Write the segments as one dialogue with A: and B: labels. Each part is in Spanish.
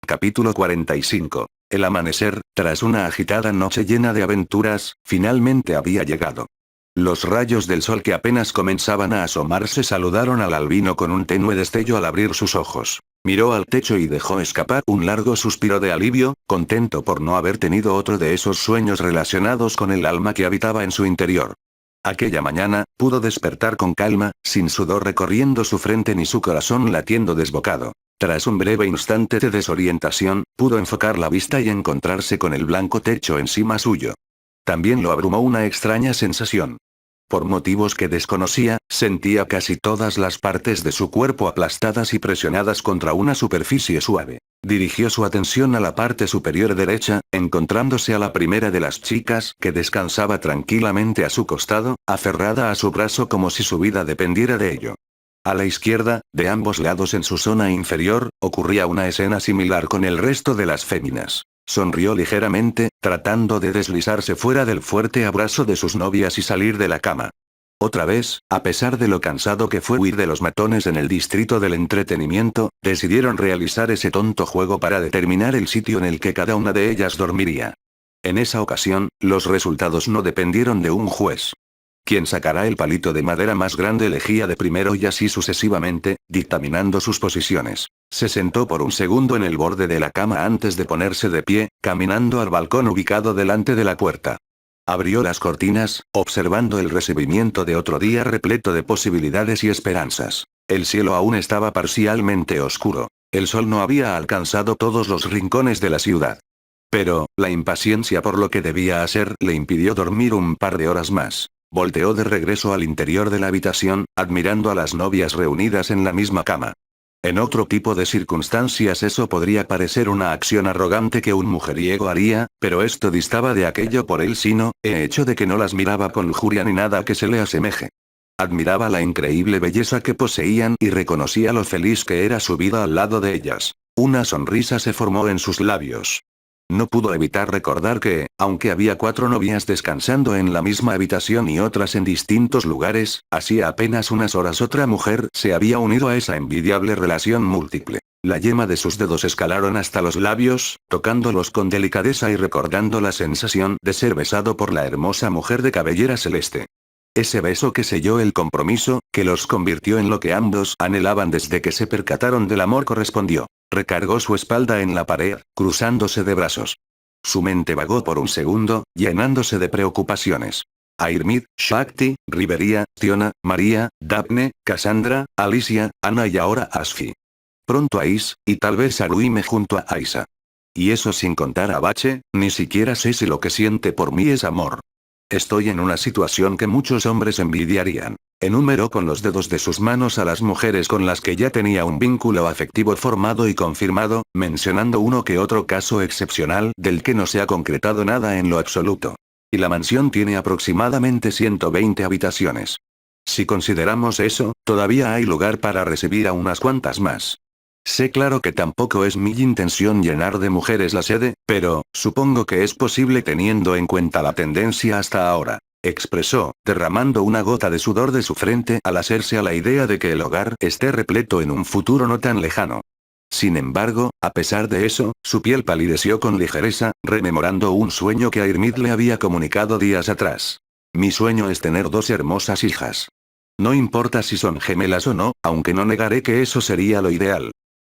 A: Capítulo 45. El amanecer, tras una agitada noche llena de aventuras, finalmente había llegado. Los rayos del sol que apenas comenzaban a asomarse saludaron al albino con un tenue destello al abrir sus ojos. Miró al techo y dejó escapar un largo suspiro de alivio, contento por no haber tenido otro de esos sueños relacionados con el alma que habitaba en su interior. Aquella mañana, pudo despertar con calma, sin sudor recorriendo su frente ni su corazón latiendo desbocado. Tras un breve instante de desorientación, pudo enfocar la vista y encontrarse con el blanco techo encima suyo. También lo abrumó una extraña sensación. Por motivos que desconocía, sentía casi todas las partes de su cuerpo aplastadas y presionadas contra una superficie suave. Dirigió su atención a la parte superior derecha, encontrándose a la primera de las chicas, que descansaba tranquilamente a su costado, aferrada a su brazo como si su vida dependiera de ello. A la izquierda, de ambos lados en su zona inferior, ocurría una escena similar con el resto de las féminas. Sonrió ligeramente, tratando de deslizarse fuera del fuerte abrazo de sus novias y salir de la cama. Otra vez, a pesar de lo cansado que fue huir de los matones en el distrito del entretenimiento, decidieron realizar ese tonto juego para determinar el sitio en el que cada una de ellas dormiría. En esa ocasión, los resultados no dependieron de un juez. Quien sacará el palito de madera más grande elegía de primero y así sucesivamente, dictaminando sus posiciones. Se sentó por un segundo en el borde de la cama antes de ponerse de pie, caminando al balcón ubicado delante de la puerta. Abrió las cortinas, observando el recibimiento de otro día repleto de posibilidades y esperanzas. El cielo aún estaba parcialmente oscuro. El sol no había alcanzado todos los rincones de la ciudad. Pero, la impaciencia por lo que debía hacer le impidió dormir un par de horas más. Volteó de regreso al interior de la habitación, admirando a las novias reunidas en la misma cama. En otro tipo de circunstancias eso podría parecer una acción arrogante que un mujeriego haría, pero esto distaba de aquello por el sino hecho de que no las miraba con lujuria ni nada que se le asemeje. Admiraba la increíble belleza que poseían y reconocía lo feliz que era su vida al lado de ellas. Una sonrisa se formó en sus labios. No pudo evitar recordar que, aunque había 4 novias descansando en la misma habitación y otras en distintos lugares, hacía apenas unas horas otra mujer se había unido a esa envidiable relación múltiple. La yema de sus dedos escalaron hasta los labios, tocándolos con delicadeza y recordando la sensación de ser besado por la hermosa mujer de cabellera celeste. Ese beso que selló el compromiso, que los convirtió en lo que ambos anhelaban desde que se percataron del amor correspondió. Recargó su espalda en la pared, cruzándose de brazos. Su mente vagó por un segundo, llenándose de preocupaciones. Airmid, Shakti, Riveria, Tiona, María, Daphne, Cassandra, Alicia, Ana y ahora Asfi. Pronto Ais, y tal vez Aruime junto a Aisa. Y eso sin contar a Bache, ni siquiera sé si lo que siente por mí es amor. Estoy en una situación que muchos hombres envidiarían. Enumeró con los dedos de sus manos a las mujeres con las que ya tenía un vínculo afectivo formado y confirmado, mencionando uno que otro caso excepcional del que no se ha concretado nada en lo absoluto. Y la mansión tiene aproximadamente 120 habitaciones. Si consideramos eso, todavía hay lugar para recibir a unas cuantas más. Sé claro que tampoco es mi intención llenar de mujeres la sede, pero, supongo que es posible teniendo en cuenta la tendencia hasta ahora. Expresó, derramando una gota de sudor de su frente al hacerse a la idea de que el hogar esté repleto en un futuro no tan lejano. Sin embargo, a pesar de eso, su piel palideció con ligereza, rememorando un sueño que Airmid le había comunicado días atrás. Mi sueño es tener 2 hermosas hijas. No importa si son gemelas o no, aunque no negaré que eso sería lo ideal.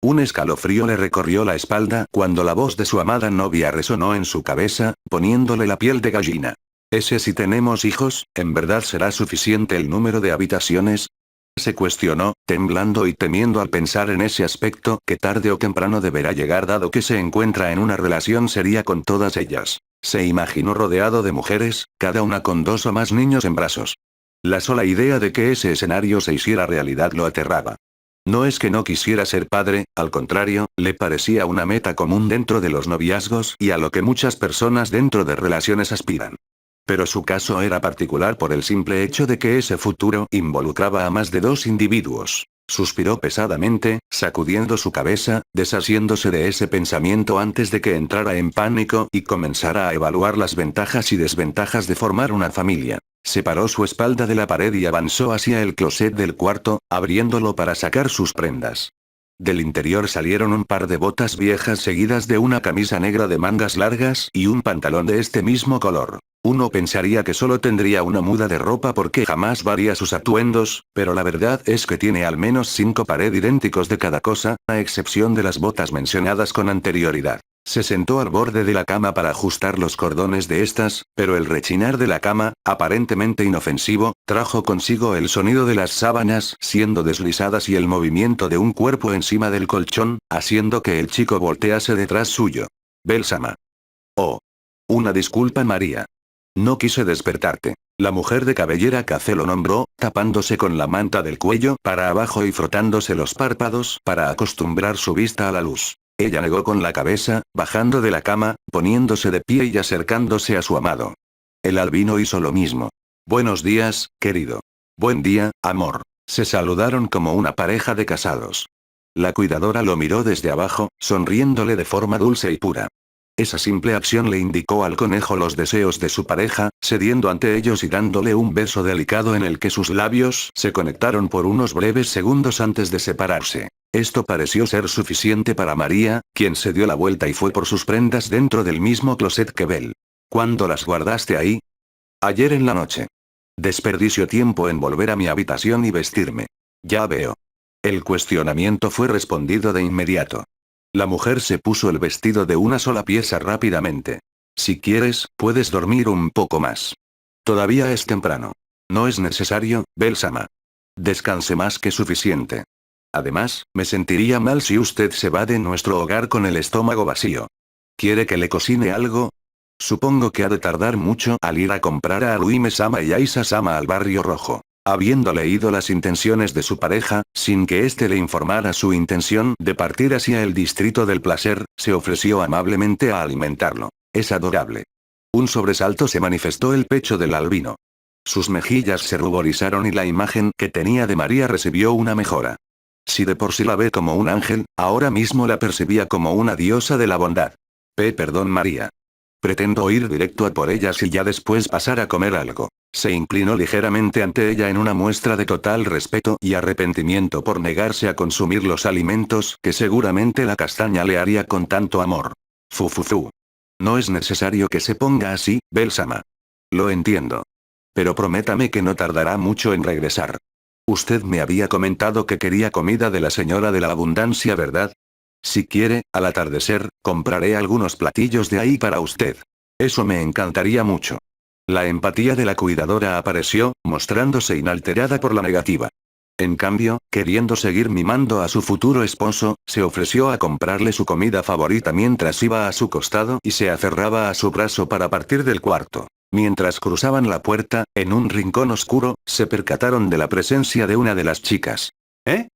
A: Un escalofrío le recorrió la espalda cuando la voz de su amada novia resonó en su cabeza, poniéndole la piel de gallina. Si tenemos hijos, ¿en verdad será suficiente el número de habitaciones? Se cuestionó, temblando y temiendo al pensar en ese aspecto que tarde o temprano deberá llegar dado que se encuentra en una relación seria con todas ellas. Se imaginó rodeado de mujeres, cada una con 2 o más niños en brazos. La sola idea de que ese escenario se hiciera realidad lo aterraba. No es que no quisiera ser padre, al contrario, le parecía una meta común dentro de los noviazgos y a lo que muchas personas dentro de relaciones aspiran. Pero su caso era particular por el simple hecho de que ese futuro involucraba a más de 2 individuos. Suspiró pesadamente, sacudiendo su cabeza, deshaciéndose de ese pensamiento antes de que entrara en pánico y comenzara a evaluar las ventajas y desventajas de formar una familia. Separó su espalda de la pared y avanzó hacia el closet del cuarto, abriéndolo para sacar sus prendas. Del interior salieron un par de botas viejas seguidas de una camisa negra de mangas largas y un pantalón de este mismo color. Uno pensaría que solo tendría una muda de ropa porque jamás varía sus atuendos, pero la verdad es que tiene al menos 5 pares idénticos de cada cosa, a excepción de las botas mencionadas con anterioridad. Se sentó al borde de la cama para ajustar los cordones de estas, pero el rechinar de la cama, aparentemente inofensivo, trajo consigo el sonido de las sábanas siendo deslizadas y el movimiento de un cuerpo encima del colchón, haciendo que el chico voltease detrás suyo. Bel-sama. Oh. Una disculpa, María. No quise despertarte. La mujer de cabellera café lo nombró, tapándose con la manta del cuello para abajo y frotándose los párpados para acostumbrar su vista a la luz. Ella negó con la cabeza, bajando de la cama, poniéndose de pie y acercándose a su amado. El albino hizo lo mismo. Buenos días, querido. Buen día, amor. Se saludaron como una pareja de casados. La cuidadora lo miró desde abajo, sonriéndole de forma dulce y pura. Esa simple acción le indicó al conejo los deseos de su pareja, cediendo ante ellos y dándole un beso delicado en el que sus labios se conectaron por unos breves segundos antes de separarse. Esto pareció ser suficiente para María, quien se dio la vuelta y fue por sus prendas dentro del mismo closet que Bel. ¿Cuándo las guardaste ahí? Ayer en la noche. Desperdicio tiempo en volver a mi habitación y vestirme. Ya veo. El cuestionamiento fue respondido de inmediato. La mujer se puso el vestido de una sola pieza rápidamente. Si quieres, puedes dormir un poco más. Todavía es temprano. No es necesario, Bel-sama. Descanse más que suficiente. Además, me sentiría mal si usted se va de nuestro hogar con el estómago vacío. ¿Quiere que le cocine algo? Supongo que ha de tardar mucho al ir a comprar a Haruhime-sama y Aisa-sama al barrio rojo. Habiendo leído las intenciones de su pareja, sin que éste le informara su intención de partir hacia el distrito del placer, se ofreció amablemente a alimentarlo. Es adorable. Un sobresalto se manifestó el pecho del albino. Sus mejillas se ruborizaron y la imagen que tenía de María recibió una mejora. Si de por sí la ve como un ángel, ahora mismo la percibía como una diosa de la bondad. Perdón, María. Pretendo ir directo a por ellas y ya después pasar a comer algo. Se inclinó ligeramente ante ella en una muestra de total respeto y arrepentimiento por negarse a consumir los alimentos que seguramente la castaña le haría con tanto amor. Fufufu. No es necesario que se ponga así, Bel-sama. Lo entiendo. Pero prométame que no tardará mucho en regresar. Usted me había comentado que quería comida de la señora de la abundancia, ¿verdad? Si quiere, al atardecer, compraré algunos platillos de ahí para usted. Eso me encantaría mucho. La empatía de la cuidadora apareció, mostrándose inalterada por la negativa. En cambio, queriendo seguir mimando a su futuro esposo, se ofreció a comprarle su comida favorita mientras iba a su costado y se aferraba a su brazo para partir del cuarto. Mientras cruzaban la puerta, en un rincón oscuro, se percataron de la presencia de una de las chicas. ¿Eh?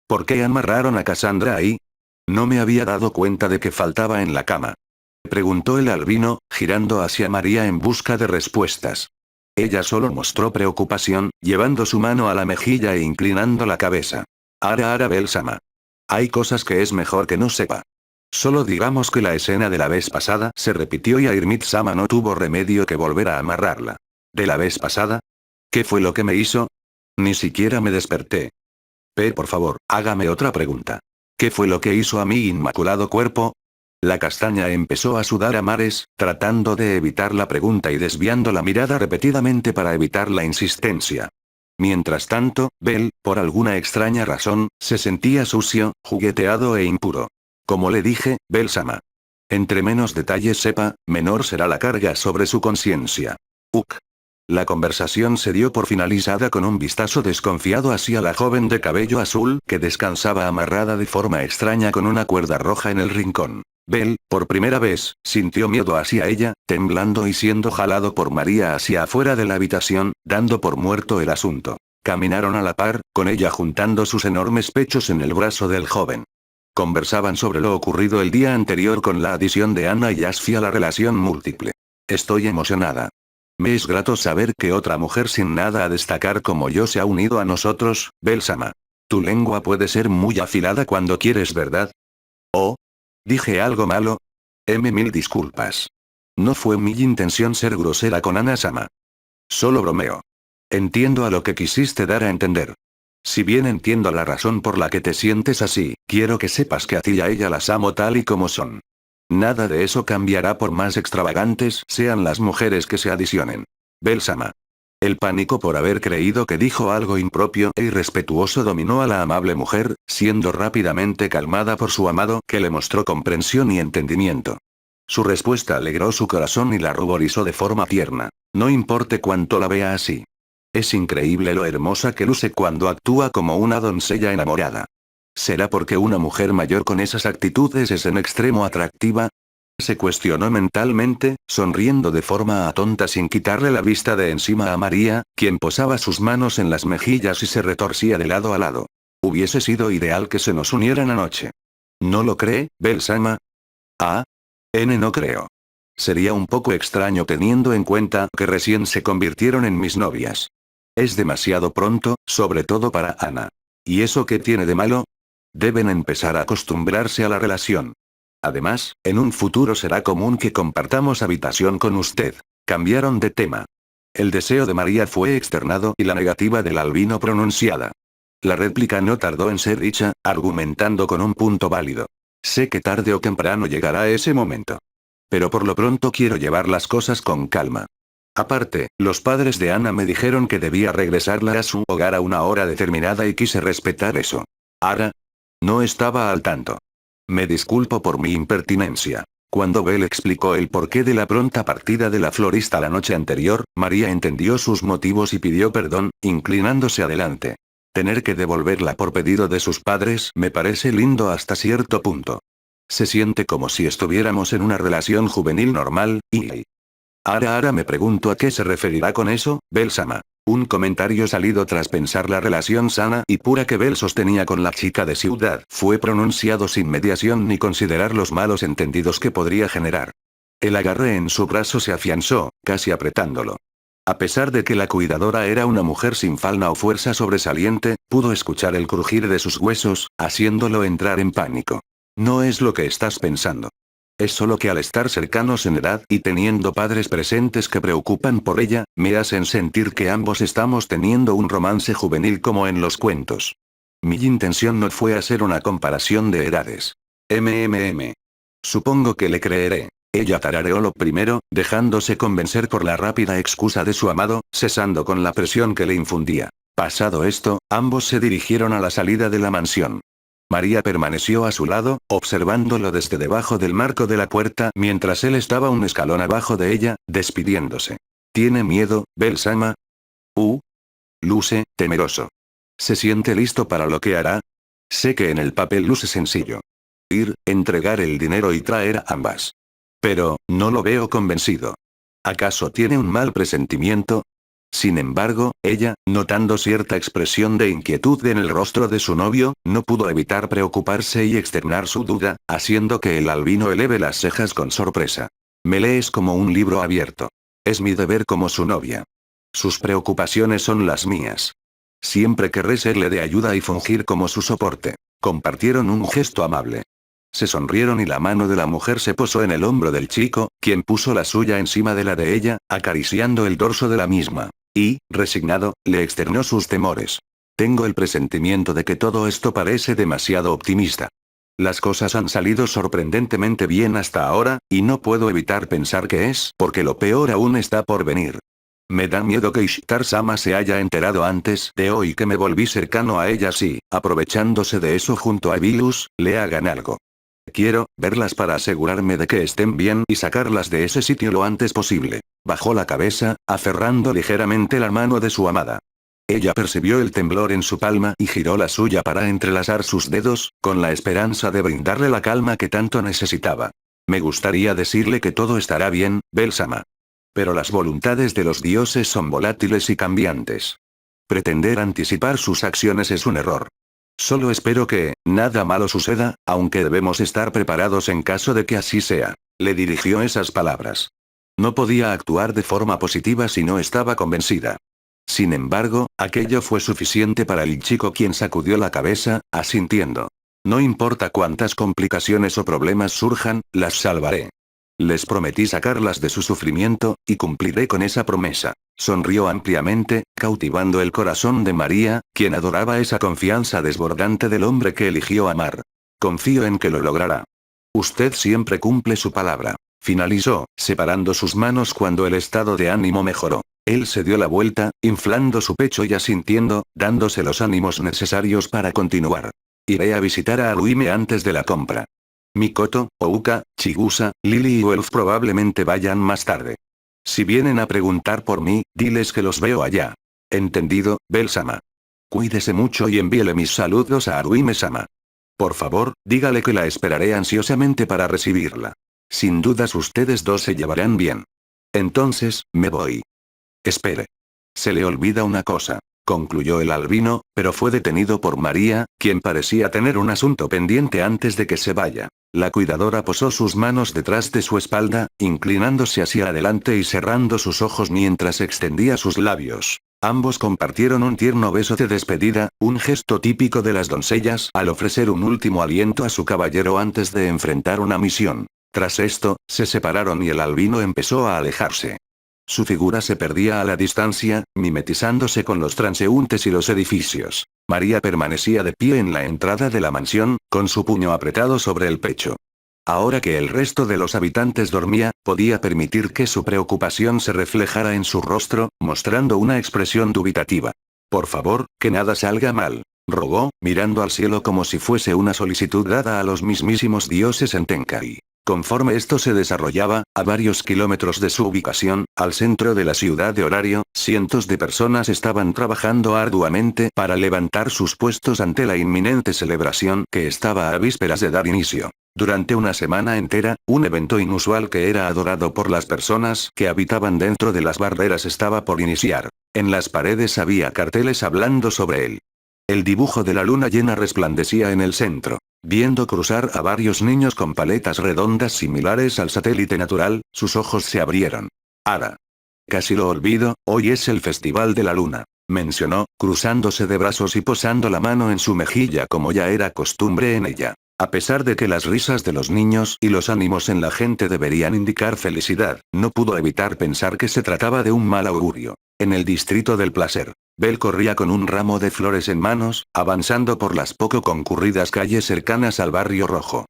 A: ¿Por qué amarraron a Cassandra ahí? No me había dado cuenta de que faltaba en la cama. Preguntó el albino, girando hacia María en busca de respuestas. Ella solo mostró preocupación, llevando su mano a la mejilla e inclinando la cabeza. Ara Bel-sama. Hay cosas que es mejor que no sepa. Solo digamos que la escena de la vez pasada se repitió y Airmit-sama no tuvo remedio que volver a amarrarla. ¿De la vez pasada? ¿Qué fue lo que me hizo? Ni siquiera me desperté. Por favor, hágame otra pregunta. ¿Qué fue lo que hizo a mi inmaculado cuerpo? La castaña empezó a sudar a mares, tratando de evitar la pregunta y desviando la mirada repetidamente para evitar la insistencia. Mientras tanto, Bel, por alguna extraña razón, se sentía sucio, jugueteado e impuro. Como le dije, Bel-sama. Entre menos detalles sepa, menor será la carga sobre su conciencia. La conversación se dio por finalizada con un vistazo desconfiado hacia la joven de cabello azul que descansaba amarrada de forma extraña con una cuerda roja en el rincón. Bel, por primera vez, sintió miedo hacia ella, temblando y siendo jalado por María hacia afuera de la habitación, dando por muerto el asunto. Caminaron a la par, con ella juntando sus enormes pechos en el brazo del joven. Conversaban sobre lo ocurrido el día anterior con la adición de Ana y Asfi a la relación múltiple. Estoy emocionada. Me es grato saber que otra mujer sin nada a destacar como yo se ha unido a nosotros, Bel-sama. Tu lengua puede ser muy afilada cuando quieres, ¿verdad? Oh. ¿Dije algo malo? Mil disculpas. No fue mi intención ser grosera con Ana-sama. Solo bromeo. Entiendo a lo que quisiste dar a entender. Si bien entiendo la razón por la que te sientes así, quiero que sepas que a ti y a ella las amo tal y como son. Nada de eso cambiará por más extravagantes sean las mujeres que se adicionen. Bel-sama. El pánico por haber creído que dijo algo impropio e irrespetuoso dominó a la amable mujer, siendo rápidamente calmada por su amado que le mostró comprensión y entendimiento. Su respuesta alegró su corazón y la ruborizó de forma tierna. No importe cuánto la vea así. Es increíble lo hermosa que luce cuando actúa como una doncella enamorada. ¿Será porque una mujer mayor con esas actitudes es en extremo atractiva? Se cuestionó mentalmente, sonriendo de forma atonta sin quitarle la vista de encima a María, quien posaba sus manos en las mejillas y se retorcía de lado a lado. Hubiese sido ideal que se nos unieran anoche. ¿No lo cree, Bel-sama? Ah. No creo. Sería un poco extraño teniendo en cuenta que recién se convirtieron en mis novias. Es demasiado pronto, sobre todo para Ana. ¿Y eso qué tiene de malo? Deben empezar a acostumbrarse a la relación. Además, en un futuro será común que compartamos habitación con usted. Cambiaron de tema. El deseo de María fue externado y la negativa del albino pronunciada. La réplica no tardó en ser dicha, argumentando con un punto válido. Sé que tarde o temprano llegará ese momento. Pero por lo pronto quiero llevar las cosas con calma. Aparte, los padres de Ana me dijeron que debía regresarla a su hogar a una hora determinada y quise respetar eso. ¿Ara? No estaba al tanto. Me disculpo por mi impertinencia. Cuando Bel explicó el porqué de la pronta partida de la florista la noche anterior, María entendió sus motivos y pidió perdón, inclinándose adelante. Tener que devolverla por pedido de sus padres me parece lindo hasta cierto punto. Se siente como si estuviéramos en una relación juvenil normal, y... Ahora me pregunto a qué se referirá con eso, Bel-sama. Un comentario salido tras pensar la relación sana y pura que Bel sostenía con la chica de ciudad fue pronunciado sin mediación ni considerar los malos entendidos que podría generar. El agarre en su brazo se afianzó, casi apretándolo. A pesar de que la cuidadora era una mujer sin falda o fuerza sobresaliente, pudo escuchar el crujir de sus huesos, haciéndolo entrar en pánico. No es lo que estás pensando. Es solo que al estar cercanos en edad y teniendo padres presentes que preocupan por ella, me hacen sentir que ambos estamos teniendo un romance juvenil como en los cuentos. Mi intención no fue hacer una comparación de edades. Supongo que le creeré. Ella tarareó lo primero, dejándose convencer por la rápida excusa de su amado, cesando con la presión que le infundía. Pasado esto, ambos se dirigieron a la salida de la mansión. María permaneció a su lado, observándolo desde debajo del marco de la puerta mientras él estaba un escalón abajo de ella, despidiéndose. ¿Tiene miedo, Bel-sama? Luce, temeroso. ¿Se siente listo para lo que hará? Sé que en el papel luce sencillo. Ir, entregar el dinero y traer a ambas. Pero, no lo veo convencido. ¿Acaso tiene un mal presentimiento? Sin embargo, ella, notando cierta expresión de inquietud en el rostro de su novio, no pudo evitar preocuparse y externar su duda, haciendo que el albino eleve las cejas con sorpresa. Me lees como un libro abierto. Es mi deber como su novia. Sus preocupaciones son las mías. Siempre querré serle de ayuda y fungir como su soporte. Compartieron un gesto amable. Se sonrieron y la mano de la mujer se posó en el hombro del chico, quien puso la suya encima de la de ella, acariciando el dorso de la misma. Y, resignado, le externó sus temores. Tengo el presentimiento de que todo esto parece demasiado optimista. Las cosas han salido sorprendentemente bien hasta ahora, y no puedo evitar pensar que es porque lo peor aún está por venir. Me da miedo que Ishtar-sama se haya enterado antes de hoy que me volví cercano a ellas y, aprovechándose de eso junto a Vilus, le hagan algo. Quiero verlas para asegurarme de que estén bien y sacarlas de ese sitio lo antes posible. Bajó la cabeza, aferrando ligeramente la mano de su amada. Ella percibió el temblor en su palma y giró la suya para entrelazar sus dedos, con la esperanza de brindarle la calma que tanto necesitaba. Me gustaría decirle que todo estará bien, Bel-sama. Pero las voluntades de los dioses son volátiles y cambiantes. Pretender anticipar sus acciones es un error. Solo espero que, nada malo suceda, aunque debemos estar preparados en caso de que así sea. Le dirigió esas palabras. No podía actuar de forma positiva si no estaba convencida. Sin embargo, aquello fue suficiente para el chico quien sacudió la cabeza, asintiendo. No importa cuántas complicaciones o problemas surjan, las salvaré. Les prometí sacarlas de su sufrimiento, y cumpliré con esa promesa. Sonrió ampliamente, cautivando el corazón de María, quien adoraba esa confianza desbordante del hombre que eligió amar. Confío en que lo logrará. Usted siempre cumple su palabra. Finalizó, separando sus manos cuando el estado de ánimo mejoró. Él se dio la vuelta, inflando su pecho y asintiendo, dándose los ánimos necesarios para continuar. Iré a visitar a Aluime antes de la compra. Mikoto, Ouka, Chigusa, Lily y Welf probablemente vayan más tarde. Si vienen a preguntar por mí, diles que los veo allá. Entendido, Bel-sama. Cuídese mucho y envíele mis saludos a Aruime-sama. Por favor, dígale que la esperaré ansiosamente para recibirla. Sin dudas ustedes dos se llevarán bien. Entonces, me voy. Espere. Se le olvida una cosa. Concluyó el albino, pero fue detenido por María, quien parecía tener un asunto pendiente antes de que se vaya. La cuidadora posó sus manos detrás de su espalda, inclinándose hacia adelante y cerrando sus ojos mientras extendía sus labios. Ambos compartieron un tierno beso de despedida, un gesto típico de las doncellas al ofrecer un último aliento a su caballero antes de enfrentar una misión. Tras esto, se separaron y el albino empezó a alejarse. Su figura se perdía a la distancia, mimetizándose con los transeúntes y los edificios. María permanecía de pie en la entrada de la mansión, con su puño apretado sobre el pecho. Ahora que el resto de los habitantes dormía, podía permitir que su preocupación se reflejara en su rostro, mostrando una expresión dubitativa. Por favor, que nada salga mal, rogó, mirando al cielo como si fuese una solicitud dada a los mismísimos dioses en Tenkai. Conforme esto se desarrollaba, a varios kilómetros de su ubicación, al centro de la ciudad de Horario, cientos de personas estaban trabajando arduamente para levantar sus puestos ante la inminente celebración que estaba a vísperas de dar inicio. Durante una semana entera, un evento inusual que era adorado por las personas que habitaban dentro de las barreras estaba por iniciar. En las paredes había carteles hablando sobre él. El dibujo de la luna llena resplandecía en el centro. Viendo cruzar a varios niños con paletas redondas similares al satélite natural, sus ojos se abrieron. Ara. Casi lo olvido, hoy es el Festival de la Luna, mencionó, cruzándose de brazos y posando la mano en su mejilla como ya era costumbre en ella. A pesar de que las risas de los niños y los ánimos en la gente deberían indicar felicidad, no pudo evitar pensar que se trataba de un mal augurio. En el distrito del placer, Bel corría con un ramo de flores en manos, avanzando por las poco concurridas calles cercanas al barrio rojo.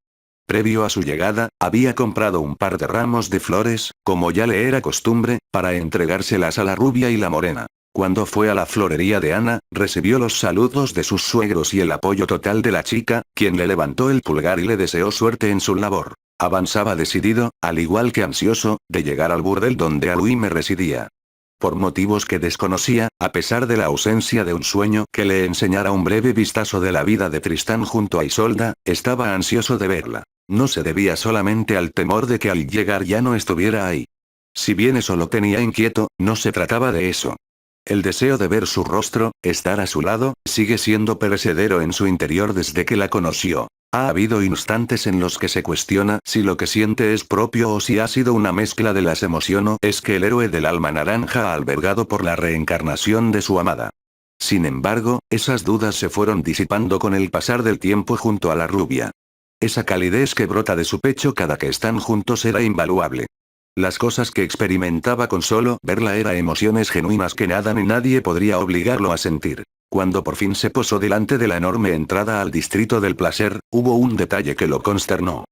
A: Previo a su llegada, había comprado un par de ramos de flores, como ya le era costumbre, para entregárselas a la rubia y la morena. Cuando fue a la florería de Ana, recibió los saludos de sus suegros y el apoyo total de la chica, quien le levantó el pulgar y le deseó suerte en su labor. Avanzaba decidido, al igual que ansioso, de llegar al burdel donde Aluime residía. Por motivos que desconocía, a pesar de la ausencia de un sueño que le enseñara un breve vistazo de la vida de Tristán junto a Isolda, estaba ansioso de verla. No se debía solamente al temor de que al llegar ya no estuviera ahí. Si bien eso lo tenía inquieto, no se trataba de eso. El deseo de ver su rostro, estar a su lado, sigue siendo perecedero en su interior desde que la conoció. Ha habido instantes en los que se cuestiona si lo que siente es propio o si ha sido una mezcla de las emociones. Es que el héroe del alma naranja ha albergado por la reencarnación de su amada. Sin embargo, esas dudas se fueron disipando con el pasar del tiempo junto a la rubia. Esa calidez que brota de su pecho cada que están juntos era invaluable. Las cosas que experimentaba con solo verla eran emociones genuinas que nada ni nadie podría obligarlo a sentir. Cuando por fin se posó delante de la enorme entrada al distrito del placer, hubo un detalle que lo consternó.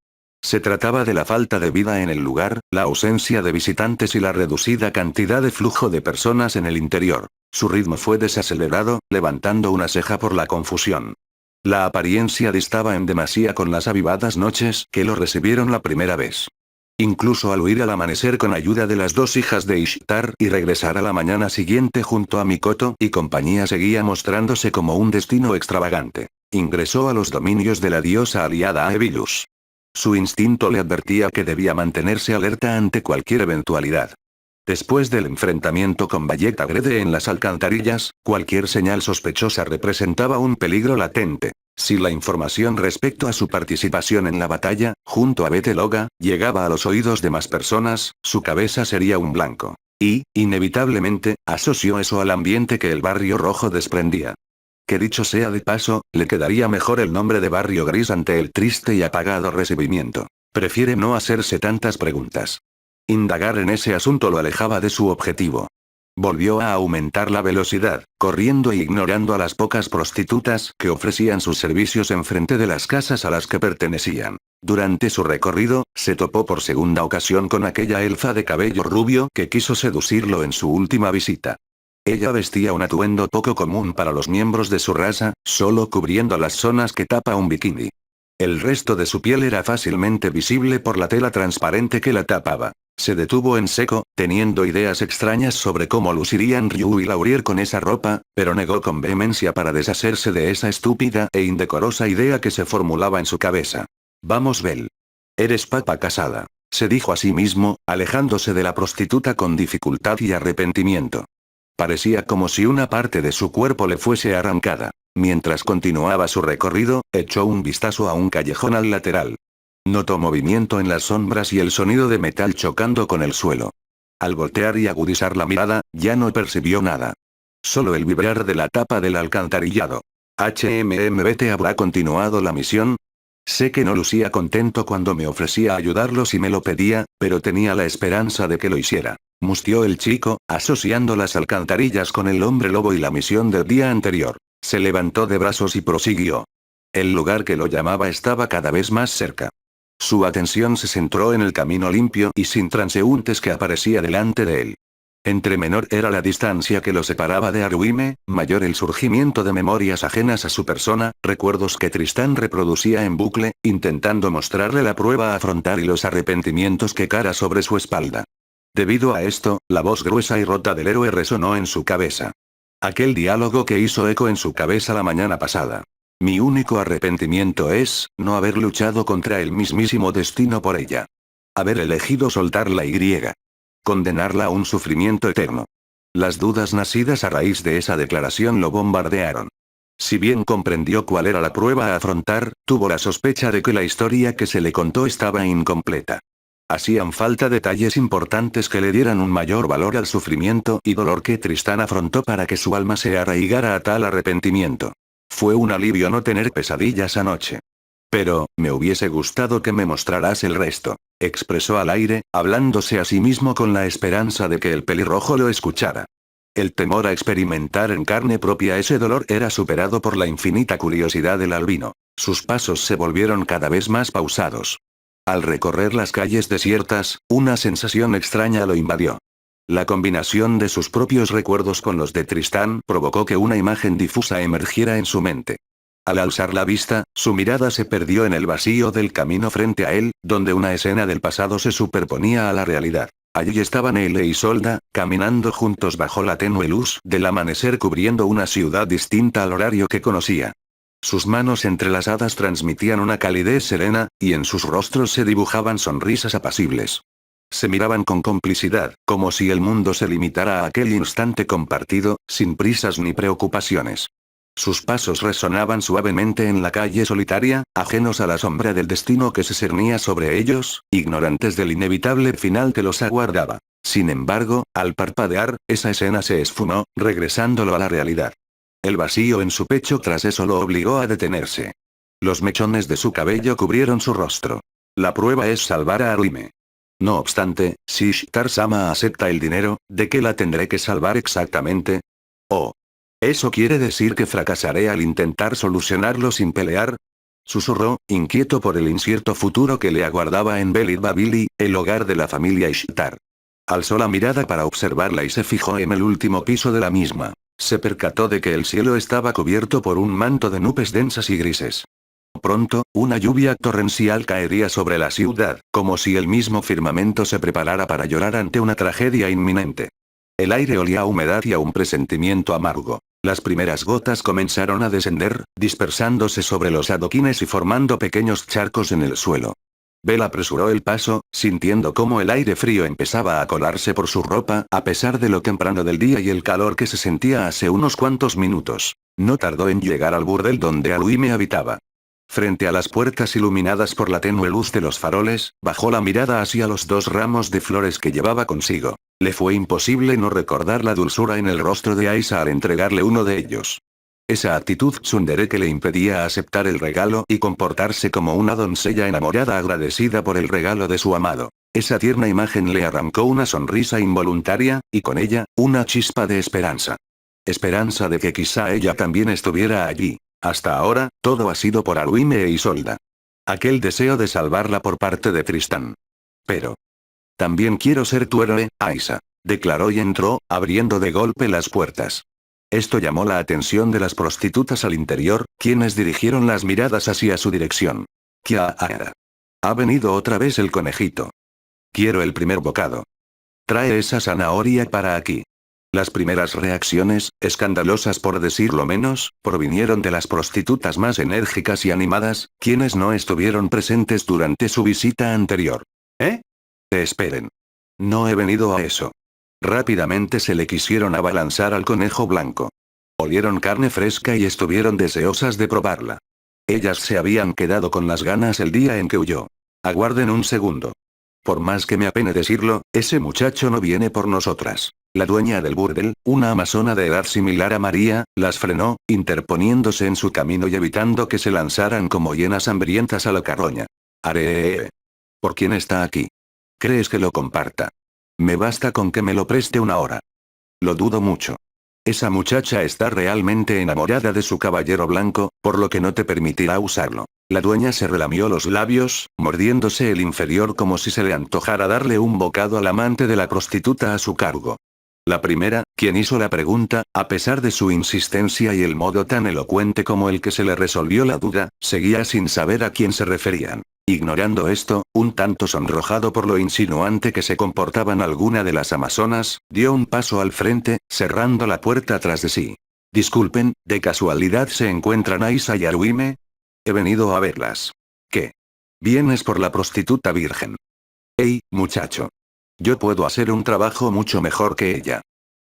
A: Se trataba de la falta de vida en el lugar, la ausencia de visitantes y la reducida cantidad de flujo de personas en el interior. Su ritmo fue desacelerado, levantando una ceja por la confusión. La apariencia distaba en demasía con las avivadas noches que lo recibieron la primera vez. Incluso al huir al amanecer con ayuda de las dos hijas de Ishtar y regresar a la mañana siguiente junto a Mikoto y compañía seguía mostrándose como un destino extravagante. Ingresó a los dominios de la diosa aliada Aebilus. Su instinto le advertía que debía mantenerse alerta ante cualquier eventualidad. Después del enfrentamiento con Valletta Grede en las alcantarillas, cualquier señal sospechosa representaba un peligro latente. Si la información respecto a su participación en la batalla, junto a Beteloga, llegaba a los oídos de más personas, su cabeza sería un blanco. Y, inevitablemente, asoció eso al ambiente que el barrio rojo desprendía. Que dicho sea de paso, le quedaría mejor el nombre de barrio gris ante el triste y apagado recibimiento. Prefiere no hacerse tantas preguntas. Indagar en ese asunto lo alejaba de su objetivo. Volvió a aumentar la velocidad, corriendo e ignorando a las pocas prostitutas que ofrecían sus servicios enfrente de las casas a las que pertenecían. Durante su recorrido, se topó por segunda ocasión con aquella elfa de cabello rubio que quiso seducirlo en su última visita. Ella vestía un atuendo poco común para los miembros de su raza, solo cubriendo las zonas que tapa un bikini. El resto de su piel era fácilmente visible por la tela transparente que la tapaba. Se detuvo en seco, teniendo ideas extrañas sobre cómo lucirían Ryu y Laurier con esa ropa, pero negó con vehemencia para deshacerse de esa estúpida e indecorosa idea que se formulaba en su cabeza. Vamos, Belle. Eres papa casada, se dijo a sí mismo, alejándose de la prostituta con dificultad y arrepentimiento. Parecía como si una parte de su cuerpo le fuese arrancada. Mientras continuaba su recorrido, echó un vistazo a un callejón al lateral. Notó movimiento en las sombras y el sonido de metal chocando con el suelo. Al voltear y agudizar la mirada, ya no percibió nada. Solo el vibrar de la tapa del alcantarillado. ¿HMMBT habrá continuado la misión? Sé que no lucía contento cuando me ofrecía ayudarlo si me lo pedía, pero tenía la esperanza de que lo hiciera. Mustió el chico, asociando las alcantarillas con el hombre lobo y la misión del día anterior. Se levantó de brazos y prosiguió. El lugar que lo llamaba estaba cada vez más cerca. Su atención se centró en el camino limpio y sin transeúntes que aparecía delante de él. Entre menor era la distancia que lo separaba de Aruime, mayor el surgimiento de memorias ajenas a su persona, recuerdos que Tristán reproducía en bucle, intentando mostrarle la prueba a afrontar y los arrepentimientos que cara sobre su espalda. Debido a esto, la voz gruesa y rota del héroe resonó en su cabeza. Aquel diálogo que hizo eco en su cabeza la mañana pasada. Mi único arrepentimiento es, no haber luchado contra el mismísimo destino por ella. Haber elegido soltarla y condenarla a un sufrimiento eterno. Las dudas nacidas a raíz de esa declaración lo bombardearon. Si bien comprendió cuál era la prueba a afrontar, tuvo la sospecha de que la historia que se le contó estaba incompleta. Hacían falta detalles importantes que le dieran un mayor valor al sufrimiento y dolor que Tristán afrontó para que su alma se arraigara a tal arrepentimiento. Fue un alivio no tener pesadillas anoche. Pero, me hubiese gustado que me mostraras el resto, expresó al aire, hablándose a sí mismo con la esperanza de que el pelirrojo lo escuchara. El temor a experimentar en carne propia ese dolor era superado por la infinita curiosidad del albino. Sus pasos se volvieron cada vez más pausados. Al recorrer las calles desiertas, una sensación extraña lo invadió. La combinación de sus propios recuerdos con los de Tristán provocó que una imagen difusa emergiera en su mente. Al alzar la vista, su mirada se perdió en el vacío del camino frente a él, donde una escena del pasado se superponía a la realidad. Allí estaban él e Isolda, caminando juntos bajo la tenue luz del amanecer cubriendo una ciudad distinta al horario que conocía. Sus manos entrelazadas transmitían una calidez serena, y en sus rostros se dibujaban sonrisas apacibles. Se miraban con complicidad, como si el mundo se limitara a aquel instante compartido, sin prisas ni preocupaciones. Sus pasos resonaban suavemente en la calle solitaria, ajenos a la sombra del destino que se cernía sobre ellos, ignorantes del inevitable final que los aguardaba. Sin embargo, al parpadear, esa escena se esfumó, regresándolo a la realidad. El vacío en su pecho tras eso lo obligó a detenerse. Los mechones de su cabello cubrieron su rostro. La prueba es salvar a Aruime. No obstante, si Ishtar-sama acepta el dinero, ¿de qué la tendré que salvar exactamente? Oh. ¿Eso quiere decir que fracasaré al intentar solucionarlo sin pelear? Susurró, inquieto por el incierto futuro que le aguardaba en Belir Babili, el hogar de la familia Ishtar. Alzó la mirada para observarla y se fijó en el último piso de la misma. Se percató de que el cielo estaba cubierto por un manto de nubes densas y grises. Pronto, una lluvia torrencial caería sobre la ciudad, como si el mismo firmamento se preparara para llorar ante una tragedia inminente. El aire olía a humedad y a un presentimiento amargo. Las primeras gotas comenzaron a descender, dispersándose sobre los adoquines y formando pequeños charcos en el suelo. Belle apresuró el paso, sintiendo cómo el aire frío empezaba a colarse por su ropa, a pesar de lo temprano del día y el calor que se sentía hace unos cuantos minutos. No tardó en llegar al burdel donde Aruime habitaba. Frente a las puertas iluminadas por la tenue luz de los faroles, bajó la mirada hacia los 2 ramos de flores que llevaba consigo. Le fue imposible no recordar la dulzura en el rostro de Aisa al entregarle uno de ellos. Esa actitud tsundere que le impedía aceptar el regalo y comportarse como una doncella enamorada agradecida por el regalo de su amado. Esa tierna imagen le arrancó una sonrisa involuntaria, y con ella, una chispa de esperanza. Esperanza de que quizá ella también estuviera allí. Hasta ahora, todo ha sido por Haruhime e Isolda. Aquel deseo de salvarla por parte de Tristán. Pero. También quiero ser tu héroe, Aisa. Declaró y entró, abriendo de golpe las puertas. Esto llamó la atención de las prostitutas al interior, quienes dirigieron las miradas hacia su dirección. ¿Qué ha venido otra vez el conejito? Quiero el primer bocado. Trae esa zanahoria para aquí. Las primeras reacciones, escandalosas por decirlo menos, provinieron de las prostitutas más enérgicas y animadas, quienes no estuvieron presentes durante su visita anterior. ¿Eh? Esperen. No he venido a eso. Rápidamente se le quisieron abalanzar al conejo blanco. Olieron carne fresca y estuvieron deseosas de probarla. Ellas se habían quedado con las ganas el día en que huyó. Aguarden un segundo. Por más que me apene decirlo, ese muchacho no viene por nosotras. La dueña del burdel, una amazona de edad similar a María, las frenó, interponiéndose en su camino y evitando que se lanzaran como hienas hambrientas a la carroña. Aree. ¿Por quién está aquí? ¿Crees que lo comparta? Me basta con que me lo preste una hora. Lo dudo mucho. Esa muchacha está realmente enamorada de su caballero blanco, por lo que no te permitirá usarlo. La dueña se relamió los labios, mordiéndose el inferior como si se le antojara darle un bocado al amante de la prostituta a su cargo. La primera, quien hizo la pregunta, a pesar de su insistencia y el modo tan elocuente como el que se le resolvió la duda, seguía sin saber a quién se referían. Ignorando esto, un tanto sonrojado por lo insinuante que se comportaban alguna de las amazonas, dio un paso al frente, cerrando la puerta tras de sí. Disculpen, ¿de casualidad se encuentran Aisa y Haruhime? He venido a verlas. ¿Qué? ¿Vienes por la prostituta virgen? Hey, muchacho. Yo puedo hacer un trabajo mucho mejor que ella.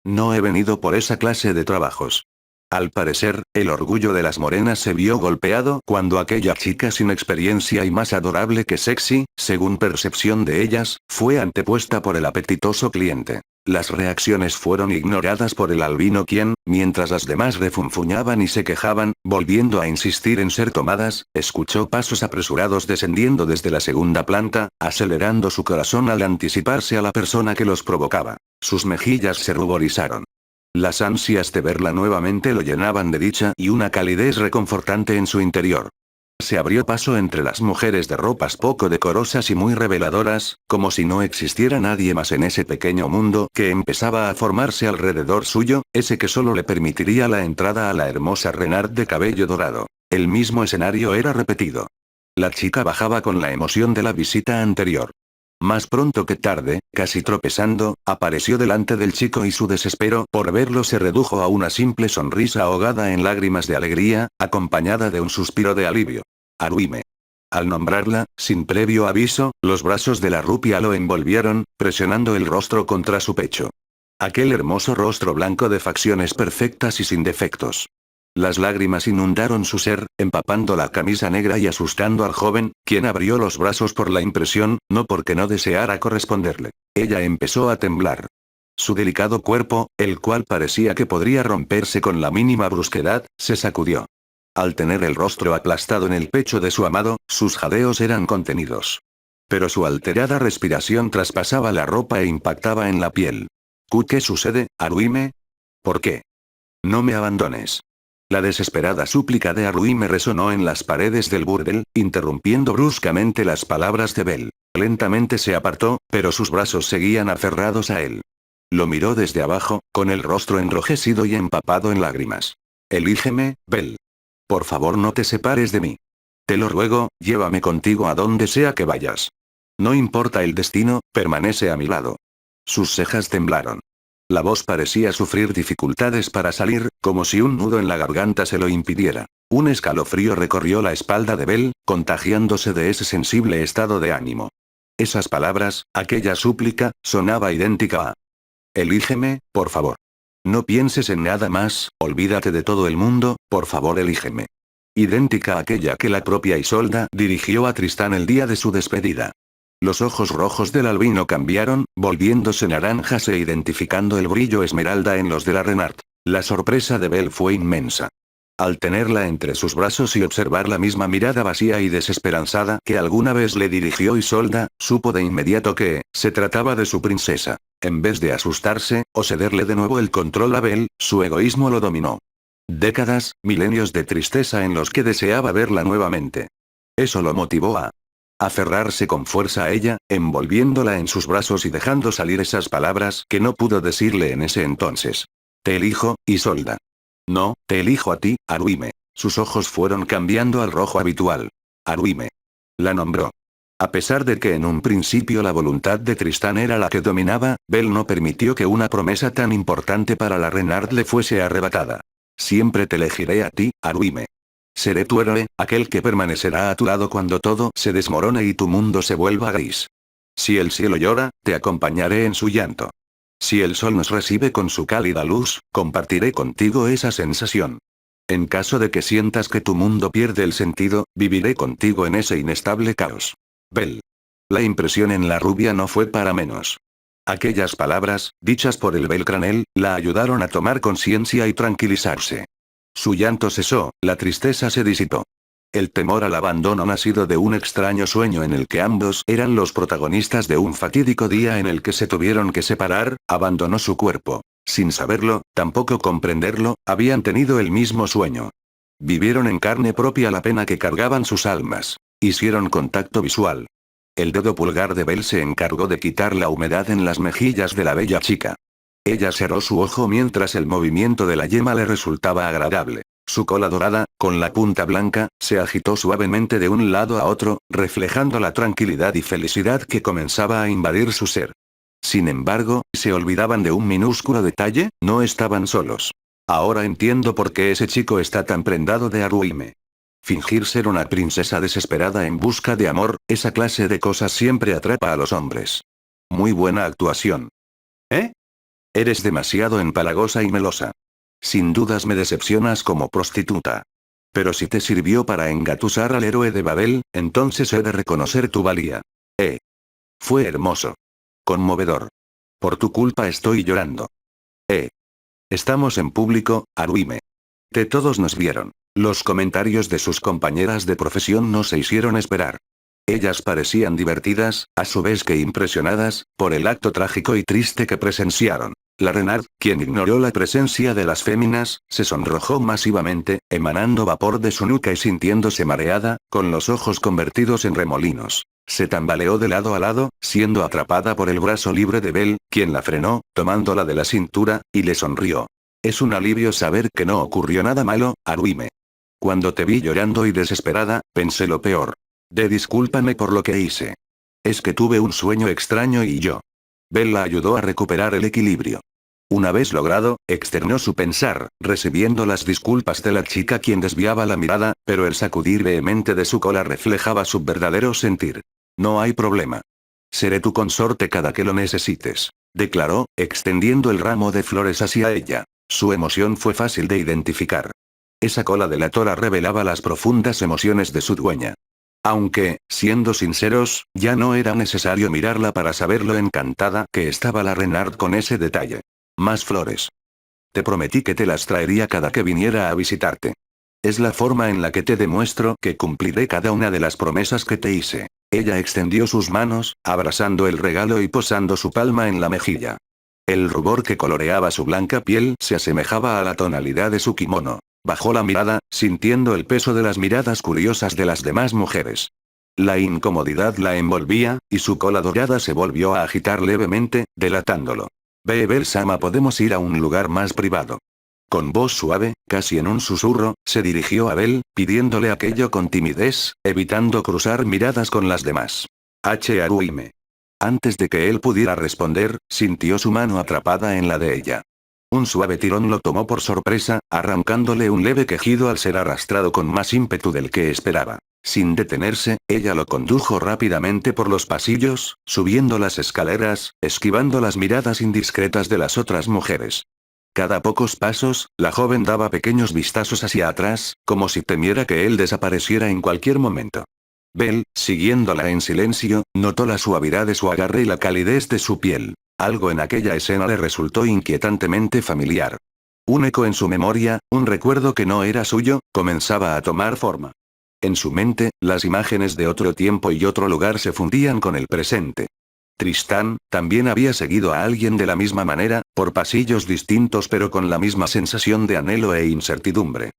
A: No he venido por esa clase de trabajos. Al parecer, el orgullo de las morenas se vio golpeado cuando aquella chica sin experiencia y más adorable que sexy, según percepción de ellas, fue antepuesta por el apetitoso cliente. Las reacciones fueron ignoradas por el albino quien, mientras las demás refunfuñaban y se quejaban, volviendo a insistir en ser tomadas, escuchó pasos apresurados descendiendo desde la segunda planta, acelerando su corazón al anticiparse a la persona que los provocaba. Sus mejillas se ruborizaron. Las ansias de verla nuevamente lo llenaban de dicha y una calidez reconfortante en su interior. Se abrió paso entre las mujeres de ropas poco decorosas y muy reveladoras, como si no existiera nadie más en ese pequeño mundo que empezaba a formarse alrededor suyo, ese que solo le permitiría la entrada a la hermosa Renard de cabello dorado. El mismo escenario era repetido. La chica bajaba con la emoción de la visita anterior. Más pronto que tarde, casi tropezando, apareció delante del chico y su desespero por verlo se redujo a una simple sonrisa ahogada en lágrimas de alegría, acompañada de un suspiro de alivio. Haruhime. Al nombrarla, sin previo aviso, los brazos de la rupia lo envolvieron, presionando el rostro contra su pecho. Aquel hermoso rostro blanco de facciones perfectas y sin defectos. Las lágrimas inundaron su ser, empapando la camisa negra y asustando al joven, quien abrió los brazos por la impresión, no porque no deseara corresponderle. Ella empezó a temblar. Su delicado cuerpo, el cual parecía que podría romperse con la mínima brusquedad, se sacudió. Al tener el rostro aplastado en el pecho de su amado, sus jadeos eran contenidos. Pero su alterada respiración traspasaba la ropa e impactaba en la piel. ¿Qué sucede, Haruhime? ¿Por qué? No me abandones. La desesperada súplica de Haruhime resonó en las paredes del burdel, interrumpiendo bruscamente las palabras de Bell. Lentamente se apartó, pero sus brazos seguían aferrados a él. Lo miró desde abajo, con el rostro enrojecido y empapado en lágrimas. Elígeme, Bell. Por favor no te separes de mí. Te lo ruego, llévame contigo a donde sea que vayas. No importa el destino, permanece a mi lado. Sus cejas temblaron. La voz parecía sufrir dificultades para salir, como si un nudo en la garganta se lo impidiera. Un escalofrío recorrió la espalda de Bell, contagiándose de ese sensible estado de ánimo. Esas palabras, aquella súplica, sonaba idéntica a: elígeme, por favor. No pienses en nada más, olvídate de todo el mundo, por favor elígeme. Idéntica a aquella que la propia Isolda dirigió a Tristán el día de su despedida. Los ojos rojos del albino cambiaron, volviéndose naranjas e identificando el brillo esmeralda en los de la Renard. La sorpresa de Bell fue inmensa. Al tenerla entre sus brazos y observar la misma mirada vacía y desesperanzada que alguna vez le dirigió Isolda, supo de inmediato que, se trataba de su princesa. En vez de asustarse, o cederle de nuevo el control a Belle, su egoísmo lo dominó. Décadas, milenios de tristeza en los que deseaba verla nuevamente. Eso lo motivó a aferrarse con fuerza a ella, envolviéndola en sus brazos y dejando salir esas palabras que no pudo decirle en ese entonces. Te elijo, Isolda. No, te elijo a ti, Haruhime. Sus ojos fueron cambiando al rojo habitual. Haruhime. La nombró. A pesar de que en un principio la voluntad de Tristán era la que dominaba, Belle no permitió que una promesa tan importante para la Renard le fuese arrebatada. Siempre te elegiré a ti, Haruhime. Seré tu héroe, aquel que permanecerá a tu lado cuando todo se desmorone y tu mundo se vuelva gris. Si el cielo llora, te acompañaré en su llanto. Si el sol nos recibe con su cálida luz, compartiré contigo esa sensación. En caso de que sientas que tu mundo pierde el sentido, viviré contigo en ese inestable caos. Belle. La impresión en la rubia no fue para menos. Aquellas palabras, dichas por el Belcranel, la ayudaron a tomar conciencia y tranquilizarse. Su llanto cesó, la tristeza se disipó. El temor al abandono nacido de un extraño sueño en el que ambos eran los protagonistas de un fatídico día en el que se tuvieron que separar, abandonó su cuerpo. Sin saberlo, tampoco comprenderlo, habían tenido el mismo sueño. Vivieron en carne propia la pena que cargaban sus almas. Hicieron contacto visual. El dedo pulgar de Belle se encargó de quitar la humedad en las mejillas de la bella chica. Ella cerró su ojo mientras el movimiento de la yema le resultaba agradable. Su cola dorada, con la punta blanca, se agitó suavemente de un lado a otro, reflejando la tranquilidad y felicidad que comenzaba a invadir su ser. Sin embargo, se olvidaban de un minúsculo detalle, no estaban solos. Ahora entiendo por qué ese chico está tan prendado de Haruhime. Fingir ser una princesa desesperada en busca de amor, esa clase de cosas siempre atrapa a los hombres. Muy buena actuación. ¿Eh? Eres demasiado empalagosa y melosa. Sin dudas me decepcionas como prostituta. Pero si te sirvió para engatusar al héroe de Babel, entonces he de reconocer tu valía. Fue hermoso. Conmovedor. Por tu culpa estoy llorando. Estamos en público, Haruhime. Todos nos vieron. Los comentarios de sus compañeras de profesión no se hicieron esperar. Ellas parecían divertidas, a su vez que impresionadas, por el acto trágico y triste que presenciaron. La Renard, quien ignoró la presencia de las féminas, se sonrojó masivamente, emanando vapor de su nuca y sintiéndose mareada, con los ojos convertidos en remolinos. Se tambaleó de lado a lado, siendo atrapada por el brazo libre de Belle, quien la frenó, tomándola de la cintura, y le sonrió. Es un alivio saber que no ocurrió nada malo, Haruhime. Cuando te vi llorando y desesperada, pensé lo peor. Discúlpame por lo que hice. Es que tuve un sueño extraño y yo. Belle la ayudó a recuperar el equilibrio. Una vez logrado, externó su pensar, recibiendo las disculpas de la chica quien desviaba la mirada, pero el sacudir vehemente de su cola reflejaba su verdadero sentir. No hay problema. Seré tu consorte cada que lo necesites, declaró, extendiendo el ramo de flores hacia ella. Su emoción fue fácil de identificar. Esa cola delatora revelaba las profundas emociones de su dueña. Aunque, siendo sinceros, ya no era necesario mirarla para saber lo encantada que estaba la Renard con ese detalle. Más flores. Te prometí que te las traería cada que viniera a visitarte. Es la forma en la que te demuestro que cumpliré cada una de las promesas que te hice. Ella extendió sus manos, abrazando el regalo y posando su palma en la mejilla. El rubor que coloreaba su blanca piel se asemejaba a la tonalidad de su kimono. Bajó la mirada, sintiendo el peso de las miradas curiosas de las demás mujeres. La incomodidad la envolvía, y su cola dorada se volvió a agitar levemente, delatándolo. Belle-sama, podemos ir a un lugar más privado. Con voz suave, casi en un susurro, se dirigió a Belle, pidiéndole aquello con timidez, evitando cruzar miradas con las demás. Haruhime. Antes de que él pudiera responder, sintió su mano atrapada en la de ella. Un suave tirón lo tomó por sorpresa, arrancándole un leve quejido al ser arrastrado con más ímpetu del que esperaba. Sin detenerse, ella lo condujo rápidamente por los pasillos, subiendo las escaleras, esquivando las miradas indiscretas de las otras mujeres. Cada pocos pasos, la joven daba pequeños vistazos hacia atrás, como si temiera que él desapareciera en cualquier momento. Belle, siguiéndola en silencio, notó la suavidad de su agarre y la calidez de su piel. Algo en aquella escena le resultó inquietantemente familiar. Un eco en su memoria, un recuerdo que no era suyo, comenzaba a tomar forma. En su mente, las imágenes de otro tiempo y otro lugar se fundían con el presente. Tristán, también había seguido a alguien de la misma manera, por pasillos distintos pero con la misma sensación de anhelo e incertidumbre.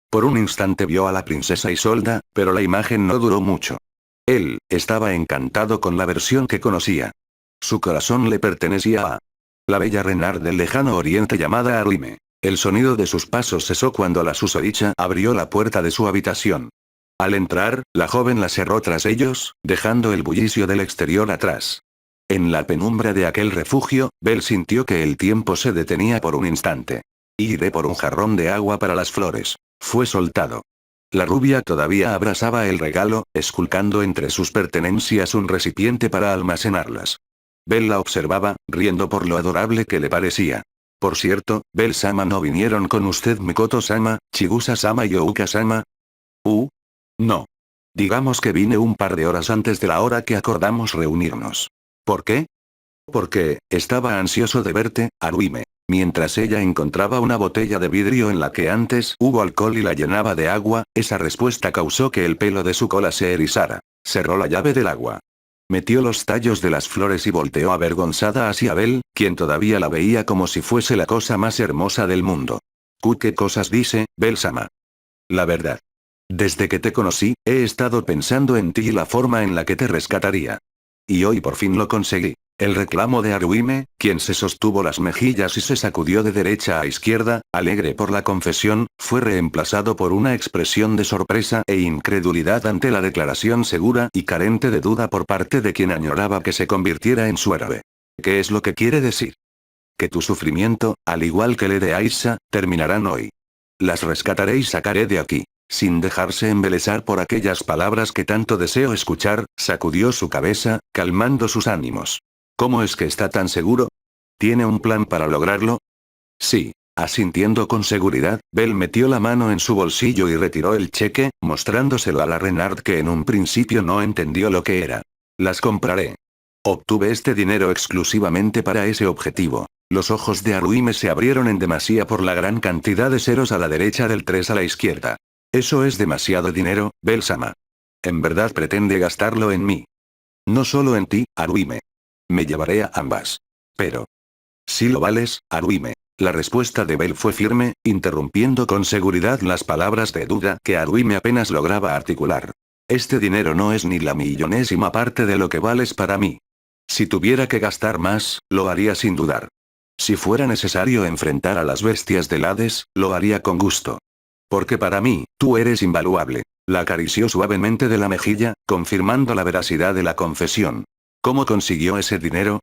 A: Por un instante vio a la princesa Isolda, pero la imagen no duró mucho. Él, estaba encantado con la versión que conocía. Su corazón le pertenecía a la bella Renard del lejano oriente llamada Arime. El sonido de sus pasos cesó cuando la susodicha abrió la puerta de su habitación. Al entrar, la joven la cerró tras ellos, dejando el bullicio del exterior atrás. En la penumbra de aquel refugio, Belle sintió que el tiempo se detenía por un instante. Iré por un jarrón de agua para las flores. Fue soltado. La rubia todavía abrazaba el regalo, esculcando entre sus pertenencias un recipiente para almacenarlas. Belle la observaba, riendo por lo adorable que le parecía. Por cierto, Belle-sama, ¿no vinieron con usted Mikoto-sama, Chigusa-sama y Ouka-sama? No. Digamos que vine un par de horas antes de la hora que acordamos reunirnos. ¿Por qué? Porque, estaba ansioso de verte, Haruhime. Mientras ella encontraba una botella de vidrio en la que antes hubo alcohol y la llenaba de agua, esa respuesta causó que el pelo de su cola se erizara. Cerró la llave del agua. Metió los tallos de las flores y volteó avergonzada hacia Belle, quien todavía la veía como si fuese la cosa más hermosa del mundo. ¿Qué cosas dice, Belle-sama? La verdad. Desde que te conocí, he estado pensando en ti y la forma en la que te rescataría. Y hoy por fin lo conseguí. El reclamo de Haruhime, quien se sostuvo las mejillas y se sacudió de derecha a izquierda, alegre por la confesión, fue reemplazado por una expresión de sorpresa e incredulidad ante la declaración segura y carente de duda por parte de quien añoraba que se convirtiera en su héroe. ¿Qué es lo que quiere decir? Que tu sufrimiento, al igual que el de Aisha, terminarán hoy. Las rescataré y sacaré de aquí. Sin dejarse embelesar por aquellas palabras que tanto deseo escuchar, sacudió su cabeza, calmando sus ánimos. ¿Cómo es que está tan seguro? ¿Tiene un plan para lograrlo? Sí. Asintiendo con seguridad, Belle metió la mano en su bolsillo y retiró el cheque, mostrándoselo a la Renard, que en un principio no entendió lo que era. Las compraré. Obtuve este dinero exclusivamente para ese objetivo. Los ojos de Haruhime se abrieron en demasía por la gran cantidad de ceros a la derecha del 3 a la izquierda. Eso es demasiado dinero, Belle-sama. ¿En verdad pretende gastarlo en mí? No solo en ti, Haruhime. Me llevaré a ambas. Pero. Si lo vales, Haruhime. La respuesta de Belle fue firme, interrumpiendo con seguridad las palabras de duda que Haruhime apenas lograba articular. Este dinero no es ni la millonésima parte de lo que vales para mí. Si tuviera que gastar más, lo haría sin dudar. Si fuera necesario enfrentar a las bestias del Hades, lo haría con gusto. Porque para mí, tú eres invaluable. La acarició suavemente de la mejilla, confirmando la veracidad de la confesión. ¿Cómo consiguió ese dinero?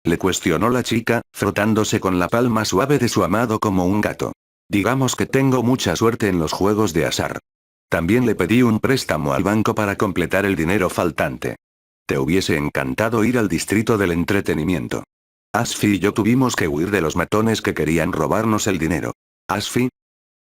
A: Le cuestionó la chica, frotándose con la palma suave de su amado como un gato. Digamos que tengo mucha suerte en los juegos de azar. También le pedí un préstamo al banco para completar el dinero faltante. Te hubiese encantado ir al distrito del entretenimiento. Asfi y yo tuvimos que huir de los matones que querían robarnos el dinero. ¿Asfi?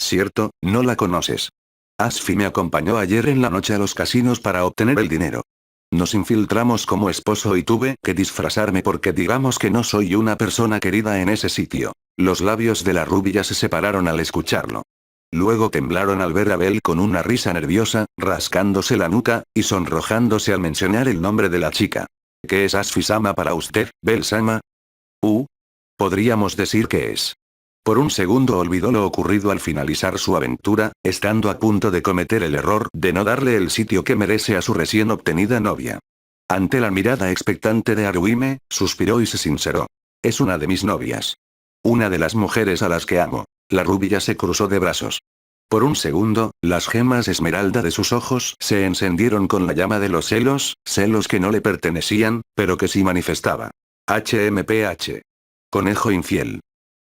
A: Cierto, no la conoces. Asfi me acompañó ayer en la noche a los casinos para obtener el dinero. Nos infiltramos como esposo y tuve que disfrazarme porque digamos que no soy una persona querida en ese sitio. Los labios de la rubia se separaron al escucharlo. Luego temblaron al ver a Belle con una risa nerviosa, rascándose la nuca, y sonrojándose al mencionar el nombre de la chica. ¿Qué es Asfi-sama para usted, Belle-sama? Podríamos decir que es. Por un segundo olvidó lo ocurrido al finalizar su aventura, estando a punto de cometer el error de no darle el sitio que merece a su recién obtenida novia. Ante la mirada expectante de Haruhime, suspiró y se sinceró. Es una de mis novias. Una de las mujeres a las que amo. La rubia se cruzó de brazos. Por un segundo, las gemas esmeralda de sus ojos se encendieron con la llama de los celos que no le pertenecían, pero que sí manifestaba. HMPH. Conejo infiel.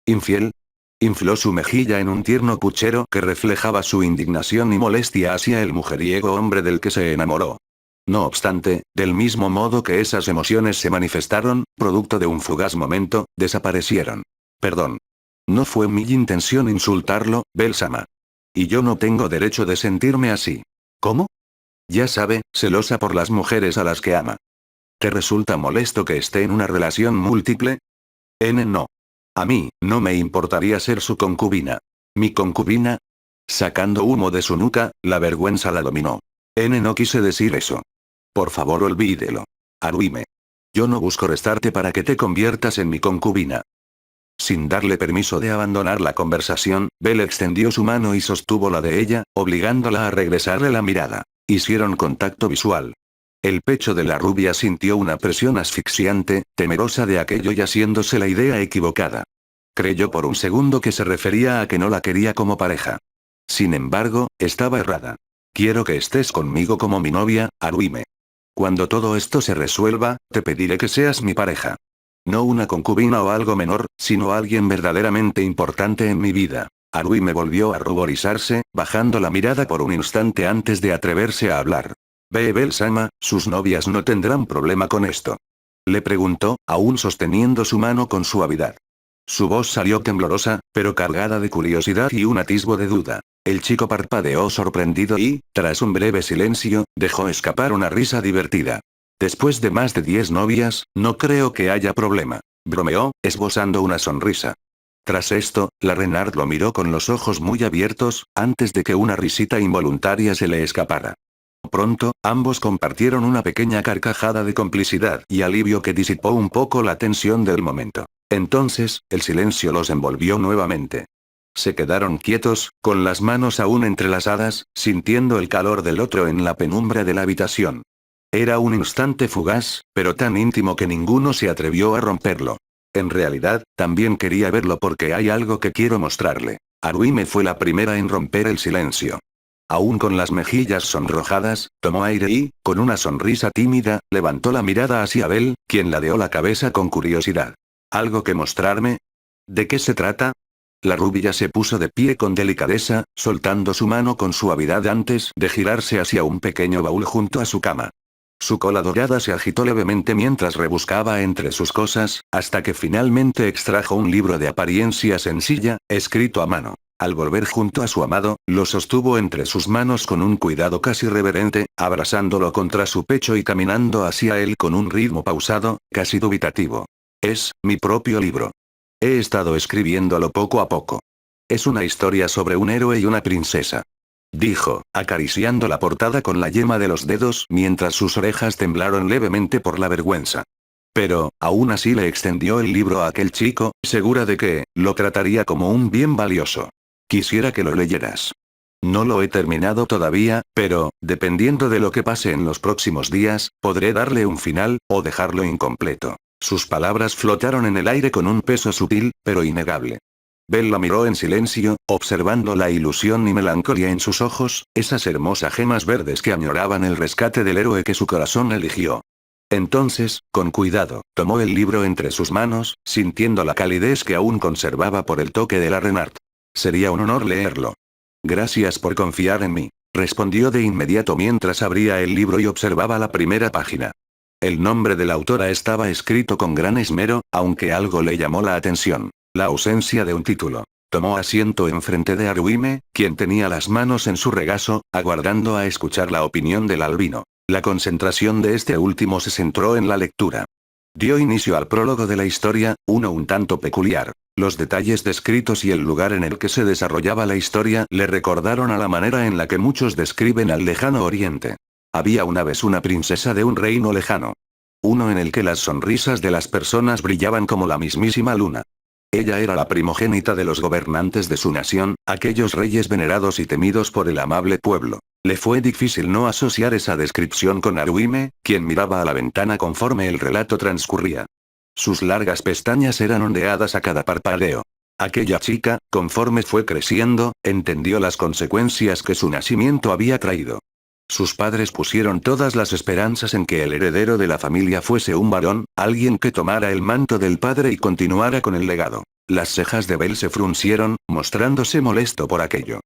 A: ¿Infiel? Infló su mejilla en un tierno puchero que reflejaba su indignación y molestia hacia el mujeriego hombre del que se enamoró. No obstante, del mismo modo que esas emociones se manifestaron, producto de un fugaz momento, desaparecieron. Perdón. No fue mi intención insultarlo, Belle-sama. Y yo no tengo derecho de sentirme así. ¿Cómo? Ya sabe, celosa por las mujeres a las que ama. ¿Te resulta molesto que esté en una relación múltiple? No. A mí, no me importaría ser su concubina. ¿Mi concubina? Sacando humo de su nuca, la vergüenza la dominó. No quise decir eso. Por favor, olvídelo. Haruhime. Yo no busco restarte para que te conviertas en mi concubina. Sin darle permiso de abandonar la conversación, Bell extendió su mano y sostuvo la de ella, obligándola a regresarle la mirada. Hicieron contacto visual. El pecho de la rubia sintió una presión asfixiante, temerosa de aquello y haciéndose la idea equivocada. Creyó por un segundo que se refería a que no la quería como pareja. Sin embargo, estaba errada. Quiero que estés conmigo como mi novia, Haruhime. Cuando todo esto se resuelva, te pediré que seas mi pareja. No una concubina o algo menor, sino alguien verdaderamente importante en mi vida. Haruhime volvió a ruborizarse, bajando la mirada por un instante antes de atreverse a hablar. Bell-sama, sus novias no tendrán problema con esto. Le preguntó, aún sosteniendo su mano con suavidad. Su voz salió temblorosa, pero cargada de curiosidad y un atisbo de duda. El chico parpadeó sorprendido y, tras un breve silencio, dejó escapar una risa divertida. Después de más de 10 novias, no creo que haya problema. Bromeó, esbozando una sonrisa. Tras esto, la Renard lo miró con los ojos muy abiertos, antes de que una risita involuntaria se le escapara. Pronto, ambos compartieron una pequeña carcajada de complicidad y alivio que disipó un poco la tensión del momento. Entonces, el silencio los envolvió nuevamente. Se quedaron quietos, con las manos aún entrelazadas, sintiendo el calor del otro en la penumbra de la habitación. Era un instante fugaz, pero tan íntimo que ninguno se atrevió a romperlo. En realidad, también quería verlo porque hay algo que quiero mostrarle. Haruhime fue la primera en romper el silencio. Aún con las mejillas sonrojadas, tomó aire y, con una sonrisa tímida, levantó la mirada hacia Bell, quien ladeó la cabeza con curiosidad. ¿Algo que mostrarme? ¿De qué se trata? La rubia se puso de pie con delicadeza, soltando su mano con suavidad antes de girarse hacia un pequeño baúl junto a su cama. Su cola dorada se agitó levemente mientras rebuscaba entre sus cosas, hasta que finalmente extrajo un libro de apariencia sencilla, escrito a mano. Al volver junto a su amado, lo sostuvo entre sus manos con un cuidado casi reverente, abrazándolo contra su pecho y caminando hacia él con un ritmo pausado, casi dubitativo. Es mi propio libro. He estado escribiéndolo poco a poco. Es una historia sobre un héroe y una princesa. Dijo, acariciando la portada con la yema de los dedos mientras sus orejas temblaron levemente por la vergüenza. Pero, aún así le extendió el libro a aquel chico, segura de que, lo trataría como un bien valioso. Quisiera que lo leyeras. No lo he terminado todavía, pero, dependiendo de lo que pase en los próximos días, podré darle un final, o dejarlo incompleto. Sus palabras flotaron en el aire con un peso sutil, pero innegable. Bell la miró en silencio, observando la ilusión y melancolía en sus ojos, esas hermosas gemas verdes que añoraban el rescate del héroe que su corazón eligió. Entonces, con cuidado, tomó el libro entre sus manos, sintiendo la calidez que aún conservaba por el toque de la Renard. Sería un honor leerlo. Gracias por confiar en mí, respondió de inmediato mientras abría el libro y observaba la primera página. El nombre de la autora estaba escrito con gran esmero, aunque algo le llamó la atención. La ausencia de un título. Tomó asiento enfrente de Haruhime, quien tenía las manos en su regazo, aguardando a escuchar la opinión del albino. La concentración de este último se centró en la lectura. Dio inicio al prólogo de la historia, uno un tanto peculiar. Los detalles descritos y el lugar en el que se desarrollaba la historia le recordaron a la manera en la que muchos describen al lejano oriente. Había una vez una princesa de un reino lejano. Uno en el que las sonrisas de las personas brillaban como la mismísima luna. Ella era la primogénita de los gobernantes de su nación, aquellos reyes venerados y temidos por el amable pueblo. Le fue difícil no asociar esa descripción con Haruhime, quien miraba a la ventana conforme el relato transcurría. Sus largas pestañas eran ondeadas a cada parpadeo. Aquella chica, conforme fue creciendo, entendió las consecuencias que su nacimiento había traído. Sus padres pusieron todas las esperanzas en que el heredero de la familia fuese un varón, alguien que tomara el manto del padre y continuara con el legado. Las cejas de Bell se fruncieron, mostrándose molesto por aquello.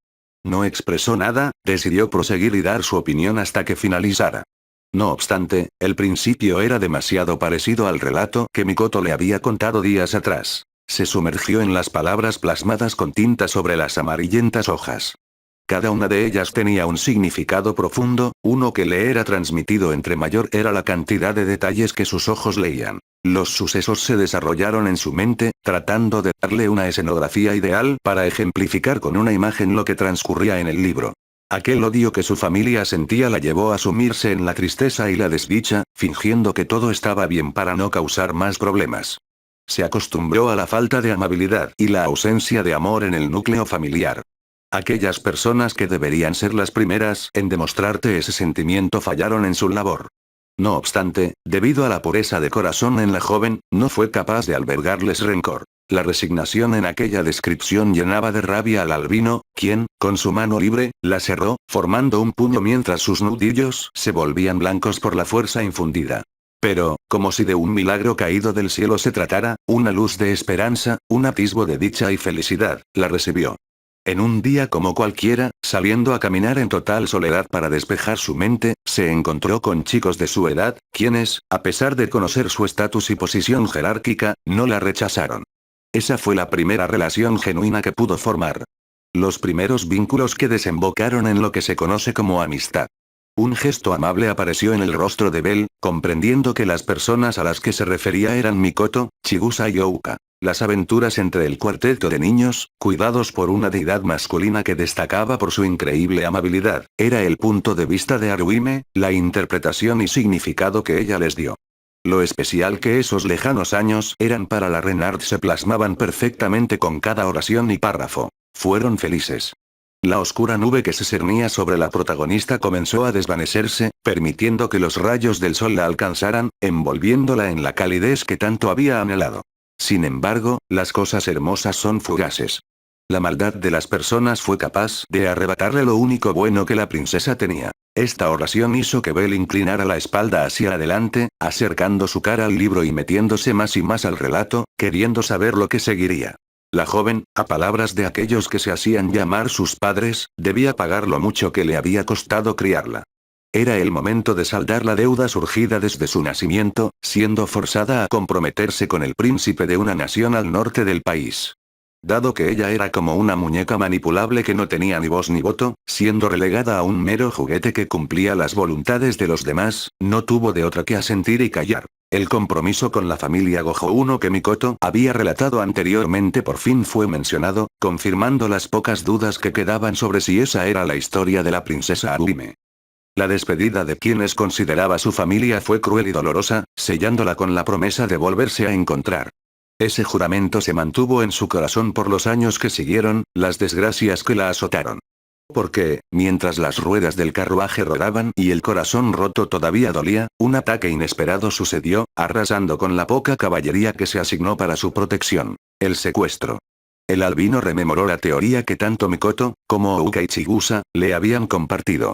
A: No expresó nada, decidió proseguir y dar su opinión hasta que finalizara. No obstante, el principio era demasiado parecido al relato que Mikoto le había contado días atrás. Se sumergió en las palabras plasmadas con tinta sobre las amarillentas hojas. Cada una de ellas tenía un significado profundo, uno que le era transmitido entre mayor era la cantidad de detalles que sus ojos leían. Los sucesos se desarrollaron en su mente, tratando de darle una escenografía ideal para ejemplificar con una imagen lo que transcurría en el libro. Aquel odio que su familia sentía la llevó a sumirse en la tristeza y la desdicha, fingiendo que todo estaba bien para no causar más problemas. Se acostumbró a la falta de amabilidad y la ausencia de amor en el núcleo familiar. Aquellas personas que deberían ser las primeras en demostrarte ese sentimiento fallaron en su labor. No obstante, debido a la pureza de corazón en la joven, no fue capaz de albergarles rencor. La resignación en aquella descripción llenaba de rabia al albino, quien, con su mano libre, la cerró, formando un puño mientras sus nudillos se volvían blancos por la fuerza infundida. Pero, como si de un milagro caído del cielo se tratara, una luz de esperanza, un atisbo de dicha y felicidad, la recibió. En un día como cualquiera, saliendo a caminar en total soledad para despejar su mente, se encontró con chicos de su edad, quienes, a pesar de conocer su estatus y posición jerárquica, no la rechazaron. Esa fue la primera relación genuina que pudo formar. Los primeros vínculos que desembocaron en lo que se conoce como amistad. Un gesto amable apareció en el rostro de Bell, comprendiendo que las personas a las que se refería eran Mikoto, Chigusa y Ouka. Las aventuras entre el cuarteto de niños, cuidados por una deidad masculina que destacaba por su increíble amabilidad, era el punto de vista de Haruhime, la interpretación y significado que ella les dio. Lo especial que esos lejanos años eran para la Renard se plasmaban perfectamente con cada oración y párrafo. Fueron felices. La oscura nube que se cernía sobre la protagonista comenzó a desvanecerse, permitiendo que los rayos del sol la alcanzaran, envolviéndola en la calidez que tanto había anhelado. Sin embargo, las cosas hermosas son fugaces. La maldad de las personas fue capaz de arrebatarle lo único bueno que la princesa tenía. Esta oración hizo que Belle inclinara la espalda hacia adelante, acercando su cara al libro y metiéndose más y más al relato, queriendo saber lo que seguiría. La joven, a palabras de aquellos que se hacían llamar sus padres, debía pagar lo mucho que le había costado criarla. Era el momento de saldar la deuda surgida desde su nacimiento, siendo forzada a comprometerse con el príncipe de una nación al norte del país. Dado que ella era como una muñeca manipulable que no tenía ni voz ni voto, siendo relegada a un mero juguete que cumplía las voluntades de los demás, no tuvo de otra que asentir y callar. El compromiso con la familia Gojo uno que Mikoto había relatado anteriormente por fin fue mencionado, confirmando las pocas dudas que quedaban sobre si esa era la historia de la princesa Haruhime. La despedida de quienes consideraba su familia fue cruel y dolorosa, sellándola con la promesa de volverse a encontrar. Ese juramento se mantuvo en su corazón por los años que siguieron, las desgracias que la azotaron. Porque, mientras las ruedas del carruaje rodaban y el corazón roto todavía dolía, un ataque inesperado sucedió, arrasando con la poca caballería que se asignó para su protección. El secuestro. El albino rememoró la teoría que tanto Mikoto, como Ouka y Chigusa, le habían compartido.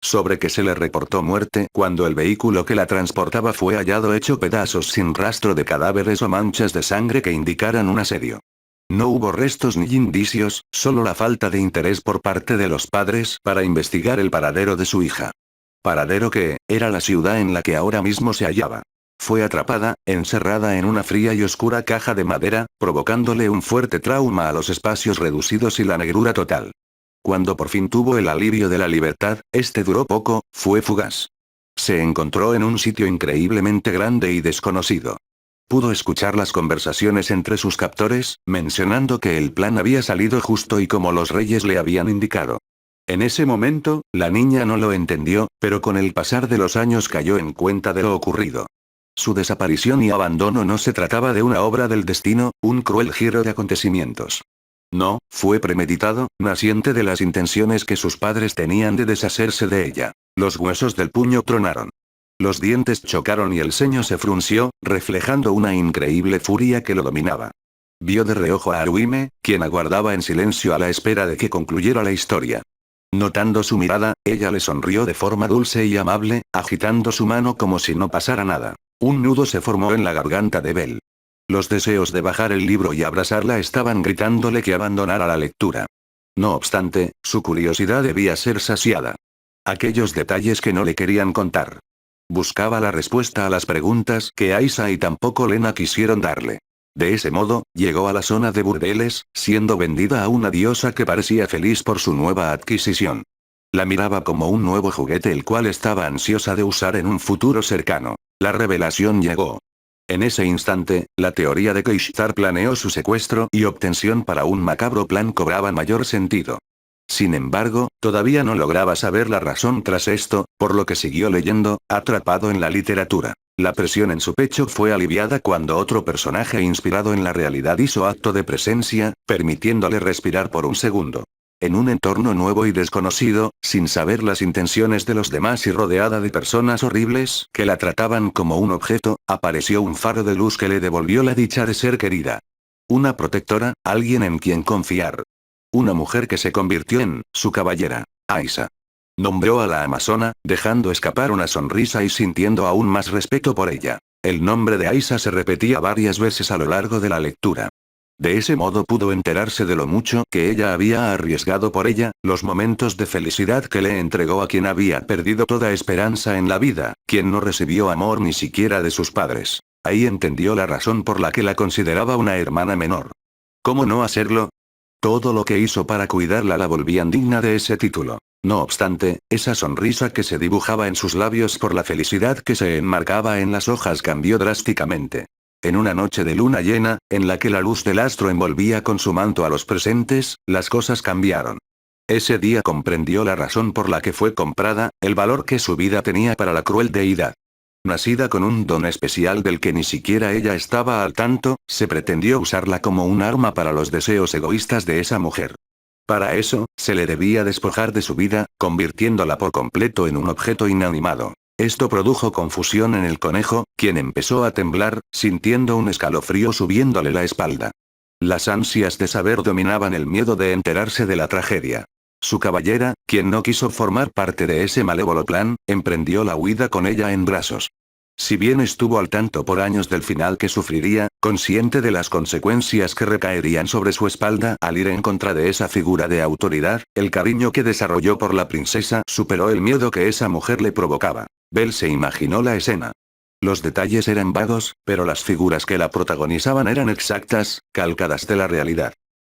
A: Sobre que se le reportó muerte cuando el vehículo que la transportaba fue hallado hecho pedazos sin rastro de cadáveres o manchas de sangre que indicaran un asedio. No hubo restos ni indicios, solo la falta de interés por parte de los padres para investigar el paradero de su hija. Paradero que, era la ciudad en la que ahora mismo se hallaba. Fue atrapada, encerrada en una fría y oscura caja de madera, provocándole un fuerte trauma a los espacios reducidos y la negrura total. Cuando por fin tuvo el alivio de la libertad, este duró poco, fue fugaz. Se encontró en un sitio increíblemente grande y desconocido. Pudo escuchar las conversaciones entre sus captores, mencionando que el plan había salido justo y como los reyes le habían indicado. En ese momento, la niña no lo entendió, pero con el pasar de los años cayó en cuenta de lo ocurrido. Su desaparición y abandono no se trataba de una obra del destino, un cruel giro de acontecimientos. No, fue premeditado, naciente de las intenciones que sus padres tenían de deshacerse de ella. Los huesos del puño tronaron. Los dientes chocaron y el ceño se frunció, reflejando una increíble furia que lo dominaba. Vio de reojo a Haruhime, quien aguardaba en silencio a la espera de que concluyera la historia. Notando su mirada, ella le sonrió de forma dulce y amable, agitando su mano como si no pasara nada. Un nudo se formó en la garganta de Belle. Los deseos de bajar el libro y abrazarla estaban gritándole que abandonara la lectura. No obstante, su curiosidad debía ser saciada. Aquellos detalles que no le querían contar. Buscaba la respuesta a las preguntas que Aisa y tampoco Lena quisieron darle. De ese modo, llegó a la zona de burdeles, siendo vendida a una diosa que parecía feliz por su nueva adquisición. La miraba como un nuevo juguete el cual estaba ansiosa de usar en un futuro cercano. La revelación llegó. En ese instante, la teoría de que Ishtar planeó su secuestro y obtención para un macabro plan cobraba mayor sentido. Sin embargo, todavía no lograba saber la razón tras esto, por lo que siguió leyendo, atrapado en la literatura. La presión en su pecho fue aliviada cuando otro personaje inspirado en la realidad hizo acto de presencia, permitiéndole respirar por un segundo. En un entorno nuevo y desconocido, sin saber las intenciones de los demás y rodeada de personas horribles que la trataban como un objeto, apareció un faro de luz que le devolvió la dicha de ser querida. Una protectora, alguien en quien confiar. Una mujer que se convirtió en su caballera, Aisa. Nombró a la amazona, dejando escapar una sonrisa y sintiendo aún más respeto por ella. El nombre de Aisa se repetía varias veces a lo largo de la lectura. De ese modo pudo enterarse de lo mucho que ella había arriesgado por ella, los momentos de felicidad que le entregó a quien había perdido toda esperanza en la vida, quien no recibió amor ni siquiera de sus padres. Ahí entendió la razón por la que la consideraba una hermana menor. ¿Cómo no hacerlo? Todo lo que hizo para cuidarla la volvían digna de ese título. No obstante, esa sonrisa que se dibujaba en sus labios por la felicidad que se enmarcaba en las hojas cambió drásticamente. En una noche de luna llena, en la que la luz del astro envolvía con su manto a los presentes, las cosas cambiaron. Ese día comprendió la razón por la que fue comprada, el valor que su vida tenía para la cruel deidad. Nacida con un don especial del que ni siquiera ella estaba al tanto, se pretendió usarla como un arma para los deseos egoístas de esa mujer. Para eso, se le debía despojar de su vida, convirtiéndola por completo en un objeto inanimado. Esto produjo confusión en el conejo, quien empezó a temblar, sintiendo un escalofrío subiéndole la espalda. Las ansias de saber dominaban el miedo de enterarse de la tragedia. Su caballera, quien no quiso formar parte de ese malévolo plan, emprendió la huida con ella en brazos. Si bien estuvo al tanto por años del final que sufriría, consciente de las consecuencias que recaerían sobre su espalda al ir en contra de esa figura de autoridad, el cariño que desarrolló por la princesa superó el miedo que esa mujer le provocaba. Belle se imaginó la escena. Los detalles eran vagos, pero las figuras que la protagonizaban eran exactas, calcadas de la realidad.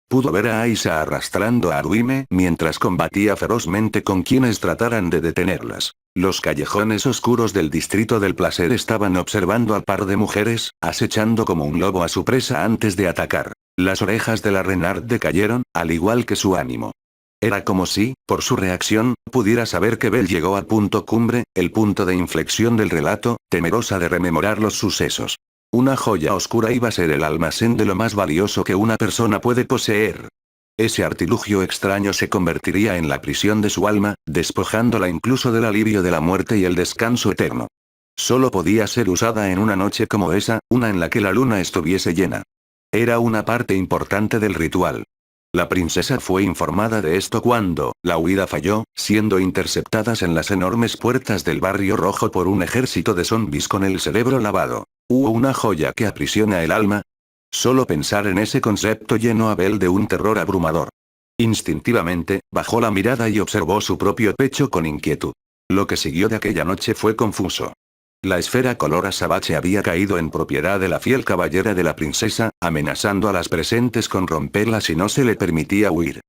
A: Pudo ver a Aisa arrastrando a Aruime mientras combatía ferozmente con quienes trataran de detenerlas. Los callejones oscuros del distrito del placer estaban observando al par de mujeres, acechando como un lobo a su presa antes de atacar. Las orejas de la Renard decayeron, al igual que su ánimo. Era como si, por su reacción, pudiera saber que Belle llegó al punto cumbre, el punto de inflexión del relato, temerosa de rememorar los sucesos. Una joya oscura iba a ser el almacén de lo más valioso que una persona puede poseer. Ese artilugio extraño se convertiría en la prisión de su alma, despojándola incluso del alivio de la muerte y el descanso eterno. Solo podía ser usada en una noche como esa, una en la que la luna estuviese llena. Era una parte importante del ritual. La princesa fue informada de esto cuando, la huida falló, siendo interceptadas en las enormes puertas del barrio rojo por un ejército de zombis con el cerebro lavado. ¿Hubo una joya que aprisiona el alma? Solo pensar en ese concepto llenó a Belle de un terror abrumador. Instintivamente, bajó la mirada y observó su propio pecho con inquietud. Lo que siguió de aquella noche fue confuso. La esfera color azabache había caído en propiedad de la fiel caballera de la princesa, amenazando a las presentes con romperla si no se le permitía huir.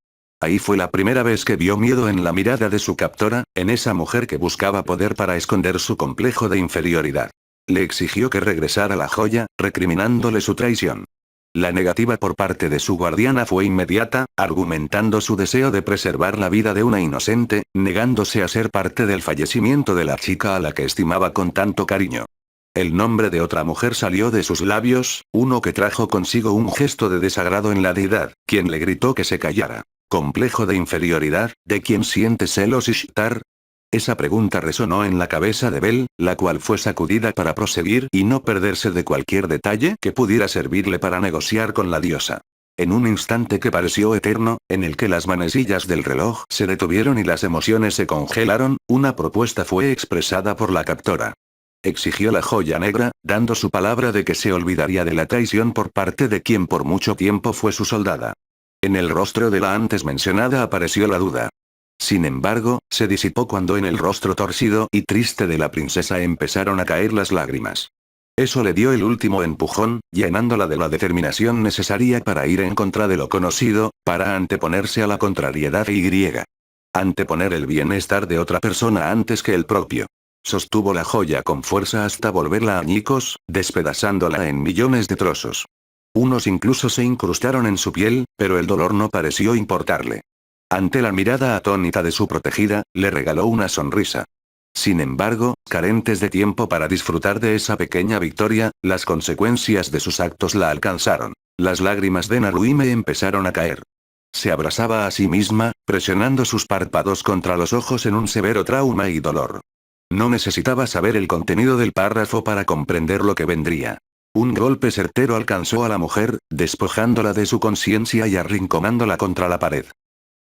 A: Ahí fue la primera vez que vio miedo en la mirada de su captora, en esa mujer que buscaba poder para esconder su complejo de inferioridad. Le exigió que regresara la joya, recriminándole su traición. La negativa por parte de su guardiana fue inmediata, argumentando su deseo de preservar la vida de una inocente, negándose a ser parte del fallecimiento de la chica a la que estimaba con tanto cariño. El nombre de otra mujer salió de sus labios, uno que trajo consigo un gesto de desagrado en la deidad, quien le gritó que se callara. ¿Complejo de inferioridad, de quien siente celos Ishtar? Esa pregunta resonó en la cabeza de Belle, la cual fue sacudida para proseguir y no perderse de cualquier detalle que pudiera servirle para negociar con la diosa. En un instante que pareció eterno, en el que las manecillas del reloj se detuvieron y las emociones se congelaron, una propuesta fue expresada por la captora. Exigió la joya negra, dando su palabra de que se olvidaría de la traición por parte de quien por mucho tiempo fue su soldada. En el rostro de la antes mencionada apareció la duda. Sin embargo, se disipó cuando en el rostro torcido y triste de la princesa empezaron a caer las lágrimas. Eso le dio el último empujón, llenándola de la determinación necesaria para ir en contra de lo conocido, para anteponerse a la contrariedad anteponer el bienestar de otra persona antes que el propio. Sostuvo la joya con fuerza hasta volverla añicos, despedazándola en millones de trozos. Unos incluso se incrustaron en su piel, pero el dolor no pareció importarle. Ante la mirada atónita de su protegida, le regaló una sonrisa. Sin embargo, carentes de tiempo para disfrutar de esa pequeña victoria, las consecuencias de sus actos la alcanzaron. Las lágrimas de Naruhime empezaron a caer. Se abrazaba a sí misma, presionando sus párpados contra los ojos en un severo trauma y dolor. No necesitaba saber el contenido del párrafo para comprender lo que vendría. Un golpe certero alcanzó a la mujer, despojándola de su conciencia y arrinconándola contra la pared.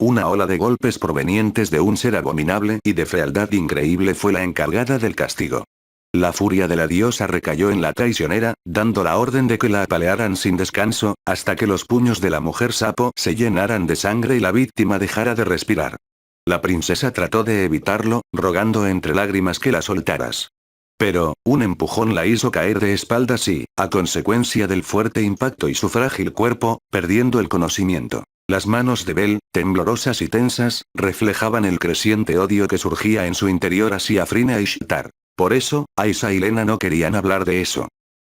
A: Una ola de golpes provenientes de un ser abominable y de fealdad increíble fue la encargada del castigo. La furia de la diosa recayó en la traicionera, dando la orden de que la apalearan sin descanso, hasta que los puños de la mujer sapo se llenaran de sangre y la víctima dejara de respirar. La princesa trató de evitarlo, rogando entre lágrimas que la soltaras. Pero, un empujón la hizo caer de espaldas y, a consecuencia del fuerte impacto y su frágil cuerpo, perdiendo el conocimiento. Las manos de Bell, temblorosas y tensas, reflejaban el creciente odio que surgía en su interior hacia Frina e Ishtar. Por eso, Aisa y Lena no querían hablar de eso.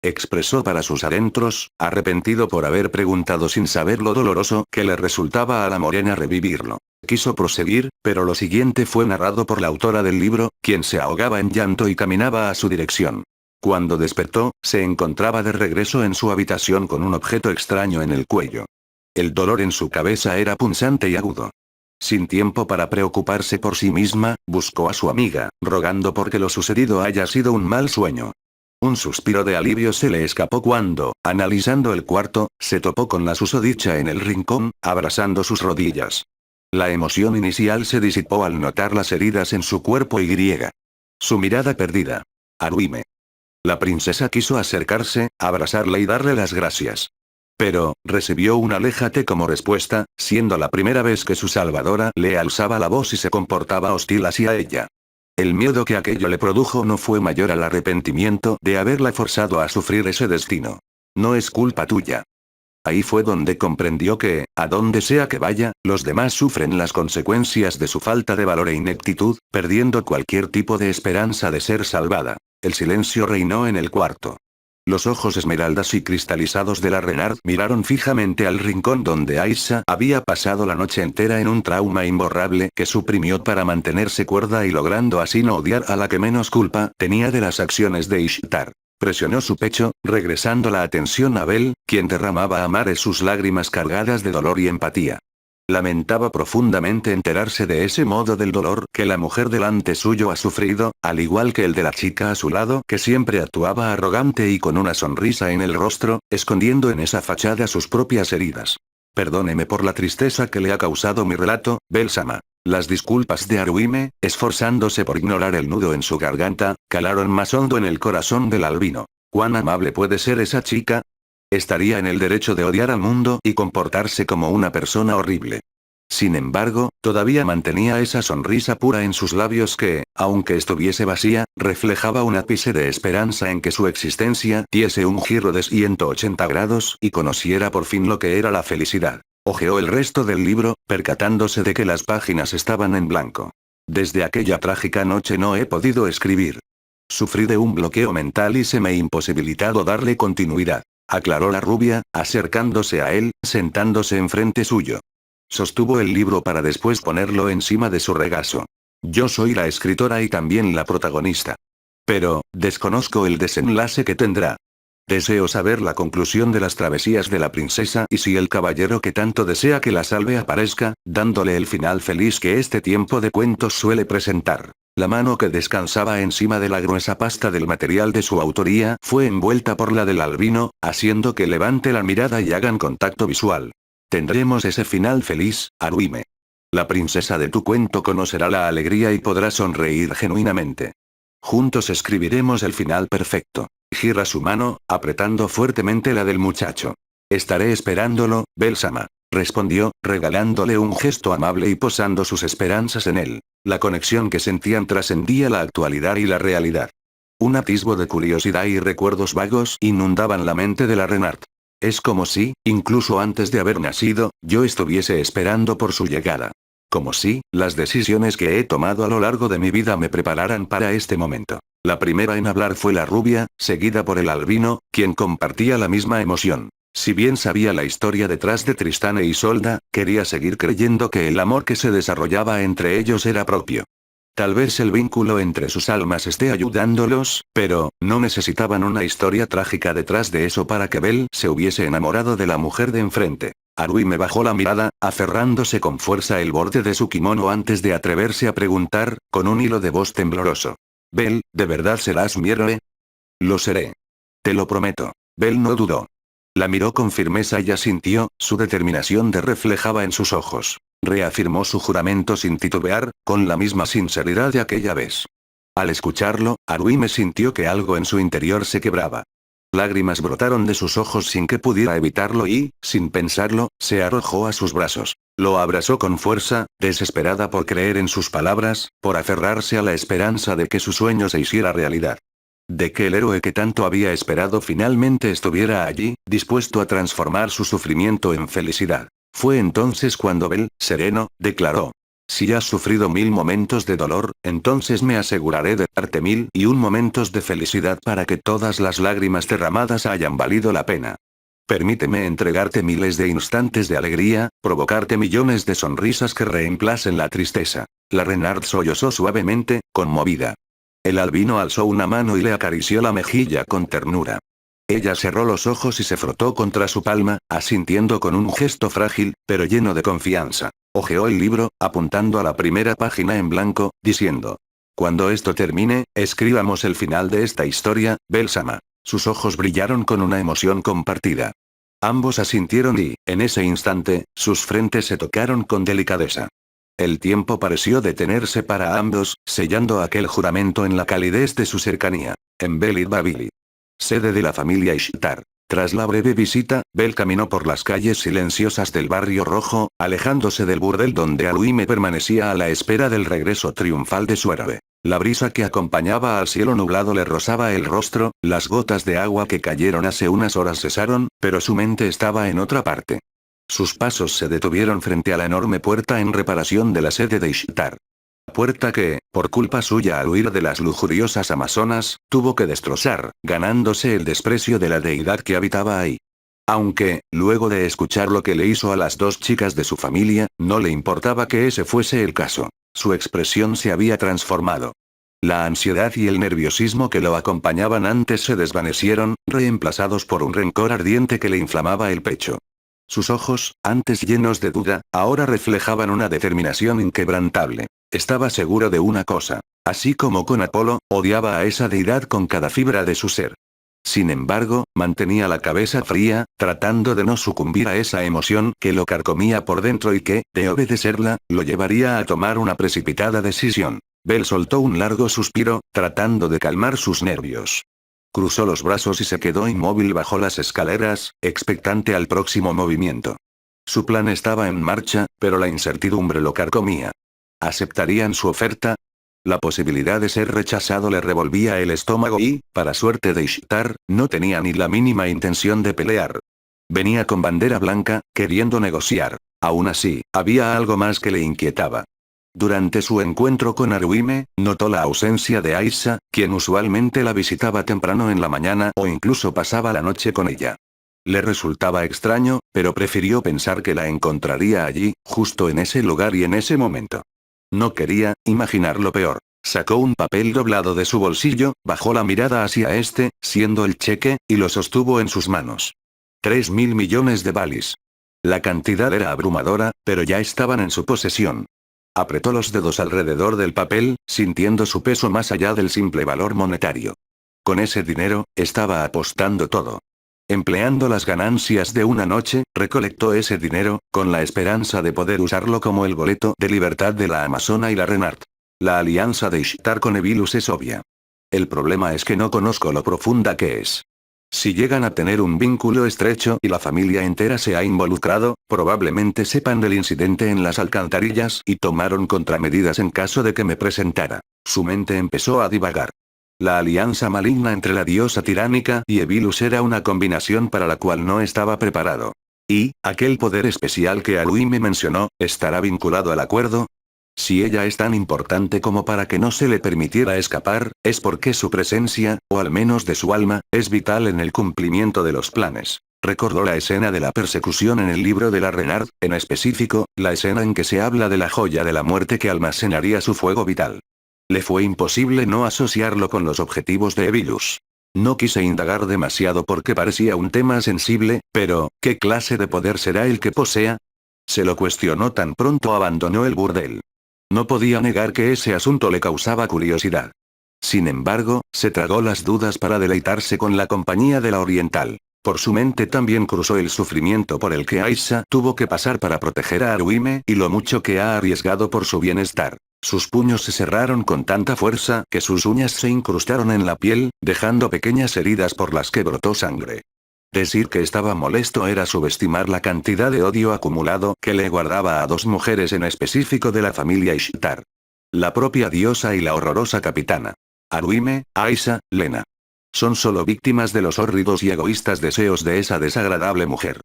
A: Expresó para sus adentros, arrepentido por haber preguntado sin saber lo doloroso que le resultaba a la morena revivirlo. Quiso proseguir, pero lo siguiente fue narrado por la autora del libro, quien se ahogaba en llanto y caminaba a su dirección. Cuando despertó, se encontraba de regreso en su habitación con un objeto extraño en el cuello. El dolor en su cabeza era punzante y agudo. Sin tiempo para preocuparse por sí misma, buscó a su amiga, rogando porque lo sucedido haya sido un mal sueño. Un suspiro de alivio se le escapó cuando, analizando el cuarto, se topó con la susodicha en el rincón, abrazando sus rodillas. La emoción inicial se disipó al notar las heridas en su cuerpo y su mirada perdida. Haruhime. La princesa quiso acercarse, abrazarla y darle las gracias. Pero, recibió un aléjate como respuesta, siendo la primera vez que su salvadora le alzaba la voz y se comportaba hostil hacia ella. El miedo que aquello le produjo no fue mayor al arrepentimiento de haberla forzado a sufrir ese destino. No es culpa tuya. Ahí fue donde comprendió que, a donde sea que vaya, los demás sufren las consecuencias de su falta de valor e ineptitud, perdiendo cualquier tipo de esperanza de ser salvada. El silencio reinó en el cuarto. Los ojos esmeraldas y cristalizados de la Renard miraron fijamente al rincón donde Aisa había pasado la noche entera en un trauma imborrable que suprimió para mantenerse cuerda y logrando así no odiar a la que menos culpa tenía de las acciones de Ishtar. Presionó su pecho, regresando la atención a Bell, quien derramaba a mares sus lágrimas cargadas de dolor y empatía. Lamentaba profundamente enterarse de ese modo del dolor que la mujer delante suyo ha sufrido, al igual que el de la chica a su lado que siempre actuaba arrogante y con una sonrisa en el rostro, escondiendo en esa fachada sus propias heridas. Perdóneme por la tristeza que le ha causado mi relato, Bell-sama. Las disculpas de Haruhime, esforzándose por ignorar el nudo en su garganta, calaron más hondo en el corazón del albino. ¿Cuán amable puede ser esa chica? Estaría en el derecho de odiar al mundo y comportarse como una persona horrible. Sin embargo, todavía mantenía esa sonrisa pura en sus labios que, aunque estuviese vacía, reflejaba un ápice de esperanza en que su existencia diese un giro de 180 grados y conociera por fin lo que era la felicidad. Hojeó el resto del libro, percatándose de que las páginas estaban en blanco. Desde aquella trágica noche no he podido escribir. Sufrí de un bloqueo mental y se me ha imposibilitado darle continuidad. Aclaró la rubia, acercándose a él, sentándose enfrente suyo. Sostuvo el libro para después ponerlo encima de su regazo. Yo soy la escritora y también la protagonista. Pero, desconozco el desenlace que tendrá. Deseo saber la conclusión de las travesías de la princesa y si el caballero que tanto desea que la salve aparezca, dándole el final feliz que este tiempo de cuentos suele presentar. La mano que descansaba encima de la gruesa pasta del material de su autoría fue envuelta por la del albino, haciendo que levante la mirada y hagan contacto visual. Tendremos ese final feliz, Haruhime. La princesa de tu cuento conocerá la alegría y podrá sonreír genuinamente. Juntos escribiremos el final perfecto. Gira su mano, apretando fuertemente la del muchacho. Estaré esperándolo, Bell-sama. Respondió, regalándole un gesto amable y posando sus esperanzas en él. La conexión que sentían trascendía la actualidad y la realidad. Un atisbo de curiosidad y recuerdos vagos inundaban la mente de la Renard. Es como si, incluso antes de haber nacido, yo estuviese esperando por su llegada. Como si, las decisiones que he tomado a lo largo de mi vida me prepararan para este momento. La primera en hablar fue la rubia, seguida por el albino, quien compartía la misma emoción. Si bien sabía la historia detrás de Tristán e Isolda, quería seguir creyendo que el amor que se desarrollaba entre ellos era propio. Tal vez el vínculo entre sus almas esté ayudándolos, pero, no necesitaban una historia trágica detrás de eso para que Bel se hubiese enamorado de la mujer de enfrente. Arui me bajó la mirada, aferrándose con fuerza el borde de su kimono antes de atreverse a preguntar, con un hilo de voz tembloroso. Bel, ¿de verdad serás mi héroe? Lo seré. Te lo prometo. Bel no dudó. La miró con firmeza y asintió, su determinación reflejaba en sus ojos. Reafirmó su juramento sin titubear, con la misma sinceridad de aquella vez. Al escucharlo, Arui me sintió que algo en su interior se quebraba. Lágrimas brotaron de sus ojos sin que pudiera evitarlo y, sin pensarlo, se arrojó a sus brazos. Lo abrazó con fuerza, desesperada por creer en sus palabras, por aferrarse a la esperanza de que su sueño se hiciera realidad. De que el héroe que tanto había esperado finalmente estuviera allí, dispuesto a transformar su sufrimiento en felicidad. Fue entonces cuando Bel, sereno, declaró. Si has sufrido 1000 momentos de dolor, entonces me aseguraré de darte 1001 momentos de felicidad para que todas las lágrimas derramadas hayan valido la pena. Permíteme entregarte miles de instantes de alegría, provocarte millones de sonrisas que reemplacen la tristeza. La Renard sollozó suavemente, conmovida. El albino alzó una mano y le acarició la mejilla con ternura. Ella cerró los ojos y se frotó contra su palma, asintiendo con un gesto frágil, pero lleno de confianza. Hojeó el libro, apuntando a la primera página en blanco, diciendo. Cuando esto termine, escribamos el final de esta historia, Bel-sama. Sus ojos brillaron con una emoción compartida. Ambos asintieron y, en ese instante, sus frentes se tocaron con delicadeza. El tiempo pareció detenerse para ambos, sellando aquel juramento en la calidez de su cercanía. En Bel Babili, sede de la familia Ishtar. Tras la breve visita, Bel caminó por las calles silenciosas del barrio rojo, alejándose del burdel donde Aluime permanecía a la espera del regreso triunfal de su héroe. La brisa que acompañaba al cielo nublado le rozaba el rostro, las gotas de agua que cayeron hace unas horas cesaron, pero su mente estaba en otra parte. Sus pasos se detuvieron frente a la enorme puerta en reparación de la sede de Ishtar. Puerta que, por culpa suya al huir de las lujuriosas amazonas, tuvo que destrozar, ganándose el desprecio de la deidad que habitaba ahí. Aunque, luego de escuchar lo que le hizo a las dos chicas de su familia, no le importaba que ese fuese el caso. Su expresión se había transformado. La ansiedad y el nerviosismo que lo acompañaban antes se desvanecieron, reemplazados por un rencor ardiente que le inflamaba el pecho. Sus ojos, antes llenos de duda, ahora reflejaban una determinación inquebrantable. Estaba seguro de una cosa. Así como con Apolo, odiaba a esa deidad con cada fibra de su ser. Sin embargo, mantenía la cabeza fría, tratando de no sucumbir a esa emoción que lo carcomía por dentro y que, de obedecerla, lo llevaría a tomar una precipitada decisión. Bel soltó un largo suspiro, tratando de calmar sus nervios. Cruzó los brazos y se quedó inmóvil bajo las escaleras, expectante al próximo movimiento. Su plan estaba en marcha, pero la incertidumbre lo carcomía. ¿Aceptarían su oferta? La posibilidad de ser rechazado le revolvía el estómago y, para suerte de Ishtar, no tenía ni la mínima intención de pelear. Venía con bandera blanca, queriendo negociar. Aún así, había algo más que le inquietaba. Durante su encuentro con Aruime, notó la ausencia de Aisa, quien usualmente la visitaba temprano en la mañana o incluso pasaba la noche con ella. Le resultaba extraño, pero prefirió pensar que la encontraría allí, justo en ese lugar y en ese momento. No quería imaginar lo peor. Sacó un papel doblado de su bolsillo, bajó la mirada hacia este, siendo el cheque, y lo sostuvo en sus manos. 3.000 millones de balis. La cantidad era abrumadora, pero ya estaban en su posesión. Apretó los dedos alrededor del papel, sintiendo su peso más allá del simple valor monetario. Con ese dinero, estaba apostando todo. Empleando las ganancias de una noche, recolectó ese dinero, con la esperanza de poder usarlo como el boleto de libertad de la Amazona y la Renard. La alianza de Ishtar con Evilus es obvia. El problema es que no conozco lo profunda que es. Si llegan a tener un vínculo estrecho y la familia entera se ha involucrado, probablemente sepan del incidente en las alcantarillas y tomaron contramedidas en caso de que me presentara. Su mente empezó a divagar. La alianza maligna entre la diosa tiránica y Evilus era una combinación para la cual no estaba preparado. Y, aquel poder especial que Aluime mencionó, ¿estará vinculado al acuerdo? Si ella es tan importante como para que no se le permitiera escapar, es porque su presencia, o al menos de su alma, es vital en el cumplimiento de los planes. Recordó la escena de la persecución en el libro de la Renard, en específico, la escena en que se habla de la joya de la muerte que almacenaría su fuego vital. Le fue imposible no asociarlo con los objetivos de Evilus. No quise indagar demasiado porque parecía un tema sensible, pero, ¿qué clase de poder será el que posea? Se lo cuestionó tan pronto abandonó el burdel. No podía negar que ese asunto le causaba curiosidad. Sin embargo, se tragó las dudas para deleitarse con la compañía de la oriental. Por su mente también cruzó el sufrimiento por el que Aisha tuvo que pasar para proteger a Aruime y lo mucho que ha arriesgado por su bienestar. Sus puños se cerraron con tanta fuerza que sus uñas se incrustaron en la piel, dejando pequeñas heridas por las que brotó sangre. Decir que estaba molesto era subestimar la cantidad de odio acumulado que le guardaba a dos mujeres en específico de la familia Ishtar. La propia diosa y la horrorosa capitana. Aruime, Aisha, Lena. Son solo víctimas de los hórridos y egoístas deseos de esa desagradable mujer.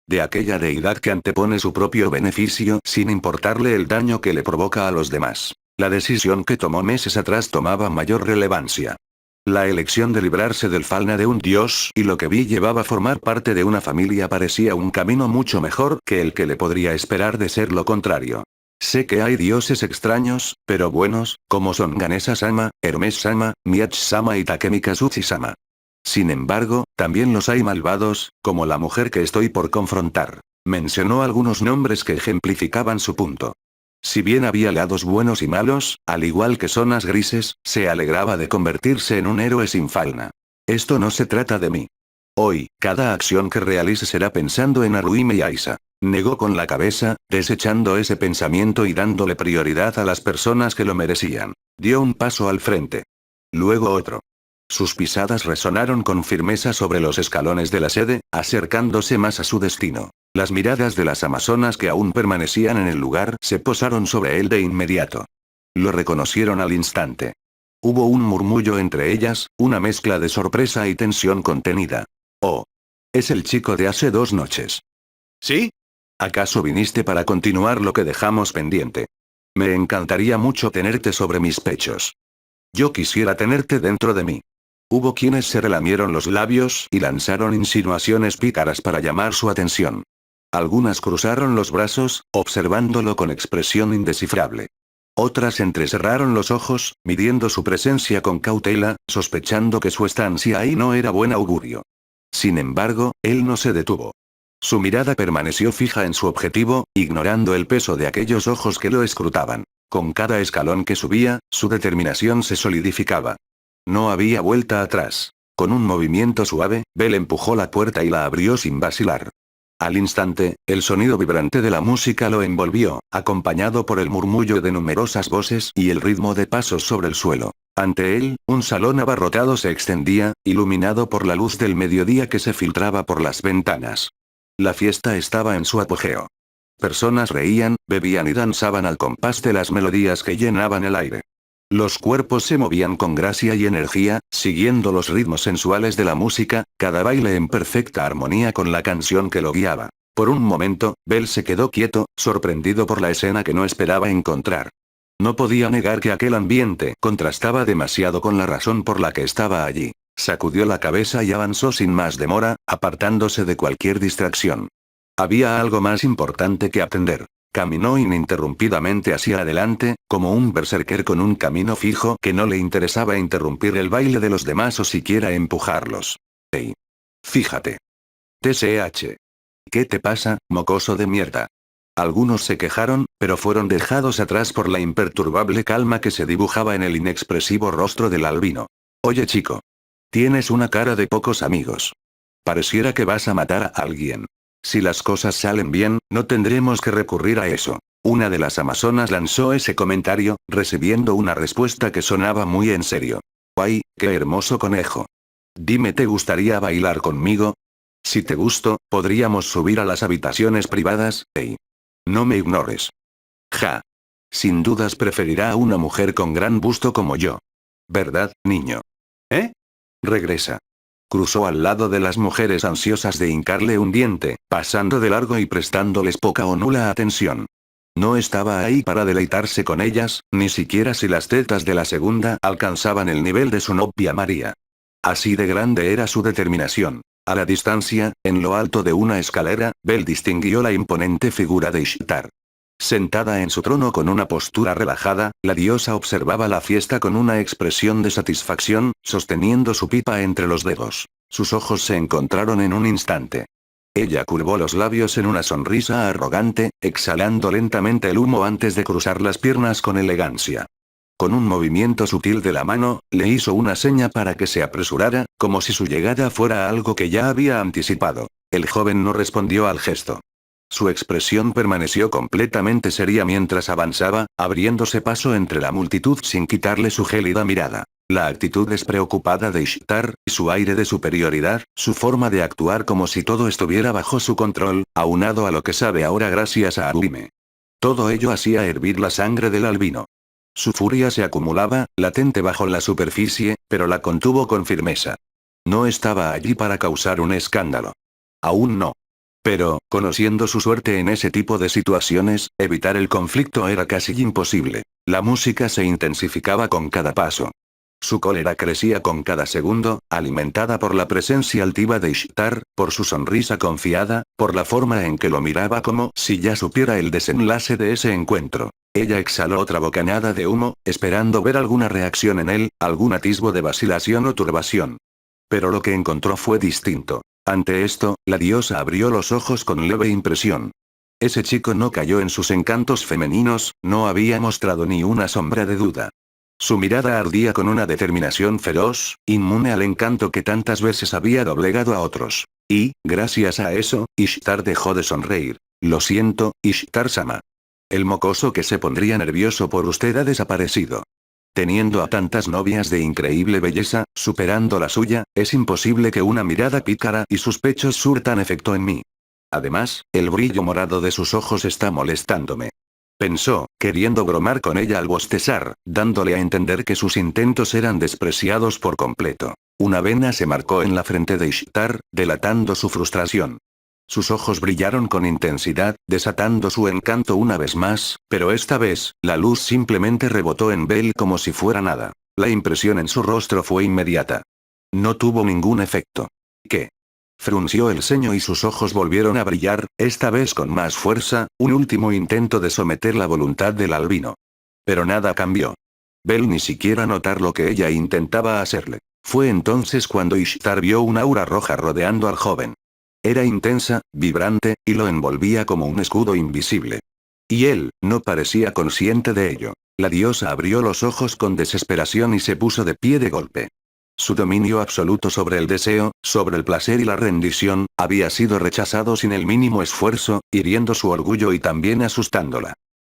A: De aquella deidad que antepone su propio beneficio sin importarle el daño que le provoca a los demás. La decisión que tomó meses atrás tomaba mayor relevancia. La elección de librarse del falna de un dios y lo que vi llevaba a formar parte de una familia parecía un camino mucho mejor que el que le podría esperar de ser lo contrario. Sé que hay dioses extraños, pero buenos, como son Ganesa-sama, Hermes-sama, Miach-sama y Takemi-kazuchi-sama. Sin embargo, también los hay malvados, como la mujer que estoy por confrontar. Mencionó algunos nombres que ejemplificaban su punto. Si bien había lados buenos y malos, al igual que zonas grises, se alegraba de convertirse en un héroe sin falna. Esto no se trata de mí. Hoy, cada acción que realice será pensando en Aruime y Aisha. Negó con la cabeza, desechando ese pensamiento y dándole prioridad a las personas que lo merecían. Dio un paso al frente. Luego otro. Sus pisadas resonaron con firmeza sobre los escalones de la sede, acercándose más a su destino. Las miradas de las amazonas que aún permanecían en el lugar se posaron sobre él de inmediato. Lo reconocieron al instante. Hubo un murmullo entre ellas, una mezcla de sorpresa y tensión contenida. Oh. Es el chico de hace 2 noches. ¿Sí? ¿Acaso viniste para continuar lo que dejamos pendiente? Me encantaría mucho tenerte sobre mis pechos. Yo quisiera tenerte dentro de mí. Hubo quienes se relamieron los labios y lanzaron insinuaciones pícaras para llamar su atención. Algunas cruzaron los brazos, observándolo con expresión indescifrable. Otras entrecerraron los ojos, midiendo su presencia con cautela, sospechando que su estancia ahí no era buen augurio. Sin embargo, él no se detuvo. Su mirada permaneció fija en su objetivo, ignorando el peso de aquellos ojos que lo escrutaban. Con cada escalón que subía, su determinación se solidificaba. No había vuelta atrás. Con un movimiento suave, Bell empujó la puerta y la abrió sin vacilar. Al instante, el sonido vibrante de la música lo envolvió, acompañado por el murmullo de numerosas voces y el ritmo de pasos sobre el suelo. Ante él, un salón abarrotado se extendía, iluminado por la luz del mediodía que se filtraba por las ventanas. La fiesta estaba en su apogeo. Personas reían, bebían y danzaban al compás de las melodías que llenaban el aire. Los cuerpos se movían con gracia y energía, siguiendo los ritmos sensuales de la música, cada baile en perfecta armonía con la canción que lo guiaba. Por un momento, Bell se quedó quieto, sorprendido por la escena que no esperaba encontrar. No podía negar que aquel ambiente contrastaba demasiado con la razón por la que estaba allí. Sacudió la cabeza y avanzó sin más demora, apartándose de cualquier distracción. Había algo más importante que atender. Caminó ininterrumpidamente hacia adelante, como un berserker con un camino fijo que no le interesaba interrumpir el baile de los demás o siquiera empujarlos. Hey. Fíjate. TCH. ¿Qué te pasa, mocoso de mierda? Algunos se quejaron, pero fueron dejados atrás por la imperturbable calma que se dibujaba en el inexpresivo rostro del albino. Oye chico. Tienes una cara de pocos amigos. Pareciera que vas a matar a alguien. Si las cosas salen bien, no tendremos que recurrir a eso. Una de las amazonas lanzó ese comentario, recibiendo una respuesta que sonaba muy en serio. ¡Ay, qué hermoso conejo! Dime, ¿te gustaría bailar conmigo? Si te gusto, podríamos subir a las habitaciones privadas, hey. No me ignores. Ja. Sin dudas preferirá a una mujer con gran busto como yo. ¿Verdad, niño? ¿Eh? Regresa. Cruzó al lado de las mujeres ansiosas de hincarle un diente, pasando de largo y prestándoles poca o nula atención. No estaba ahí para deleitarse con ellas, ni siquiera si las tetas de la segunda alcanzaban el nivel de su novia María. Así de grande era su determinación. A la distancia, en lo alto de una escalera, Bel distinguió la imponente figura de Ishtar. Sentada en su trono con una postura relajada, la diosa observaba la fiesta con una expresión de satisfacción, sosteniendo su pipa entre los dedos. Sus ojos se encontraron en un instante. Ella curvó los labios en una sonrisa arrogante, exhalando lentamente el humo antes de cruzar las piernas con elegancia. Con un movimiento sutil de la mano, le hizo una seña para que se apresurara, como si su llegada fuera algo que ya había anticipado. El joven no respondió al gesto. Su expresión permaneció completamente seria mientras avanzaba, abriéndose paso entre la multitud sin quitarle su gélida mirada. La actitud despreocupada de Ishtar, su aire de superioridad, su forma de actuar como si todo estuviera bajo su control, aunado a lo que sabe ahora gracias a Arime. Todo ello hacía hervir la sangre del albino. Su furia se acumulaba, latente bajo la superficie, pero la contuvo con firmeza. No estaba allí para causar un escándalo. Aún no. Pero, conociendo su suerte en ese tipo de situaciones, evitar el conflicto era casi imposible. La música se intensificaba con cada paso. Su cólera crecía con cada segundo, alimentada por la presencia altiva de Ishtar, por su sonrisa confiada, por la forma en que lo miraba como si ya supiera el desenlace de ese encuentro. Ella exhaló otra bocanada de humo, esperando ver alguna reacción en él, algún atisbo de vacilación o turbación. Pero lo que encontró fue distinto. Ante esto, la diosa abrió los ojos con leve impresión. Ese chico no cayó en sus encantos femeninos, no había mostrado ni una sombra de duda. Su mirada ardía con una determinación feroz, inmune al encanto que tantas veces había doblegado a otros. Y, gracias a eso, Ishtar dejó de sonreír. Lo siento, Ishtar-sama. El mocoso que se pondría nervioso por usted ha desaparecido. Teniendo a tantas novias de increíble belleza, superando la suya, es imposible que una mirada pícara y sus pechos surtan efecto en mí. Además, el brillo morado de sus ojos está molestándome. Pensó, queriendo bromar con ella al bostezar, dándole a entender que sus intentos eran despreciados por completo. Una vena se marcó en la frente de Ishtar, delatando su frustración. Sus ojos brillaron con intensidad, desatando su encanto una vez más, pero esta vez, la luz simplemente rebotó en Bel como si fuera nada. La impresión en su rostro fue inmediata. No tuvo ningún efecto. ¿Qué? Frunció el ceño y sus ojos volvieron a brillar, esta vez con más fuerza, un último intento de someter la voluntad del albino. Pero nada cambió. Bel ni siquiera notar lo que ella intentaba hacerle. Fue entonces cuando Ishtar vio un aura roja rodeando al joven. Era intensa, vibrante, y lo envolvía como un escudo invisible. Y él, no parecía consciente de ello. La diosa abrió los ojos con desesperación y se puso de pie de golpe. Su dominio absoluto sobre el deseo, sobre el placer y la rendición, había sido rechazado sin el mínimo esfuerzo, hiriendo su orgullo y también asustándola.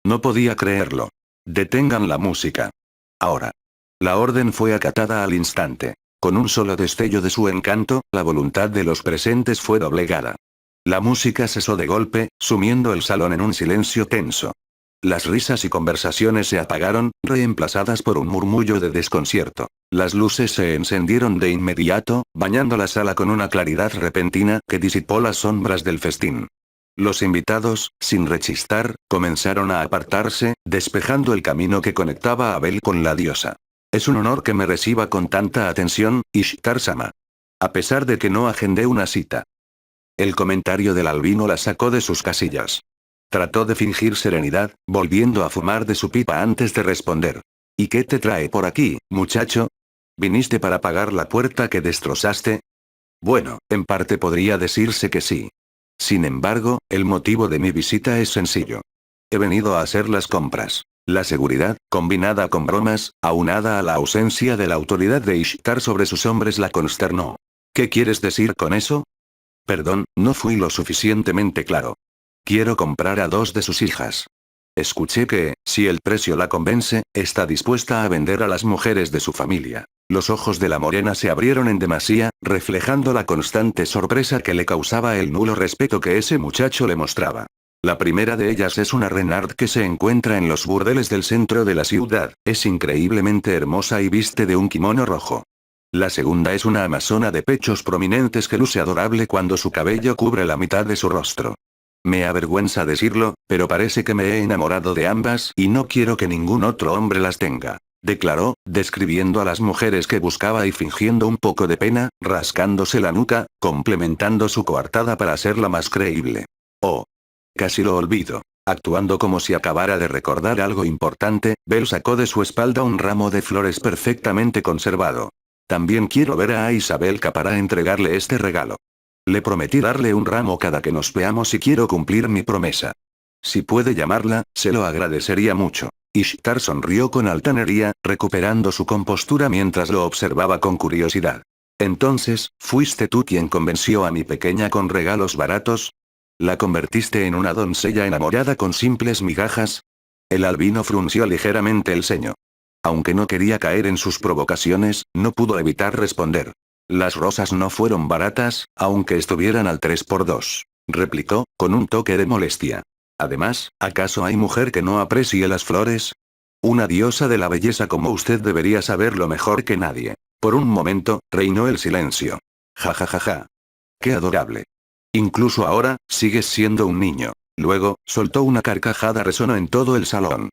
A: No podía creerlo. Detengan la música. Ahora. La orden fue acatada al instante. Con un solo destello de su encanto, la voluntad de los presentes fue doblegada. La música cesó de golpe, sumiendo el salón en un silencio tenso. Las risas y conversaciones se apagaron, reemplazadas por un murmullo de desconcierto. Las luces se encendieron de inmediato, bañando la sala con una claridad repentina que disipó las sombras del festín. Los invitados, sin rechistar, comenzaron a apartarse, despejando el camino que conectaba a Bel con la diosa. Es un honor que me reciba con tanta atención, Ishtar-sama. A pesar de que no agendé una cita. El comentario del albino la sacó de sus casillas. Trató de fingir serenidad, volviendo a fumar de su pipa antes de responder. ¿Y qué te trae por aquí, muchacho? ¿Viniste para pagar la puerta que destrozaste? Bueno, en parte podría decirse que sí. Sin embargo, el motivo de mi visita es sencillo. He venido a hacer las compras. La seguridad, combinada con bromas, aunada a la ausencia de la autoridad de Ishtar sobre sus hombres la consternó. ¿Qué quieres decir con eso? Perdón, no fui lo suficientemente claro. Quiero comprar a 2 de sus hijas. Escuché que, si el precio la convence, está dispuesta a vender a las mujeres de su familia. Los ojos de la morena se abrieron en demasía, reflejando la constante sorpresa que le causaba el nulo respeto que ese muchacho le mostraba. La primera de ellas es una Renard que se encuentra en los burdeles del centro de la ciudad, es increíblemente hermosa y viste de un kimono rojo. La segunda es una amazona de pechos prominentes que luce adorable cuando su cabello cubre la mitad de su rostro. Me avergüenza decirlo, pero parece que me he enamorado de ambas y no quiero que ningún otro hombre las tenga, declaró, describiendo a las mujeres que buscaba y fingiendo un poco de pena, rascándose la nuca, complementando su coartada para hacerla más creíble. Oh. Casi lo olvido. Actuando como si acabara de recordar algo importante, Belle sacó de su espalda un ramo de flores perfectamente conservado. También quiero ver a Isabelka para entregarle este regalo. Le prometí darle un ramo cada que nos veamos y quiero cumplir mi promesa. Si puede llamarla, se lo agradecería mucho. Ishtar sonrió con altanería, recuperando su compostura mientras lo observaba con curiosidad. Entonces, ¿fuiste tú quien convenció a mi pequeña con regalos baratos? ¿La convertiste en una doncella enamorada con simples migajas? El albino frunció ligeramente el ceño. Aunque no quería caer en sus provocaciones, no pudo evitar responder. Las rosas no fueron baratas, aunque estuvieran al 3x2, replicó, con un toque de molestia. Además, ¿acaso hay mujer que no aprecie las flores? Una diosa de la belleza como usted debería saberlo mejor que nadie. Por un momento, reinó el silencio. Ja ja ja ja. Qué adorable. Incluso ahora, sigues siendo un niño. Luego, soltó una carcajada resonó en todo el salón.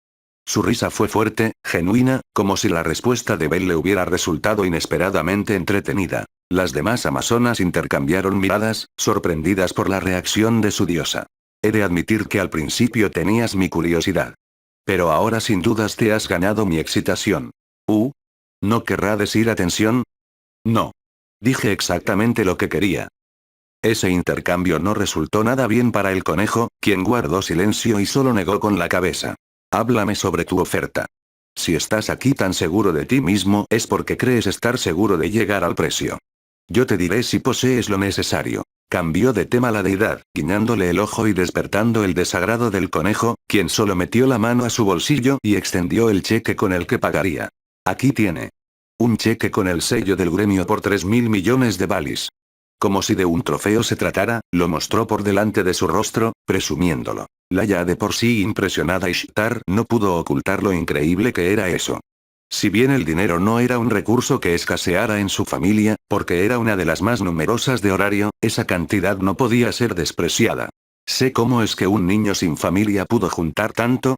A: Su risa fue fuerte, genuina, como si la respuesta de Belle le hubiera resultado inesperadamente entretenida. Las demás amazonas intercambiaron miradas, sorprendidas por la reacción de su diosa. He de admitir que al principio tenías mi curiosidad. Pero ahora sin dudas te has ganado mi excitación. ¿No querrá decir atención? No. Dije exactamente lo que quería. Ese intercambio no resultó nada bien para el conejo, quien guardó silencio y solo negó con la cabeza. Háblame sobre tu oferta. Si estás aquí tan seguro de ti mismo es porque crees estar seguro de llegar al precio. Yo te diré si posees lo necesario. Cambió de tema la deidad, guiñándole el ojo y despertando el desagrado del conejo, quien solo metió la mano a su bolsillo y extendió el cheque con el que pagaría. Aquí tiene. Un cheque con el sello del gremio por 3.000 millones de balis. Como si de un trofeo se tratara, lo mostró por delante de su rostro, presumiéndolo. La ya de por sí impresionada Ishtar no pudo ocultar lo increíble que era eso. Si bien el dinero no era un recurso que escaseara en su familia, porque era una de las más numerosas de horario, esa cantidad no podía ser despreciada. ¿Sé cómo es que un niño sin familia pudo juntar tanto?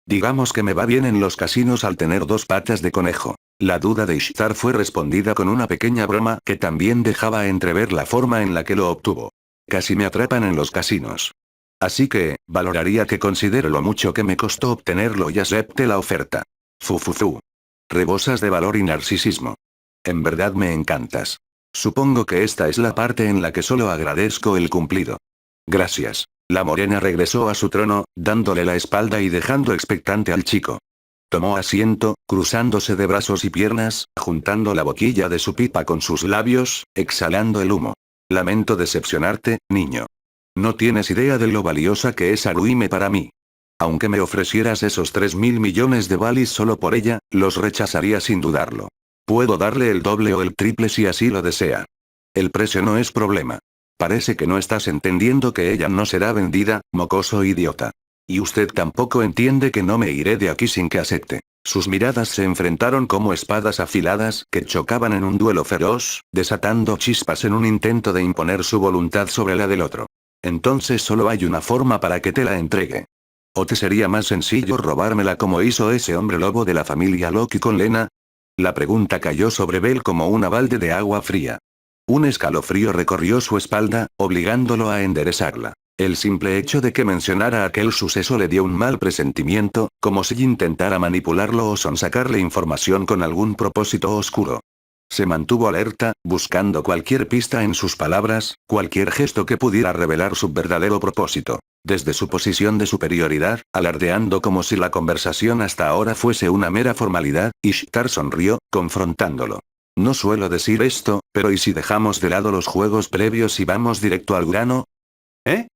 A: Digamos que me va bien en los casinos al tener 2 patas de conejo. La duda de Ishtar fue respondida con una pequeña broma que también dejaba entrever la forma en la que lo obtuvo. Casi me atrapan en los casinos. Así que, valoraría que considere lo mucho que me costó obtenerlo y acepte la oferta. Fufufu. Rebosas de valor y narcisismo. En verdad me encantas. Supongo que esta es la parte en la que solo agradezco el cumplido. Gracias. La morena regresó a su trono, dándole la espalda y dejando expectante al chico. Tomó asiento, cruzándose de brazos y piernas, juntando la boquilla de su pipa con sus labios, exhalando el humo. Lamento decepcionarte, niño. No tienes idea de lo valiosa que es Haruhime para mí. Aunque me ofrecieras esos 3.000 millones de balis solo por ella, los rechazaría sin dudarlo. Puedo darle el doble o el triple si así lo desea. El precio no es problema. Parece que no estás entendiendo que ella no será vendida, mocoso idiota. Y usted tampoco entiende que no me iré de aquí sin que acepte. Sus miradas se enfrentaron como espadas afiladas que chocaban en un duelo feroz, desatando chispas en un intento de imponer su voluntad sobre la del otro. Entonces solo hay una forma para que te la entregue. ¿O te sería más sencillo robármela como hizo ese hombre lobo de la familia Loki con Lena? La pregunta cayó sobre Bell como una balde de agua fría. Un escalofrío recorrió su espalda, obligándolo a enderezarla. El simple hecho de que mencionara aquel suceso le dio un mal presentimiento, como si intentara manipularlo o sonsacarle información con algún propósito oscuro. Se mantuvo alerta, buscando cualquier pista en sus palabras, cualquier gesto que pudiera revelar su verdadero propósito. Desde su posición de superioridad, alardeando como si la conversación hasta ahora fuese una mera formalidad, Ishtar sonrió, confrontándolo. No suelo decir esto, pero ¿y si dejamos de lado los juegos previos y vamos directo al grano? ¿Eh?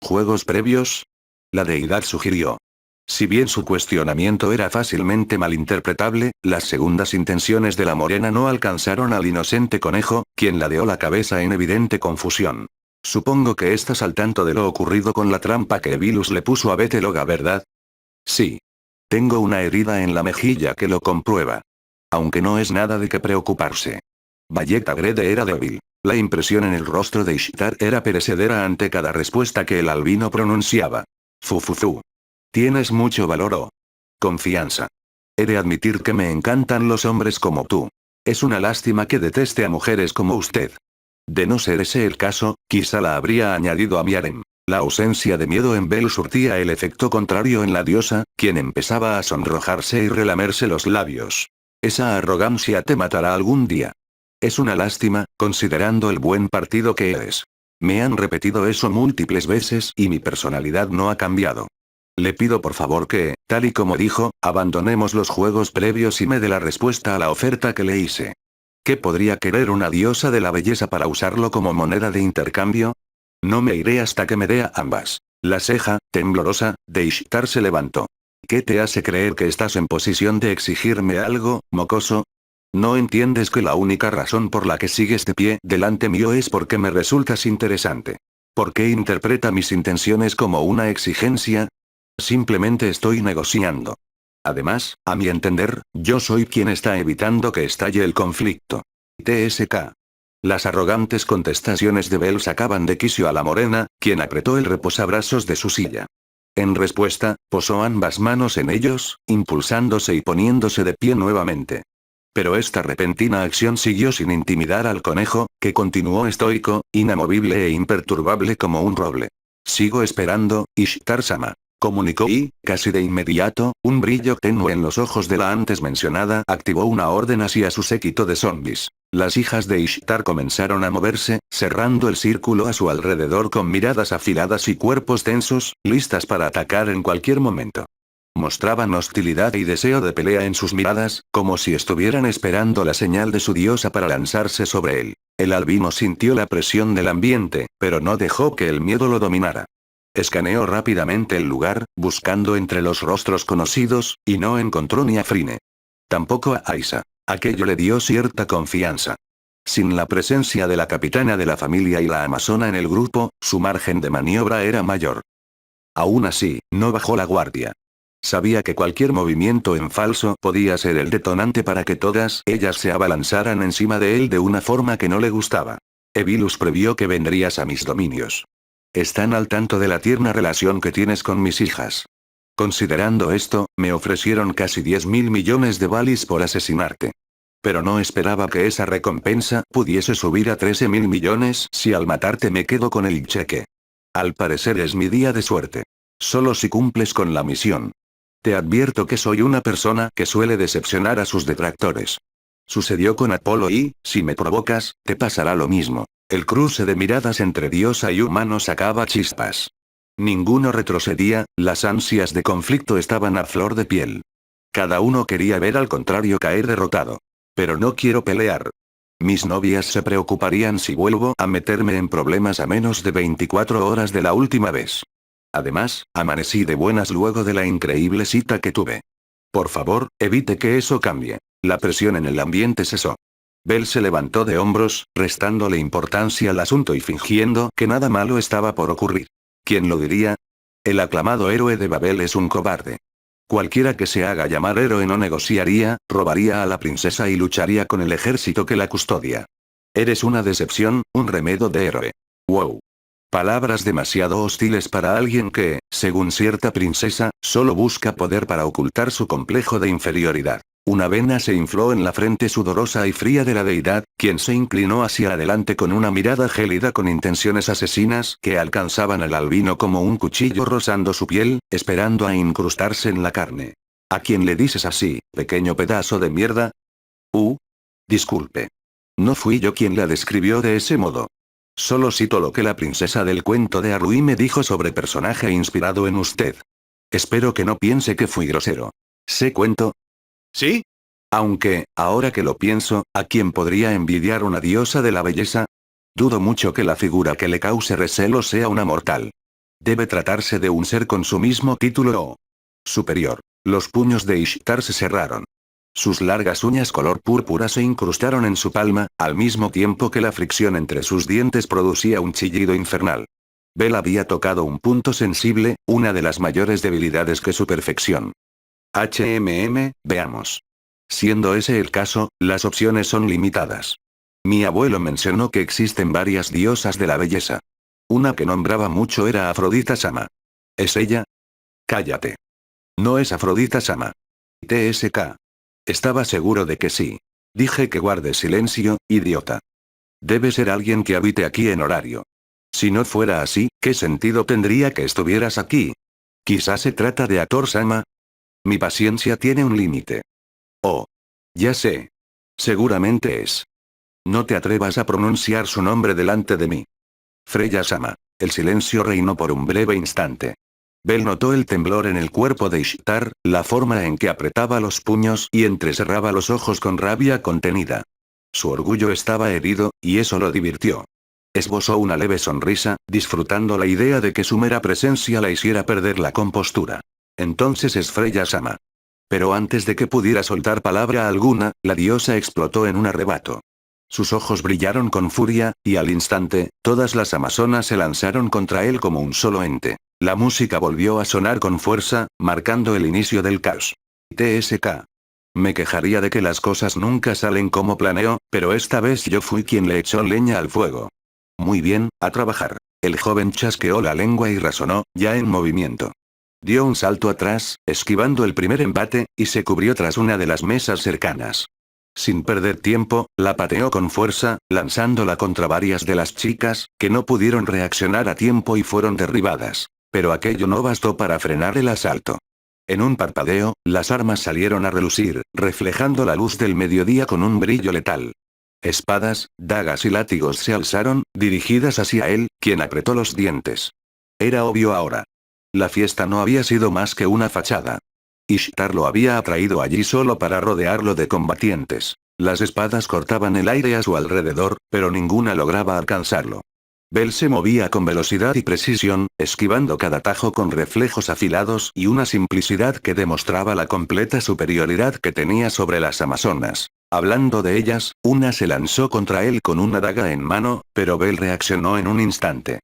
A: ¿Juegos previos? La deidad sugirió. Si bien su cuestionamiento era fácilmente malinterpretable, las segundas intenciones de la morena no alcanzaron al inocente conejo, quien ladeó la cabeza en evidente confusión. Supongo que estás al tanto de lo ocurrido con la trampa que Vilus le puso a Beteloga, ¿verdad? Sí. Tengo una herida en la mejilla que lo comprueba. Aunque no es nada de qué preocuparse. Valletta Grede era débil. La impresión en el rostro de Ishtar era perecedera ante cada respuesta que el albino pronunciaba. Fufufu. Tienes mucho valor o confianza. He de admitir que me encantan los hombres como tú. Es una lástima que deteste a mujeres como usted. De no ser ese el caso, quizá la habría añadido a mi harem. La ausencia de miedo en Bel surtía el efecto contrario en la diosa, quien empezaba a sonrojarse y relamerse los labios. Esa arrogancia te matará algún día. Es una lástima, considerando el buen partido que eres. Me han repetido eso múltiples veces y mi personalidad no ha cambiado. Le pido por favor que, tal y como dijo, abandonemos los juegos previos y me dé la respuesta a la oferta que le hice. ¿Qué podría querer una diosa de la belleza para usarlo como moneda de intercambio? No me iré hasta que me dé a ambas. La ceja, temblorosa, de Ishtar se levantó. ¿Qué te hace creer que estás en posición de exigirme algo, mocoso? ¿No entiendes que la única razón por la que sigues de pie delante mío es porque me resultas interesante? ¿Por qué interpreta mis intenciones como una exigencia? Simplemente estoy negociando. Además, a mi entender, yo soy quien está evitando que estalle el conflicto. TSK. Las arrogantes contestaciones de Bell sacaban de quicio a la morena, quien apretó el reposabrazos de su silla. En respuesta, posó ambas manos en ellos, impulsándose y poniéndose de pie nuevamente. Pero esta repentina acción siguió sin intimidar al conejo, que continuó estoico, inamovible e imperturbable como un roble. Sigo esperando, Ishtar-sama. Comunicó y, casi de inmediato, un brillo tenue en los ojos de la antes mencionada activó una orden hacia su séquito de zombies. Las hijas de Ishtar comenzaron a moverse, cerrando el círculo a su alrededor con miradas afiladas y cuerpos tensos, listas para atacar en cualquier momento. Mostraban hostilidad y deseo de pelea en sus miradas, como si estuvieran esperando la señal de su diosa para lanzarse sobre él. El albino sintió la presión del ambiente, pero no dejó que el miedo lo dominara. Escaneó rápidamente el lugar, buscando entre los rostros conocidos, y no encontró ni a Frine. Tampoco a Aisa. Aquello le dio cierta confianza. Sin la presencia de la capitana de la familia y la amazona en el grupo, su margen de maniobra era mayor. Aún así, no bajó la guardia. Sabía que cualquier movimiento en falso podía ser el detonante para que todas ellas se abalanzaran encima de él de una forma que no le gustaba. Evilus previó que vendrías a mis dominios. Están al tanto de la tierna relación que tienes con mis hijas. Considerando esto, me ofrecieron casi 10.000 millones de balis por asesinarte. Pero no esperaba que esa recompensa pudiese subir a 13.000 millones si al matarte me quedo con el cheque. Al parecer es mi día de suerte. Solo si cumples con la misión. Te advierto que soy una persona que suele decepcionar a sus detractores. Sucedió con Apolo y, si me provocas, te pasará lo mismo. El cruce de miradas entre diosa y humano sacaba chispas. Ninguno retrocedía, las ansias de conflicto estaban a flor de piel. Cada uno quería ver al contrario caer derrotado. Pero no quiero pelear. Mis novias se preocuparían si vuelvo a meterme en problemas a menos de 24 horas de la última vez. Además, amanecí de buenas luego de la increíble cita que tuve. Por favor, evite que eso cambie. La presión en el ambiente cesó. Bell se levantó de hombros, restándole importancia al asunto y fingiendo que nada malo estaba por ocurrir. ¿Quién lo diría? El aclamado héroe de Babel es un cobarde. Cualquiera que se haga llamar héroe no negociaría, robaría a la princesa y lucharía con el ejército que la custodia. Eres una decepción, un remedo de héroe. Wow. Palabras demasiado hostiles para alguien que, según cierta princesa, solo busca poder para ocultar su complejo de inferioridad. Una vena se infló en la frente sudorosa y fría de la deidad, quien se inclinó hacia adelante con una mirada gélida con intenciones asesinas que alcanzaban al albino como un cuchillo rozando su piel, esperando a incrustarse en la carne. ¿A quién le dices así, pequeño pedazo de mierda? Disculpe. No fui yo quien la describió de ese modo. Solo cito lo que la princesa del cuento de Arrui me dijo sobre personaje inspirado en usted. Espero que no piense que fui grosero. ¿Se cuento? ¿Sí? Aunque, ahora que lo pienso, ¿a quién podría envidiar una diosa de la belleza? Dudo mucho que la figura que le cause recelo sea una mortal. Debe tratarse de un ser con su mismo título o superior. Los puños de Ishtar se cerraron. Sus largas uñas color púrpura se incrustaron en su palma, al mismo tiempo que la fricción entre sus dientes producía un chillido infernal. Bell había tocado un punto sensible, una de las mayores debilidades que su perfección. Veamos. Siendo ese el caso, las opciones son limitadas. Mi abuelo mencionó que existen varias diosas de la belleza. Una que nombraba mucho era Afrodita Sama. ¿Es ella? Cállate. No es Afrodita Sama. TSK. Estaba seguro de que sí. Dije que guarde silencio, idiota. Debe ser alguien que habite aquí en horario. Si no fuera así, ¿qué sentido tendría que estuvieras aquí? Quizás se trata de Ator Sama. Mi paciencia tiene un límite. Oh. Ya sé. Seguramente es. No te atrevas a pronunciar su nombre delante de mí. Freya Sama. El silencio reinó por un breve instante. Bel notó el temblor en el cuerpo de Ishtar, la forma en que apretaba los puños y entrecerraba los ojos con rabia contenida. Su orgullo estaba herido, y eso lo divirtió. Esbozó una leve sonrisa, disfrutando la idea de que su mera presencia la hiciera perder la compostura. Entonces es Freya Sama. Pero antes de que pudiera soltar palabra alguna, la diosa explotó en un arrebato. Sus ojos brillaron con furia, y al instante, todas las amazonas se lanzaron contra él como un solo ente. La música volvió a sonar con fuerza, marcando el inicio del caos. TSK. Me quejaría de que las cosas nunca salen como planeo, pero esta vez yo fui quien le echó leña al fuego. Muy bien, a trabajar. El joven chasqueó la lengua y razonó, ya en movimiento. Dio un salto atrás, esquivando el primer embate, y se cubrió tras una de las mesas cercanas. Sin perder tiempo, la pateó con fuerza, lanzándola contra varias de las chicas, que no pudieron reaccionar a tiempo y fueron derribadas. Pero aquello no bastó para frenar el asalto. En un parpadeo, las armas salieron a relucir, reflejando la luz del mediodía con un brillo letal. Espadas, dagas y látigos se alzaron, dirigidas hacia él, quien apretó los dientes. Era obvio ahora. La fiesta no había sido más que una fachada. Ishtar lo había atraído allí solo para rodearlo de combatientes. Las espadas cortaban el aire a su alrededor, pero ninguna lograba alcanzarlo. Bel se movía con velocidad y precisión, esquivando cada tajo con reflejos afilados y una simplicidad que demostraba la completa superioridad que tenía sobre las amazonas. Hablando de ellas, una se lanzó contra él con una daga en mano, pero Bel reaccionó en un instante.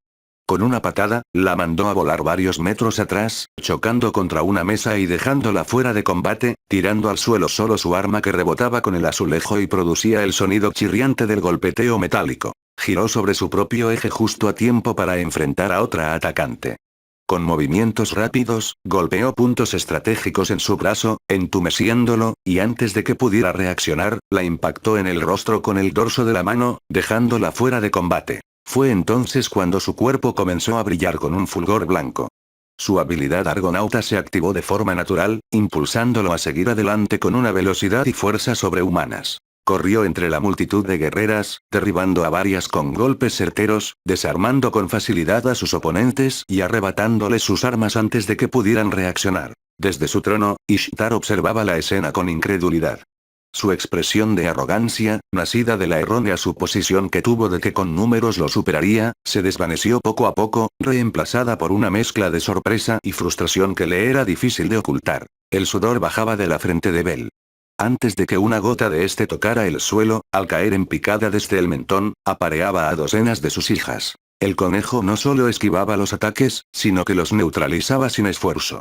A: Con una patada, la mandó a volar varios metros atrás, chocando contra una mesa y dejándola fuera de combate, tirando al suelo solo su arma que rebotaba con el azulejo y producía el sonido chirriante del golpeteo metálico. Giró sobre su propio eje justo a tiempo para enfrentar a otra atacante. Con movimientos rápidos, golpeó puntos estratégicos en su brazo, entumeciéndolo, y antes de que pudiera reaccionar, la impactó en el rostro con el dorso de la mano, dejándola fuera de combate. Fue entonces cuando su cuerpo comenzó a brillar con un fulgor blanco. Su habilidad argonauta se activó de forma natural, impulsándolo a seguir adelante con una velocidad y fuerza sobrehumanas. Corrió entre la multitud de guerreras, derribando a varias con golpes certeros, desarmando con facilidad a sus oponentes y arrebatándoles sus armas antes de que pudieran reaccionar. Desde su trono, Ishtar observaba la escena con incredulidad. Su expresión de arrogancia, nacida de la errónea suposición que tuvo de que con números lo superaría, se desvaneció poco a poco, reemplazada por una mezcla de sorpresa y frustración que le era difícil de ocultar. El sudor bajaba de la frente de Bel. Antes de que una gota de este tocara el suelo, al caer en picada desde el mentón, apareaba a docenas de sus hijas. El conejo no solo esquivaba los ataques, sino que los neutralizaba sin esfuerzo.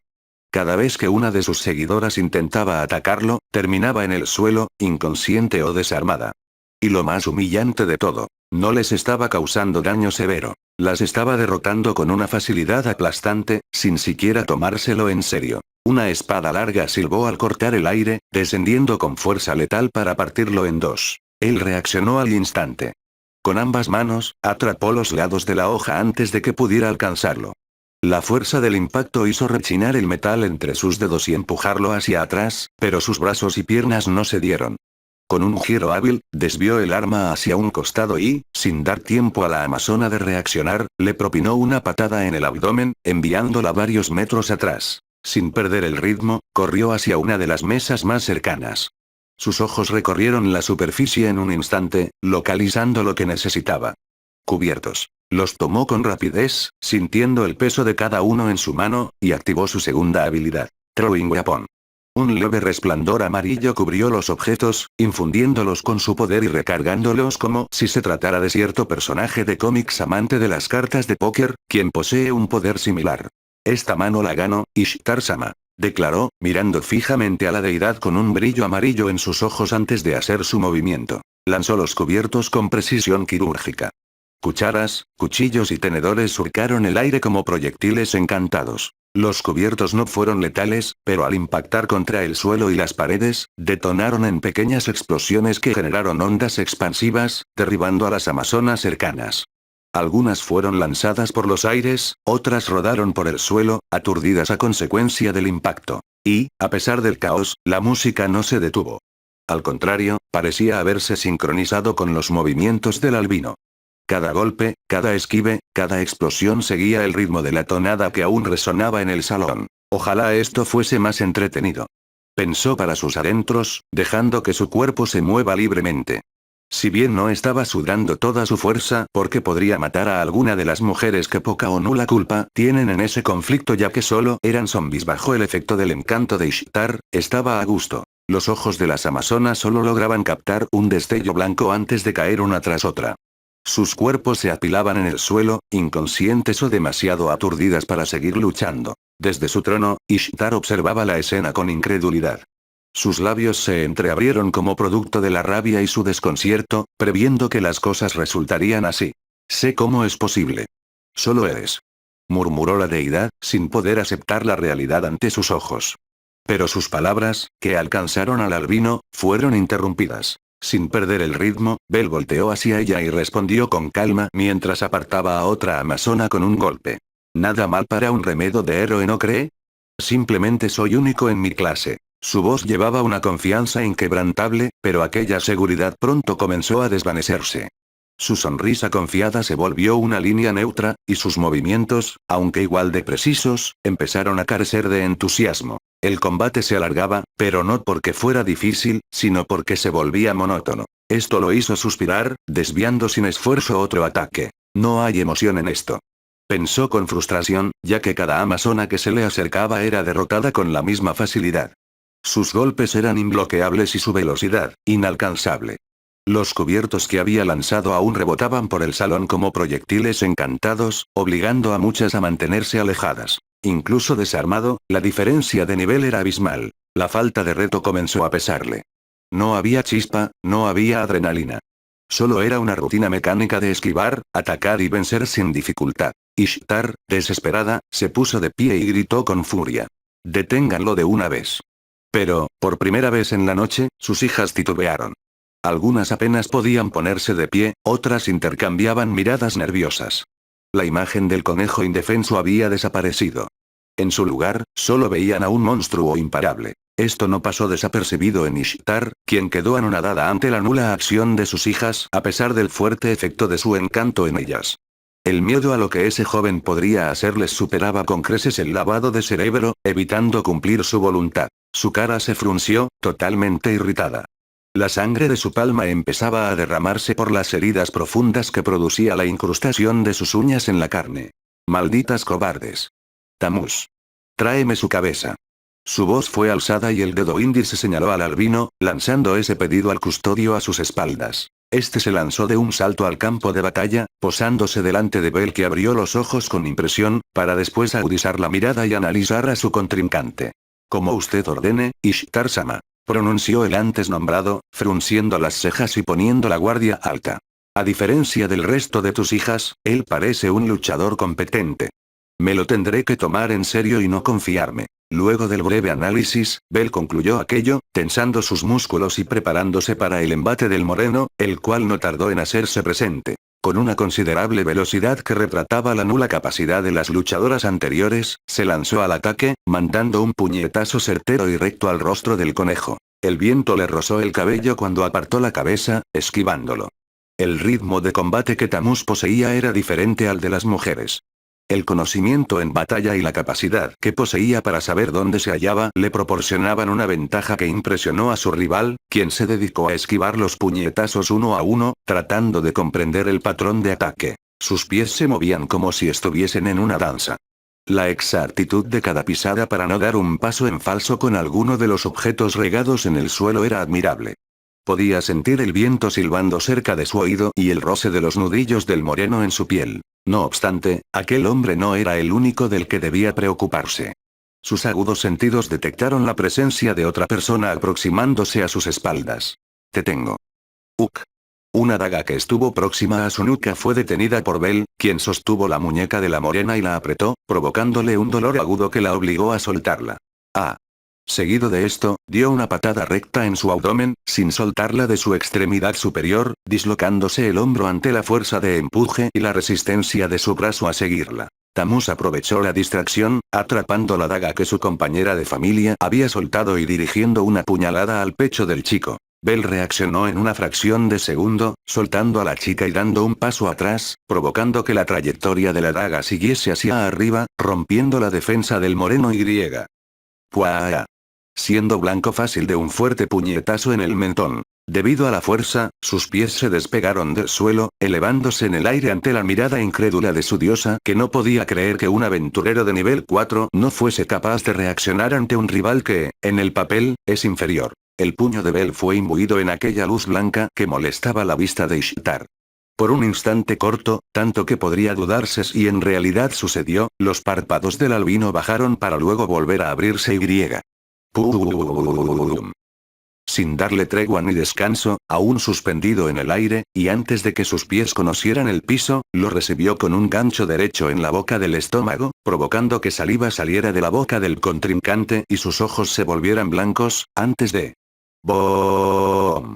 A: Cada vez que una de sus seguidoras intentaba atacarlo, terminaba en el suelo, inconsciente o desarmada. Y lo más humillante de todo, no les estaba causando daño severo. Las estaba derrotando con una facilidad aplastante, sin siquiera tomárselo en serio. Una espada larga silbó al cortar el aire, descendiendo con fuerza letal para partirlo en dos. Él reaccionó al instante. Con ambas manos, atrapó los lados de la hoja antes de que pudiera alcanzarlo. La fuerza del impacto hizo rechinar el metal entre sus dedos y empujarlo hacia atrás, pero sus brazos y piernas no cedieron. Con un giro hábil, desvió el arma hacia un costado y, sin dar tiempo a la amazona de reaccionar, le propinó una patada en el abdomen, enviándola varios metros atrás. Sin perder el ritmo, corrió hacia una de las mesas más cercanas. Sus ojos recorrieron la superficie en un instante, localizando lo que necesitaba. Cubiertos. Los tomó con rapidez, sintiendo el peso de cada uno en su mano, y activó su segunda habilidad. Throwing Weapon. Un leve resplandor amarillo cubrió los objetos, infundiéndolos con su poder y recargándolos como si se tratara de cierto personaje de cómics amante de las cartas de póker, quien posee un poder similar. Esta mano la ganó, Ishtar Sama, declaró, mirando fijamente a la deidad con un brillo amarillo en sus ojos antes de hacer su movimiento. Lanzó los cubiertos con precisión quirúrgica. Cucharas, cuchillos y tenedores surcaron el aire como proyectiles encantados. Los cubiertos no fueron letales, pero al impactar contra el suelo y las paredes, detonaron en pequeñas explosiones que generaron ondas expansivas, derribando a las amazonas cercanas. Algunas fueron lanzadas por los aires, otras rodaron por el suelo, aturdidas a consecuencia del impacto. Y, a pesar del caos, la música no se detuvo. Al contrario, parecía haberse sincronizado con los movimientos del albino. Cada golpe, cada esquive, cada explosión seguía el ritmo de la tonada que aún resonaba en el salón. Ojalá esto fuese más entretenido. Pensó para sus adentros, dejando que su cuerpo se mueva libremente. Si bien no estaba sudando toda su fuerza porque podría matar a alguna de las mujeres que poca o nula culpa tienen en ese conflicto ya que solo eran zombies bajo el efecto del encanto de Ishtar, estaba a gusto. Los ojos de las amazonas solo lograban captar un destello blanco antes de caer una tras otra. Sus cuerpos se apilaban en el suelo, inconscientes o demasiado aturdidas para seguir luchando. Desde su trono, Ishtar observaba la escena con incredulidad. Sus labios se entreabrieron como producto de la rabia y su desconcierto, previendo que las cosas resultarían así. Sé cómo es posible. Solo eres. Murmuró la deidad, sin poder aceptar la realidad ante sus ojos. Pero sus palabras, que alcanzaron al albino, fueron interrumpidas. Sin perder el ritmo, Bell volteó hacia ella y respondió con calma mientras apartaba a otra amazona con un golpe. Nada mal para un remedo de héroe, ¿no cree? Simplemente soy único en mi clase. Su voz llevaba una confianza inquebrantable, pero aquella seguridad pronto comenzó a desvanecerse. Su sonrisa confiada se volvió una línea neutra, y sus movimientos, aunque igual de precisos, empezaron a carecer de entusiasmo. El combate se alargaba, pero no porque fuera difícil, sino porque se volvía monótono. Esto lo hizo suspirar, desviando sin esfuerzo otro ataque. No hay emoción en esto. Pensó con frustración, ya que cada amazona que se le acercaba era derrotada con la misma facilidad. Sus golpes eran imbloqueables y su velocidad, inalcanzable. Los cubiertos que había lanzado aún rebotaban por el salón como proyectiles encantados, obligando a muchas a mantenerse alejadas. Incluso desarmado, la diferencia de nivel era abismal. La falta de reto comenzó a pesarle. No había chispa, no había adrenalina. Solo era una rutina mecánica de esquivar, atacar y vencer sin dificultad. Ishtar, desesperada, se puso de pie y gritó con furia. «Deténganlo de una vez». Pero, por primera vez en la noche, sus hijas titubearon. Algunas apenas podían ponerse de pie, otras intercambiaban miradas nerviosas. La imagen del conejo indefenso había desaparecido. En su lugar, solo veían a un monstruo imparable. Esto no pasó desapercibido en Ishtar, quien quedó anonadada ante la nula acción de sus hijas a pesar del fuerte efecto de su encanto en ellas. El miedo a lo que ese joven podría hacerles superaba con creces el lavado de cerebro, evitando cumplir su voluntad. Su cara se frunció, totalmente irritada. La sangre de su palma empezaba a derramarse por las heridas profundas que producía la incrustación de sus uñas en la carne. «Malditas cobardes. Tammuz. Tráeme su cabeza». Su voz fue alzada y el dedo índice señaló al albino, lanzando ese pedido al custodio a sus espaldas. Este se lanzó de un salto al campo de batalla, posándose delante de Bell, que abrió los ojos con impresión, para después agudizar la mirada y analizar a su contrincante. «Como usted ordene, Ishtar-sama», pronunció el antes nombrado, frunciendo las cejas y poniendo la guardia alta. «A diferencia del resto de tus hijas, él parece un luchador competente. Me lo tendré que tomar en serio y no confiarme». Luego del breve análisis, Bell concluyó aquello, tensando sus músculos y preparándose para el embate del moreno, el cual no tardó en hacerse presente. Con una considerable velocidad que retrataba la nula capacidad de las luchadoras anteriores, se lanzó al ataque, mandando un puñetazo certero y recto al rostro del conejo. El viento le rozó el cabello cuando apartó la cabeza, esquivándolo. El ritmo de combate que Tammuz poseía era diferente al de las mujeres. El conocimiento en batalla y la capacidad que poseía para saber dónde se hallaba le proporcionaban una ventaja que impresionó a su rival, quien se dedicó a esquivar los puñetazos uno a uno, tratando de comprender el patrón de ataque. Sus pies se movían como si estuviesen en una danza. La exactitud de cada pisada para no dar un paso en falso con alguno de los objetos regados en el suelo era admirable. Podía sentir el viento silbando cerca de su oído y el roce de los nudillos del moreno en su piel. No obstante, aquel hombre no era el único del que debía preocuparse. Sus agudos sentidos detectaron la presencia de otra persona aproximándose a sus espaldas. «Te tengo». «Uk». Una daga que estuvo próxima a su nuca fue detenida por Bell, quien sostuvo la muñeca de la morena y la apretó, provocándole un dolor agudo que la obligó a soltarla. Ah. Seguido de esto, dio una patada recta en su abdomen, sin soltarla de su extremidad superior, dislocándose el hombro ante la fuerza de empuje y la resistencia de su brazo a seguirla. Tammuz aprovechó la distracción, atrapando la daga que su compañera de familia había soltado y dirigiendo una puñalada al pecho del chico. Bell reaccionó en una fracción de segundo, soltando a la chica y dando un paso atrás, provocando que la trayectoria de la daga siguiese hacia arriba, rompiendo la defensa del moreno y griega. ¡Puaa! Siendo blanco fácil de un fuerte puñetazo en el mentón. Debido a la fuerza, sus pies se despegaron del suelo, elevándose en el aire ante la mirada incrédula de su diosa que no podía creer que un aventurero de nivel 4 no fuese capaz de reaccionar ante un rival que, en el papel, es inferior. El puño de Bell fue imbuido en aquella luz blanca que molestaba la vista de Ishtar. Por un instante corto, tanto que podría dudarse si en realidad sucedió, los párpados del albino bajaron para luego volver a abrirse y. ¡Pum! Sin darle tregua ni descanso, aún suspendido en el aire, y antes de que sus pies conocieran el piso, lo recibió con un gancho derecho en la boca del estómago, provocando que saliva saliera de la boca del contrincante y sus ojos se volvieran blancos, antes de. ¡Boom!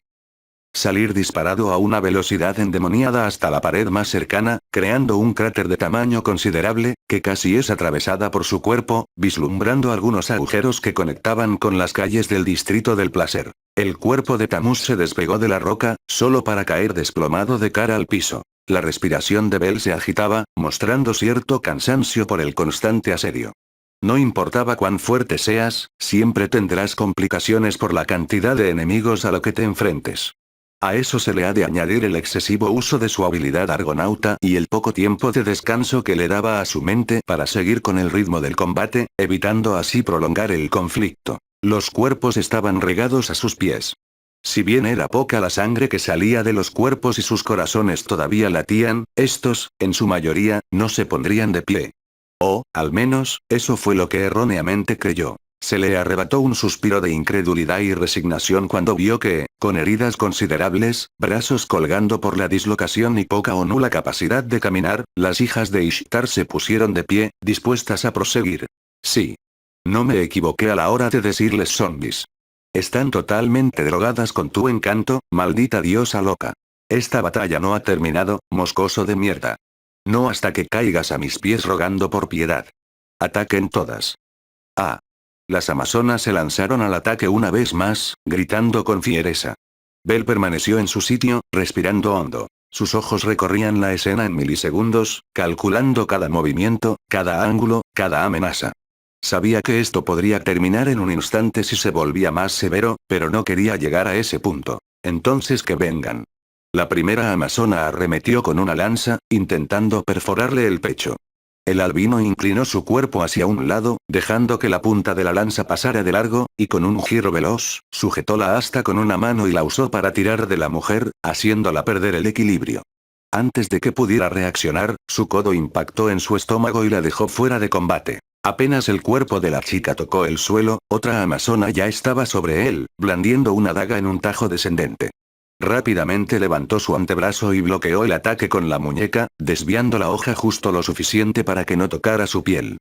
A: Salir disparado a una velocidad endemoniada hasta la pared más cercana, creando un cráter de tamaño considerable, que casi es atravesada por su cuerpo, vislumbrando algunos agujeros que conectaban con las calles del distrito del placer. El cuerpo de Tammuz se despegó de la roca, solo para caer desplomado de cara al piso. La respiración de Bell se agitaba, mostrando cierto cansancio por el constante asedio. No importaba cuán fuerte seas, siempre tendrás complicaciones por la cantidad de enemigos a lo que te enfrentes. A eso se le ha de añadir el excesivo uso de su habilidad argonauta y el poco tiempo de descanso que le daba a su mente para seguir con el ritmo del combate, evitando así prolongar el conflicto. Los cuerpos estaban regados a sus pies. Si bien era poca la sangre que salía de los cuerpos y sus corazones todavía latían, estos, en su mayoría, no se pondrían de pie. O, al menos, eso fue lo que erróneamente creyó. Se le arrebató un suspiro de incredulidad y resignación cuando vio que, con heridas considerables, brazos colgando por la dislocación y poca o nula capacidad de caminar, las hijas de Ishtar se pusieron de pie, dispuestas a proseguir. Sí. No me equivoqué a la hora de decirles zombies. Están totalmente drogadas con tu encanto, maldita diosa loca. Esta batalla no ha terminado, moscoso de mierda. No hasta que caigas a mis pies rogando por piedad. Ataquen todas. Ah. Las amazonas se lanzaron al ataque una vez más, gritando con fiereza. Bell permaneció en su sitio, respirando hondo. Sus ojos recorrían la escena en milisegundos, calculando cada movimiento, cada ángulo, cada amenaza. Sabía que esto podría terminar en un instante si se volvía más severo, pero no quería llegar a ese punto. Entonces que vengan. La primera amazona arremetió con una lanza, intentando perforarle el pecho. El albino inclinó su cuerpo hacia un lado, dejando que la punta de la lanza pasara de largo, y con un giro veloz, sujetó la asta con una mano y la usó para tirar de la mujer, haciéndola perder el equilibrio. Antes de que pudiera reaccionar, su codo impactó en su estómago y la dejó fuera de combate. Apenas el cuerpo de la chica tocó el suelo, otra amazona ya estaba sobre él, blandiendo una daga en un tajo descendente. Rápidamente levantó su antebrazo y bloqueó el ataque con la muñeca, desviando la hoja justo lo suficiente para que no tocara su piel.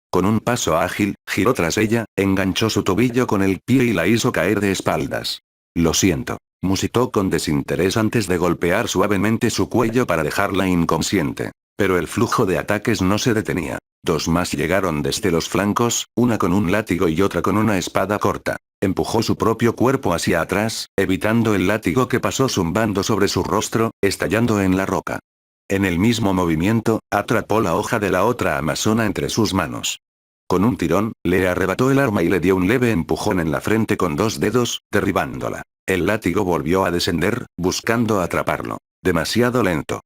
A: Con un paso ágil, giró tras ella, enganchó su tobillo con el pie y la hizo caer de espaldas. Lo siento, musitó con desinterés antes de golpear suavemente su cuello para dejarla inconsciente. Pero el flujo de ataques no se detenía. Dos más llegaron desde los flancos, una con un látigo y otra con una espada corta. Empujó su propio cuerpo hacia atrás, evitando el látigo que pasó zumbando sobre su rostro, estallando en la roca. En el mismo movimiento, atrapó la hoja de la otra amazona entre sus manos. Con un tirón, le arrebató el arma y le dio un leve empujón en la frente con dos dedos, derribándola. El látigo volvió a descender, buscando atraparlo. Demasiado lento.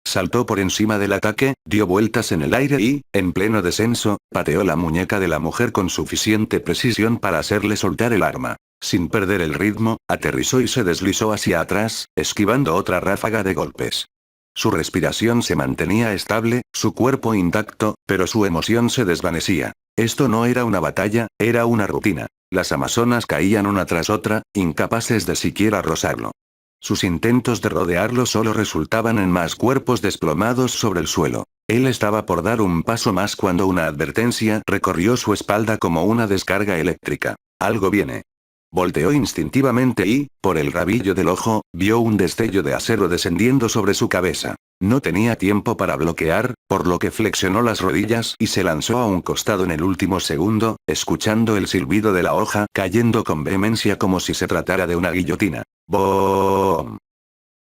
A: Saltó por encima del ataque, dio vueltas en el aire y, en pleno descenso, pateó la muñeca de la mujer con suficiente precisión para hacerle soltar el arma. Sin perder el ritmo, aterrizó y se deslizó hacia atrás, esquivando otra ráfaga de golpes. Su respiración se mantenía estable, su cuerpo intacto, pero su emoción se desvanecía. Esto no era una batalla, era una rutina. Las amazonas caían una tras otra, incapaces de siquiera rozarlo. Sus intentos de rodearlo solo resultaban en más cuerpos desplomados sobre el suelo. Él estaba por dar un paso más cuando una advertencia recorrió su espalda como una descarga eléctrica. Algo viene. Volteó instintivamente y, por el rabillo del ojo, vio un destello de acero descendiendo sobre su cabeza. No tenía tiempo para bloquear, por lo que flexionó las rodillas y se lanzó a un costado en el último segundo, escuchando el silbido de la hoja cayendo con vehemencia como si se tratara de una guillotina. ¡Boom!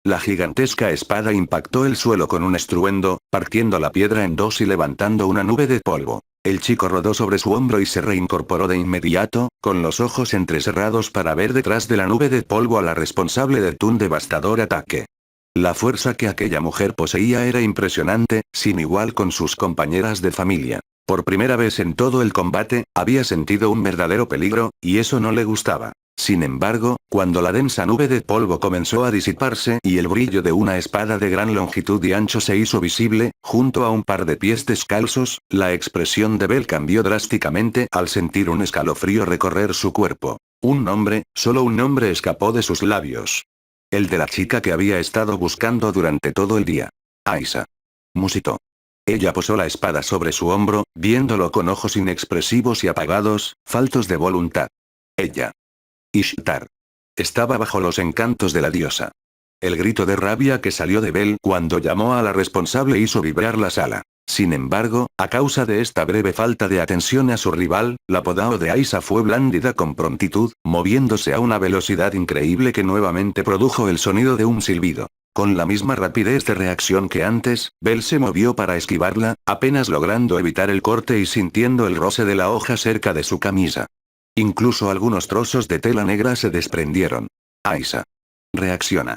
A: La gigantesca espada impactó el suelo con un estruendo, partiendo la piedra en dos y levantando una nube de polvo. El chico rodó sobre su hombro y se reincorporó de inmediato, con los ojos entrecerrados para ver detrás de la nube de polvo a la responsable de un devastador ataque. La fuerza que aquella mujer poseía era impresionante, sin igual con sus compañeras de familia. Por primera vez en todo el combate, había sentido un verdadero peligro, y eso no le gustaba. Sin embargo, cuando la densa nube de polvo comenzó a disiparse y el brillo de una espada de gran longitud y ancho se hizo visible, junto a un par de pies descalzos, la expresión de Bell cambió drásticamente al sentir un escalofrío recorrer su cuerpo. Un nombre, solo un nombre escapó de sus labios. El de la chica que había estado buscando durante todo el día. Aisha. Musitó. Ella posó la espada sobre su hombro, viéndolo con ojos inexpresivos y apagados, faltos de voluntad. Ella. Ishtar. Estaba bajo los encantos de la diosa. El grito de rabia que salió de Bell cuando llamó a la responsable hizo vibrar la sala. Sin embargo, a causa de esta breve falta de atención a su rival, la podao de Aisha fue blandida con prontitud, moviéndose a una velocidad increíble que nuevamente produjo el sonido de un silbido. Con la misma rapidez de reacción que antes, Bell se movió para esquivarla, apenas logrando evitar el corte y sintiendo el roce de la hoja cerca de su camisa. Incluso algunos trozos de tela negra se desprendieron. Aisha. Reacciona.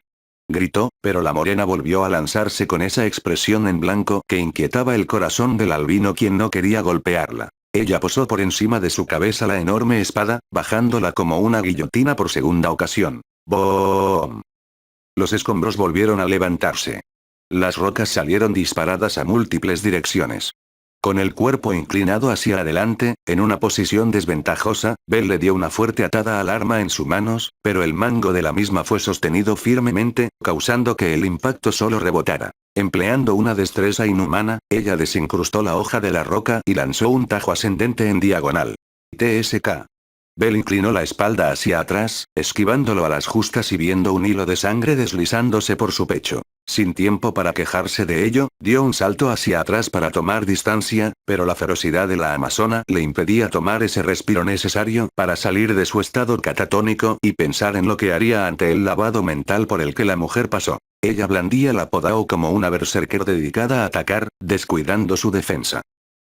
A: Gritó, pero la morena volvió a lanzarse con esa expresión en blanco que inquietaba el corazón del albino quien no quería golpearla. Ella posó por encima de su cabeza la enorme espada, bajándola como una guillotina por segunda ocasión. ¡Boom! Los escombros volvieron a levantarse. Las rocas salieron disparadas a múltiples direcciones. Con el cuerpo inclinado hacia adelante, en una posición desventajosa, Bell le dio una fuerte atada al arma en sus manos, pero el mango de la misma fue sostenido firmemente, causando que el impacto solo rebotara. Empleando una destreza inhumana, ella desincrustó la hoja de la roca y lanzó un tajo ascendente en diagonal. TSK. Bell inclinó la espalda hacia atrás, esquivándolo a las justas y viendo un hilo de sangre deslizándose por su pecho. Sin tiempo para quejarse de ello, dio un salto hacia atrás para tomar distancia, pero la ferocidad de la amazona le impedía tomar ese respiro necesario para salir de su estado catatónico y pensar en lo que haría ante el lavado mental por el que la mujer pasó. Ella blandía la podao como una berserker dedicada a atacar, descuidando su defensa.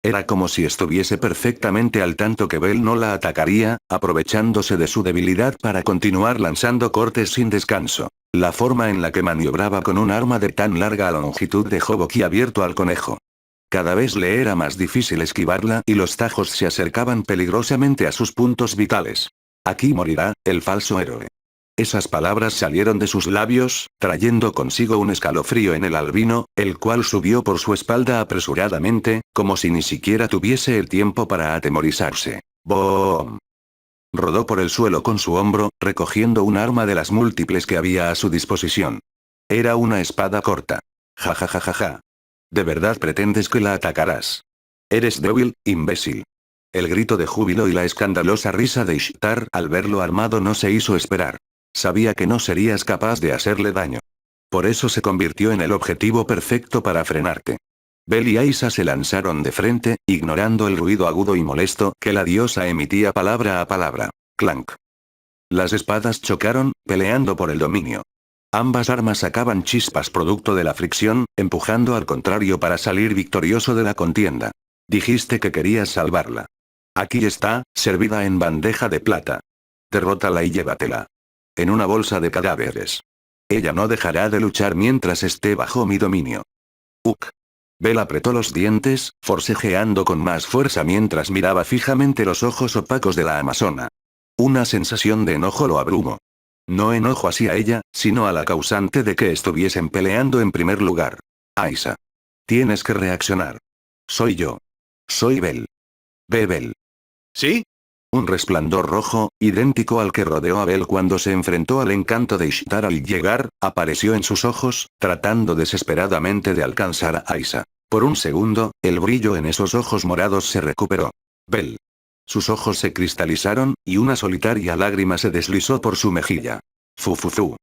A: Era como si estuviese perfectamente al tanto que Bell no la atacaría, aprovechándose de su debilidad para continuar lanzando cortes sin descanso. La forma en la que maniobraba con un arma de tan larga longitud dejó boquiabierto al conejo. Cada vez le era más difícil esquivarla y los tajos se acercaban peligrosamente a sus puntos vitales. Aquí morirá, el falso héroe. Esas palabras salieron de sus labios, trayendo consigo un escalofrío en el albino, el cual subió por su espalda apresuradamente, como si ni siquiera tuviese el tiempo para atemorizarse. ¡Boom! Rodó por el suelo con su hombro, recogiendo un arma de las múltiples que había a su disposición. Era una espada corta. Ja ja ja ja ja. ¿De verdad pretendes que la atacarás? Eres débil, imbécil. El grito de júbilo y la escandalosa risa de Ishtar al verlo armado no se hizo esperar. Sabía que no serías capaz de hacerle daño. Por eso se convirtió en el objetivo perfecto para frenarte. Bell y Aisha se lanzaron de frente, ignorando el ruido agudo y molesto que la diosa emitía palabra a palabra. Clank. Las espadas chocaron, peleando por el dominio. Ambas armas sacaban chispas producto de la fricción, empujando al contrario para salir victorioso de la contienda. Dijiste que querías salvarla. Aquí está, servida en bandeja de plata. Derrótala y llévatela. En una bolsa de cadáveres. Ella no dejará de luchar mientras esté bajo mi dominio. Uk. Bell apretó los dientes, forcejeando con más fuerza mientras miraba fijamente los ojos opacos de la amazona. Una sensación de enojo lo abrumó. No enojo hacia ella, sino a la causante de que estuviesen peleando en primer lugar. Aisha. Tienes que reaccionar. Soy yo. Soy Bell. Bell.
B: ¿Sí?
A: Un resplandor rojo, idéntico al que rodeó a Bell cuando se enfrentó al encanto de Ishtar al llegar, apareció en sus ojos, tratando desesperadamente de alcanzar a Aisa. Por un segundo, el brillo en esos ojos morados se recuperó. Bell. Sus ojos se cristalizaron, y una solitaria lágrima se deslizó por su mejilla. Fufufu.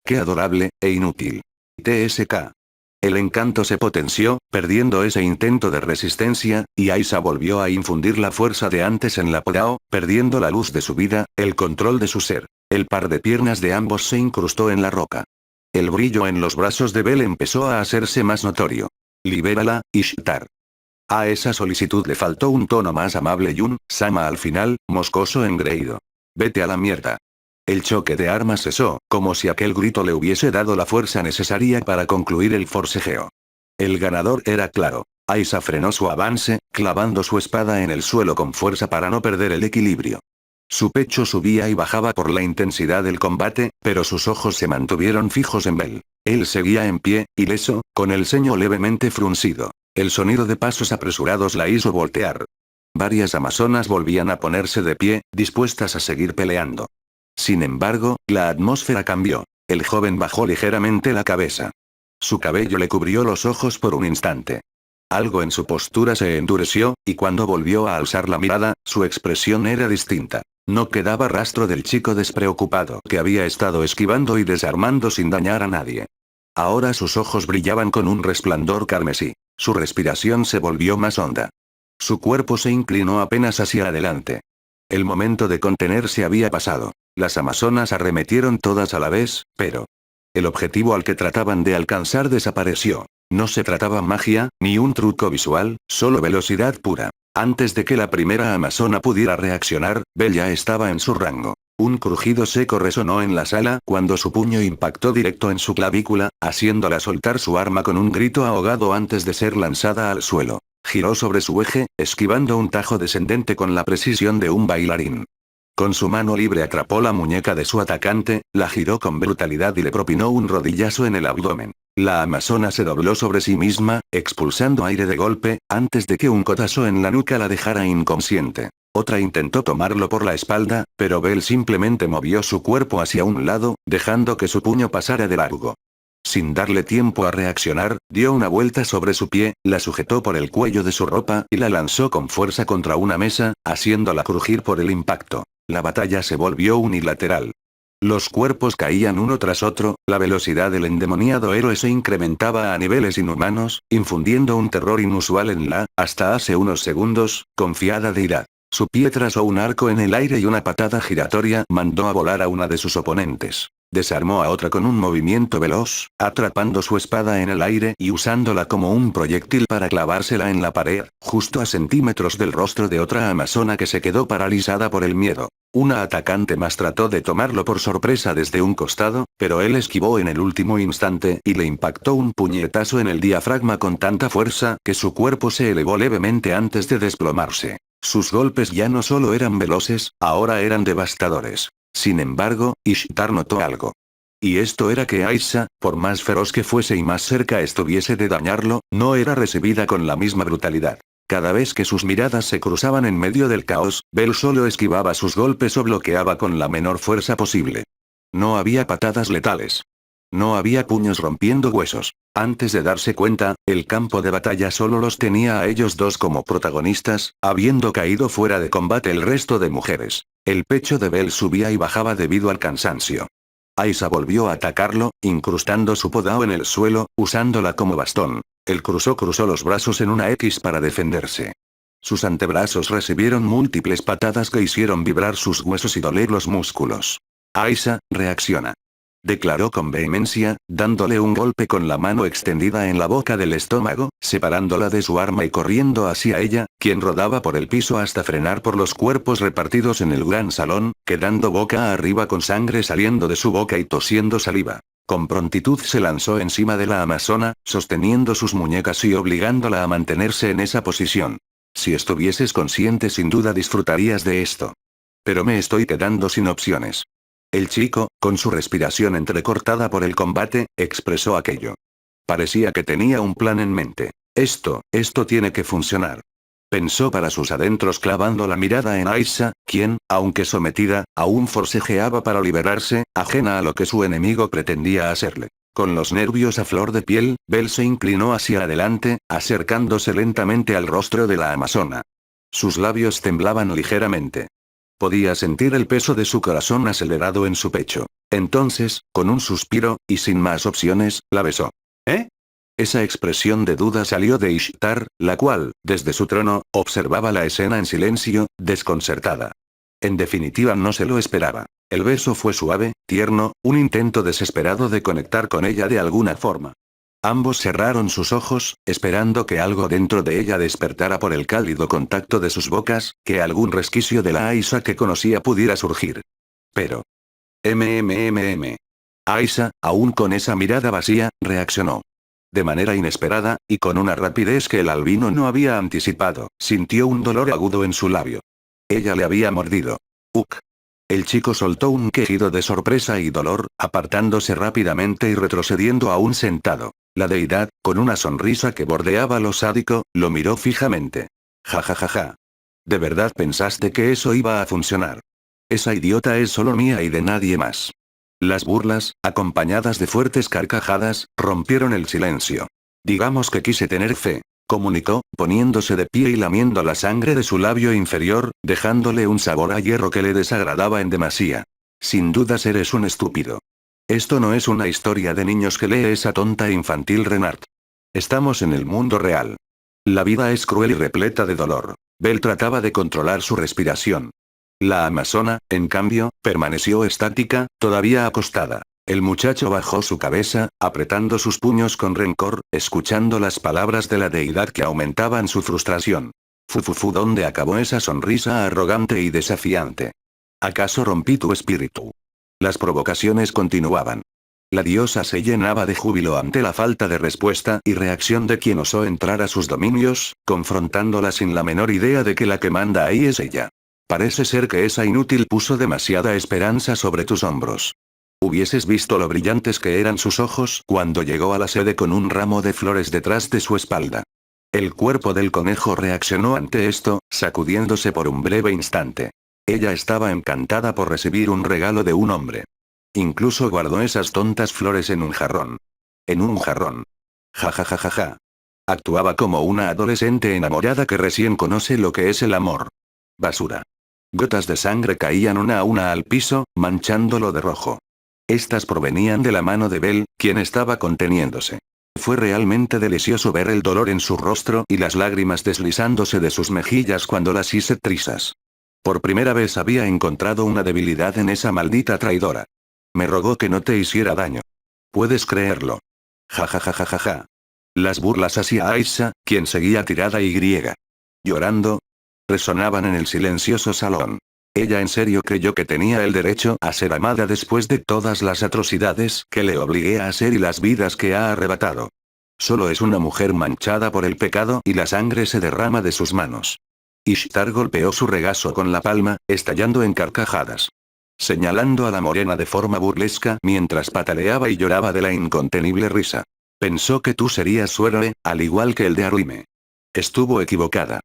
A: Qué adorable, e inútil. TSK. El encanto se potenció, perdiendo ese intento de resistencia, y Aisa volvió a infundir la fuerza de antes en la Podao, perdiendo la luz de su vida, el control de su ser. El par de piernas de ambos se incrustó en la roca. El brillo en los brazos de Bell empezó a hacerse más notorio. Libérala, Ishtar. A esa solicitud le faltó un tono más amable y un Sama al final, moscoso engreído. Vete a la mierda. El choque de armas cesó, como si aquel grito le hubiese dado la fuerza necesaria para concluir el forcejeo. El ganador era claro. Aisa frenó su avance, clavando su espada en el suelo con fuerza para no perder el equilibrio. Su pecho subía y bajaba por la intensidad del combate, pero sus ojos se mantuvieron fijos en Bell. Él seguía en pie, ileso, con el ceño levemente fruncido. El sonido de pasos apresurados la hizo voltear. Varias amazonas volvían a ponerse de pie, dispuestas a seguir peleando. Sin embargo, la atmósfera cambió. El joven bajó ligeramente la cabeza. Su cabello le cubrió los ojos por un instante. Algo en su postura se endureció, y cuando volvió a alzar la mirada, su expresión era distinta. No quedaba rastro del chico despreocupado que había estado esquivando y desarmando sin dañar a nadie. Ahora sus ojos brillaban con un resplandor carmesí. Su respiración se volvió más honda. Su cuerpo se inclinó apenas hacia adelante. El momento de contenerse había pasado. Las amazonas arremetieron todas a la vez, pero el objetivo al que trataban de alcanzar desapareció. No se trataba magia, ni un truco visual, solo velocidad pura. Antes de que la primera amazona pudiera reaccionar, Bell ya estaba en su rango. Un crujido seco resonó en la sala cuando su puño impactó directo en su clavícula, haciéndola soltar su arma con un grito ahogado antes de ser lanzada al suelo. Giró sobre su eje, esquivando un tajo descendente con la precisión de un bailarín. Con su mano libre atrapó la muñeca de su atacante, la giró con brutalidad y le propinó un rodillazo en el abdomen. La amazona se dobló sobre sí misma, expulsando aire de golpe, antes de que un codazo en la nuca la dejara inconsciente. Otra intentó tomarlo por la espalda, pero Bell simplemente movió su cuerpo hacia un lado, dejando que su puño pasara de largo. Sin darle tiempo a reaccionar, dio una vuelta sobre su pie, la sujetó por el cuello de su ropa y la lanzó con fuerza contra una mesa, haciéndola crujir por el impacto. La batalla se volvió unilateral. Los cuerpos caían uno tras otro, la velocidad del endemoniado héroe se incrementaba a niveles inhumanos, infundiendo un terror inusual en la, hasta hace unos segundos, confiada deidad. Su pie trazó un arco en el aire y una patada giratoria mandó a volar a una de sus oponentes. Desarmó a otra con un movimiento veloz, atrapando su espada en el aire y usándola como un proyectil para clavársela en la pared, justo a centímetros del rostro de otra amazona que se quedó paralizada por el miedo. Una atacante más trató de tomarlo por sorpresa desde un costado, pero él esquivó en el último instante y le impactó un puñetazo en el diafragma con tanta fuerza que su cuerpo se elevó levemente antes de desplomarse. Sus golpes ya no solo eran veloces, ahora eran devastadores. Sin embargo, Ishtar notó algo. Y esto era que Aisa, por más feroz que fuese y más cerca estuviese de dañarlo, no era recibida con la misma brutalidad. Cada vez que sus miradas se cruzaban en medio del caos, Bell solo esquivaba sus golpes o bloqueaba con la menor fuerza posible. No había patadas letales. No había puños rompiendo huesos. Antes de darse cuenta, el campo de batalla solo los tenía a ellos dos como protagonistas, habiendo caído fuera de combate el resto de mujeres. El pecho de Bell subía y bajaba debido al cansancio. Aisa volvió a atacarlo, incrustando su podao en el suelo, usándola como bastón. Él cruzó los brazos en una X para defenderse. Sus antebrazos recibieron múltiples patadas que hicieron vibrar sus huesos y doler los músculos. Aisa, reacciona. Declaró con vehemencia, dándole un golpe con la mano extendida en la boca del estómago, separándola de su arma y corriendo hacia ella, quien rodaba por el piso hasta frenar por los cuerpos repartidos en el gran salón, quedando boca arriba con sangre saliendo de su boca y tosiendo saliva. Con prontitud se lanzó encima de la amazona, sosteniendo sus muñecas y obligándola a mantenerse en esa posición. Si estuvieses consciente sin duda disfrutarías de esto. Pero me estoy quedando sin opciones. El chico, con su respiración entrecortada por el combate, expresó aquello. Parecía que tenía un plan en mente. Esto tiene que funcionar. Pensó para sus adentros clavando la mirada en Aisha, quien, aunque sometida, aún forcejeaba para liberarse, ajena a lo que su enemigo pretendía hacerle. Con los nervios a flor de piel, Bell se inclinó hacia adelante, acercándose lentamente al rostro de la amazona. Sus labios temblaban ligeramente. Podía sentir el peso de su corazón acelerado en su pecho. Entonces, con un suspiro, y sin más opciones, la besó. ¿Eh? Esa expresión de duda salió de Ishtar, la cual, desde su trono, observaba la escena en silencio, desconcertada. En definitiva no se lo esperaba. El beso fue suave, tierno, un intento desesperado de conectar con ella de alguna forma. Ambos cerraron sus ojos, esperando que algo dentro de ella despertara por el cálido contacto de sus bocas, que algún resquicio de la Aisha que conocía pudiera surgir. Pero... Aisha, aún con esa mirada vacía, reaccionó. De manera inesperada, y con una rapidez que el albino no había anticipado, sintió un dolor agudo en su labio. Ella le había mordido. ¡Uk! El chico soltó un quejido de sorpresa y dolor, apartándose rápidamente y retrocediendo aún sentado. La deidad, con una sonrisa que bordeaba lo sádico, lo miró fijamente. Ja ja ja ja. ¿De verdad pensaste que eso iba a funcionar? Esa idiota es solo mía y de nadie más. Las burlas, acompañadas de fuertes carcajadas, rompieron el silencio. Digamos que quise tener fe, comunicó, poniéndose de pie y lamiendo la sangre de su labio inferior, dejándole un sabor a hierro que le desagradaba en demasía. Sin dudas eres un estúpido. Esto no es una historia de niños que lee esa tonta e infantil Renard. Estamos en el mundo real. La vida es cruel y repleta de dolor. Bell trataba de controlar su respiración. La amazona, en cambio, permaneció estática, todavía acostada. El muchacho bajó su cabeza, apretando sus puños con rencor, escuchando las palabras de la deidad que aumentaban su frustración. Fufufu, ¿dónde acabó esa sonrisa arrogante y desafiante? ¿Acaso rompí tu espíritu? Las provocaciones continuaban. La diosa se llenaba de júbilo ante la falta de respuesta y reacción de quien osó entrar a sus dominios, confrontándola sin la menor idea de que la que manda ahí es ella. Parece ser que esa inútil puso demasiada esperanza sobre tus hombros. Hubieses visto lo brillantes que eran sus ojos cuando llegó a la sede con un ramo de flores detrás de su espalda. El cuerpo del conejo reaccionó ante esto, sacudiéndose por un breve instante. Ella estaba encantada por recibir un regalo de un hombre. Incluso guardó esas tontas flores en un jarrón. En un jarrón. Ja ja ja ja ja. Actuaba como una adolescente enamorada que recién conoce lo que es el amor. Basura. Gotas de sangre caían una a una al piso, manchándolo de rojo. Estas provenían de la mano de Bell, quien estaba conteniéndose. Fue realmente delicioso ver el dolor en su rostro y las lágrimas deslizándose de sus mejillas cuando las hice trizas. Por primera vez había encontrado una debilidad en esa maldita traidora. Me rogó que no te hiciera daño. ¿Puedes creerlo? Ja ja ja ja ja ja. Las burlas hacia Aisha, quien seguía tirada y griega. Llorando, resonaban en el silencioso salón. Ella en serio creyó que tenía el derecho a ser amada después de todas las atrocidades que le obligué a hacer y las vidas que ha arrebatado. Solo es una mujer manchada por el pecado y la sangre se derrama de sus manos. Ishtar golpeó su regazo con la palma, estallando en carcajadas. Señalando a la morena de forma burlesca mientras pataleaba y lloraba de la incontenible risa. Pensó que tú serías su héroe, al igual que el de Arime. Estuvo equivocada.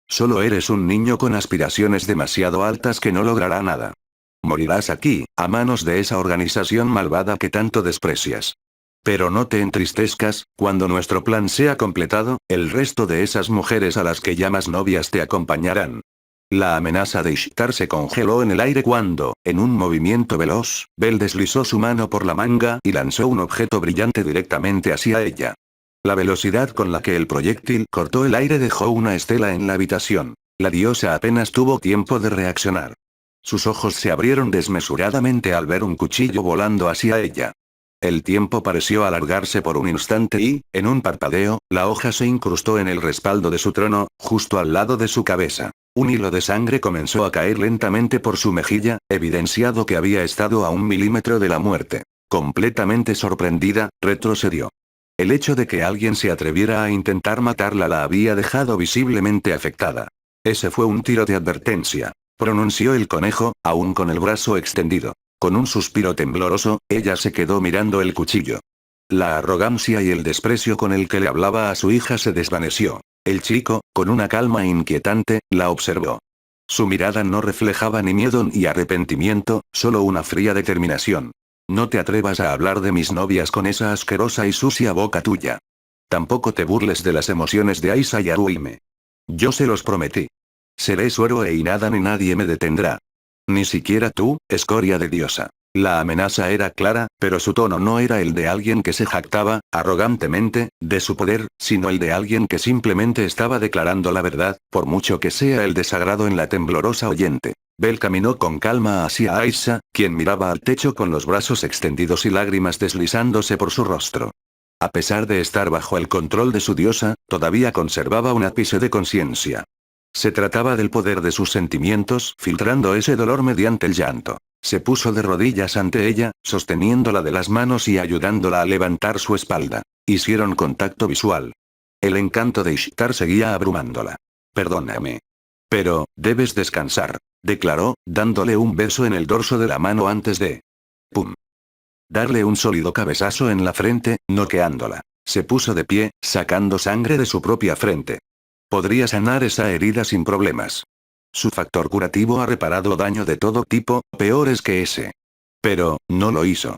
A: Solo eres un niño con aspiraciones demasiado altas que no logrará nada. Morirás aquí, a manos de esa organización malvada que tanto desprecias. Pero no te entristezcas, cuando nuestro plan sea completado, el resto de esas mujeres a las que llamas novias te acompañarán. La amenaza de Ishtar se congeló en el aire cuando, en un movimiento veloz, Bell deslizó su mano por la manga y lanzó un objeto brillante directamente hacia ella. La velocidad con la que el proyectil cortó el aire dejó una estela en la habitación. La diosa apenas tuvo tiempo de reaccionar. Sus ojos se abrieron desmesuradamente al ver un cuchillo volando hacia ella. El tiempo pareció alargarse por un instante y, en un parpadeo, la hoja se incrustó en el respaldo de su trono, justo al lado de su cabeza. Un hilo de sangre comenzó a caer lentamente por su mejilla, evidenciado que había estado a 1 milímetro de la muerte. Completamente sorprendida, retrocedió. El hecho de que alguien se atreviera a intentar matarla la había dejado visiblemente afectada. Ese fue un tiro de advertencia, pronunció el conejo, aún con el brazo extendido. Con un suspiro tembloroso, ella se quedó mirando el cuchillo. La arrogancia y el desprecio con el que le hablaba a su hija se desvaneció. El chico, con una calma inquietante, la observó. Su mirada no reflejaba ni miedo ni arrepentimiento, solo una fría determinación. No te atrevas a hablar de mis novias con esa asquerosa y sucia boca tuya. Tampoco te burles de las emociones de Aisa y Aruime. Yo se los prometí. Seré su héroe y nada ni nadie me detendrá. Ni siquiera tú, escoria de diosa. La amenaza era clara, pero su tono no era el de alguien que se jactaba, arrogantemente, de su poder, sino el de alguien que simplemente estaba declarando la verdad, por mucho que sea el desagrado en la temblorosa oyente. Bell caminó con calma hacia Aisa, quien miraba al techo con los brazos extendidos y lágrimas deslizándose por su rostro. A pesar de estar bajo el control de su diosa, todavía conservaba un ápice de conciencia. Se trataba del poder de sus sentimientos filtrando ese dolor mediante el llanto. Se puso de rodillas ante ella, sosteniéndola de las manos y ayudándola a levantar su espalda. Hicieron contacto visual. El encanto de Ishtar seguía abrumándola. Perdóname. Pero, debes descansar, declaró, dándole un beso en el dorso de la mano antes de... ¡Pum! Darle un sólido cabezazo en la frente, noqueándola. Se puso de pie, sacando sangre de su propia frente. Podría sanar esa herida sin problemas. Su factor curativo ha reparado daño de todo tipo, peores que ese. Pero, no lo hizo.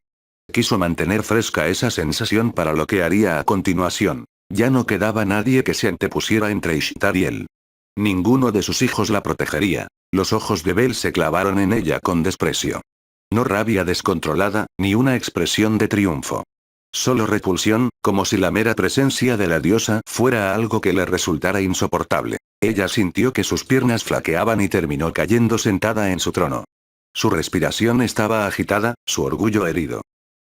A: Quiso mantener fresca esa sensación para lo que haría a continuación. Ya no quedaba nadie que se antepusiera entre Ishtar y él. Ninguno de sus hijos la protegería. Los ojos de Bell se clavaron en ella con desprecio. No rabia descontrolada, ni una expresión de triunfo. Solo repulsión, como si la mera presencia de la diosa fuera algo que le resultara insoportable. Ella sintió que sus piernas flaqueaban y terminó cayendo sentada en su trono. Su respiración estaba agitada, su orgullo herido.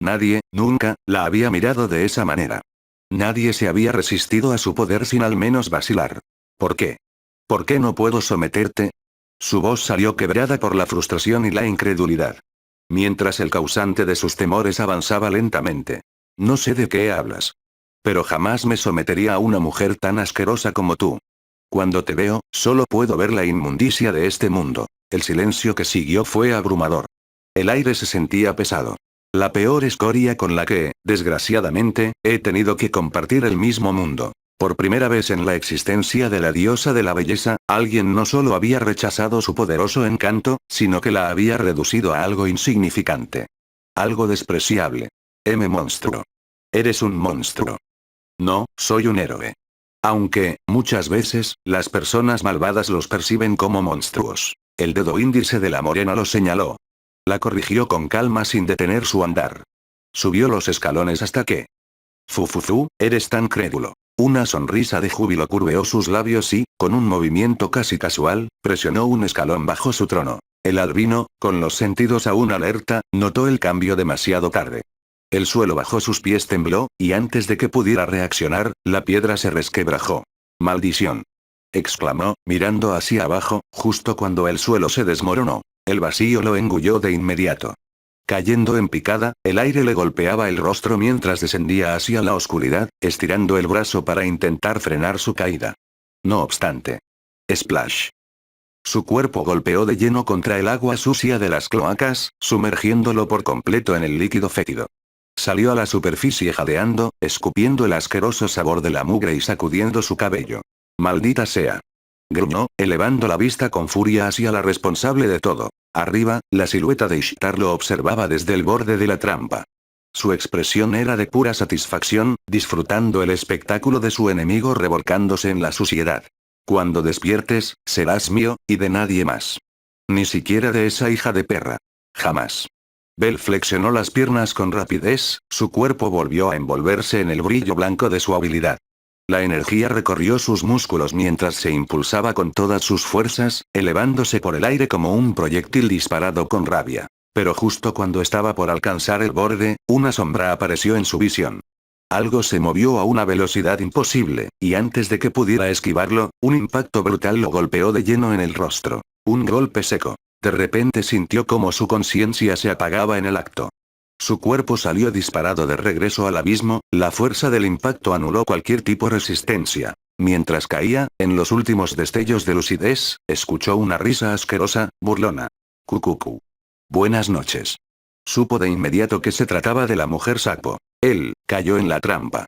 A: Nadie, nunca, la había mirado de esa manera. Nadie se había resistido a su poder sin al menos vacilar. ¿Por qué? ¿Por qué no puedo someterte? Su voz salió quebrada por la frustración y la incredulidad. Mientras el causante de sus temores avanzaba lentamente. No sé de qué hablas. Pero jamás me sometería a una mujer tan asquerosa como tú. Cuando te veo, solo puedo ver la inmundicia de este mundo. El silencio que siguió fue abrumador. El aire se sentía pesado. La peor escoria con la que, desgraciadamente, he tenido que compartir el mismo mundo. Por primera vez en la existencia de la diosa de la belleza, alguien no solo había rechazado su poderoso encanto, sino que la había reducido a algo insignificante. Algo despreciable. Monstruo. Eres un monstruo. No, soy un héroe. Aunque, muchas veces, las personas malvadas los perciben como monstruos. El dedo índice de la morena lo señaló. La corrigió con calma sin detener su andar. Subió los escalones hasta que... Fufufu, eres tan crédulo. Una sonrisa de júbilo curveó sus labios y, con un movimiento casi casual, presionó un escalón bajo su trono. El albino, con los sentidos aún alerta, notó el cambio demasiado tarde. El suelo bajo sus pies tembló, y antes de que pudiera reaccionar, la piedra se resquebrajó. ¡Maldición! Exclamó, mirando hacia abajo, justo cuando el suelo se desmoronó. El vacío lo engulló de inmediato. Cayendo en picada, el aire le golpeaba el rostro mientras descendía hacia la oscuridad, estirando el brazo para intentar frenar su caída. No obstante. Splash. Su cuerpo golpeó de lleno contra el agua sucia de las cloacas, sumergiéndolo por completo en el líquido fétido. Salió a la superficie jadeando, escupiendo el asqueroso sabor de la mugre y sacudiendo su cabello. ¡Maldita sea! Gruñó, elevando la vista con furia hacia la responsable de todo. Arriba, la silueta de Ishtar lo observaba desde el borde de la trampa. Su expresión era de pura satisfacción, disfrutando el espectáculo de su enemigo revolcándose en la suciedad. Cuando despiertes, serás mío, y de nadie más. Ni siquiera de esa hija de perra. Jamás. Bell flexionó las piernas con rapidez, su cuerpo volvió a envolverse en el brillo blanco de su habilidad. La energía recorrió sus músculos mientras se impulsaba con todas sus fuerzas, elevándose por el aire como un proyectil disparado con rabia. Pero justo cuando estaba por alcanzar el borde, una sombra apareció en su visión. Algo se movió a una velocidad imposible, y antes de que pudiera esquivarlo, un impacto brutal lo golpeó de lleno en el rostro. Un golpe seco. De repente sintió como su conciencia se apagaba en el acto. Su cuerpo salió disparado de regreso al abismo, la fuerza del impacto anuló cualquier tipo de resistencia. Mientras caía, en los últimos destellos de lucidez, escuchó una risa asquerosa, burlona. Cucucu. Buenas noches. Supo de inmediato que se trataba de la mujer sapo. Él, cayó en la trampa.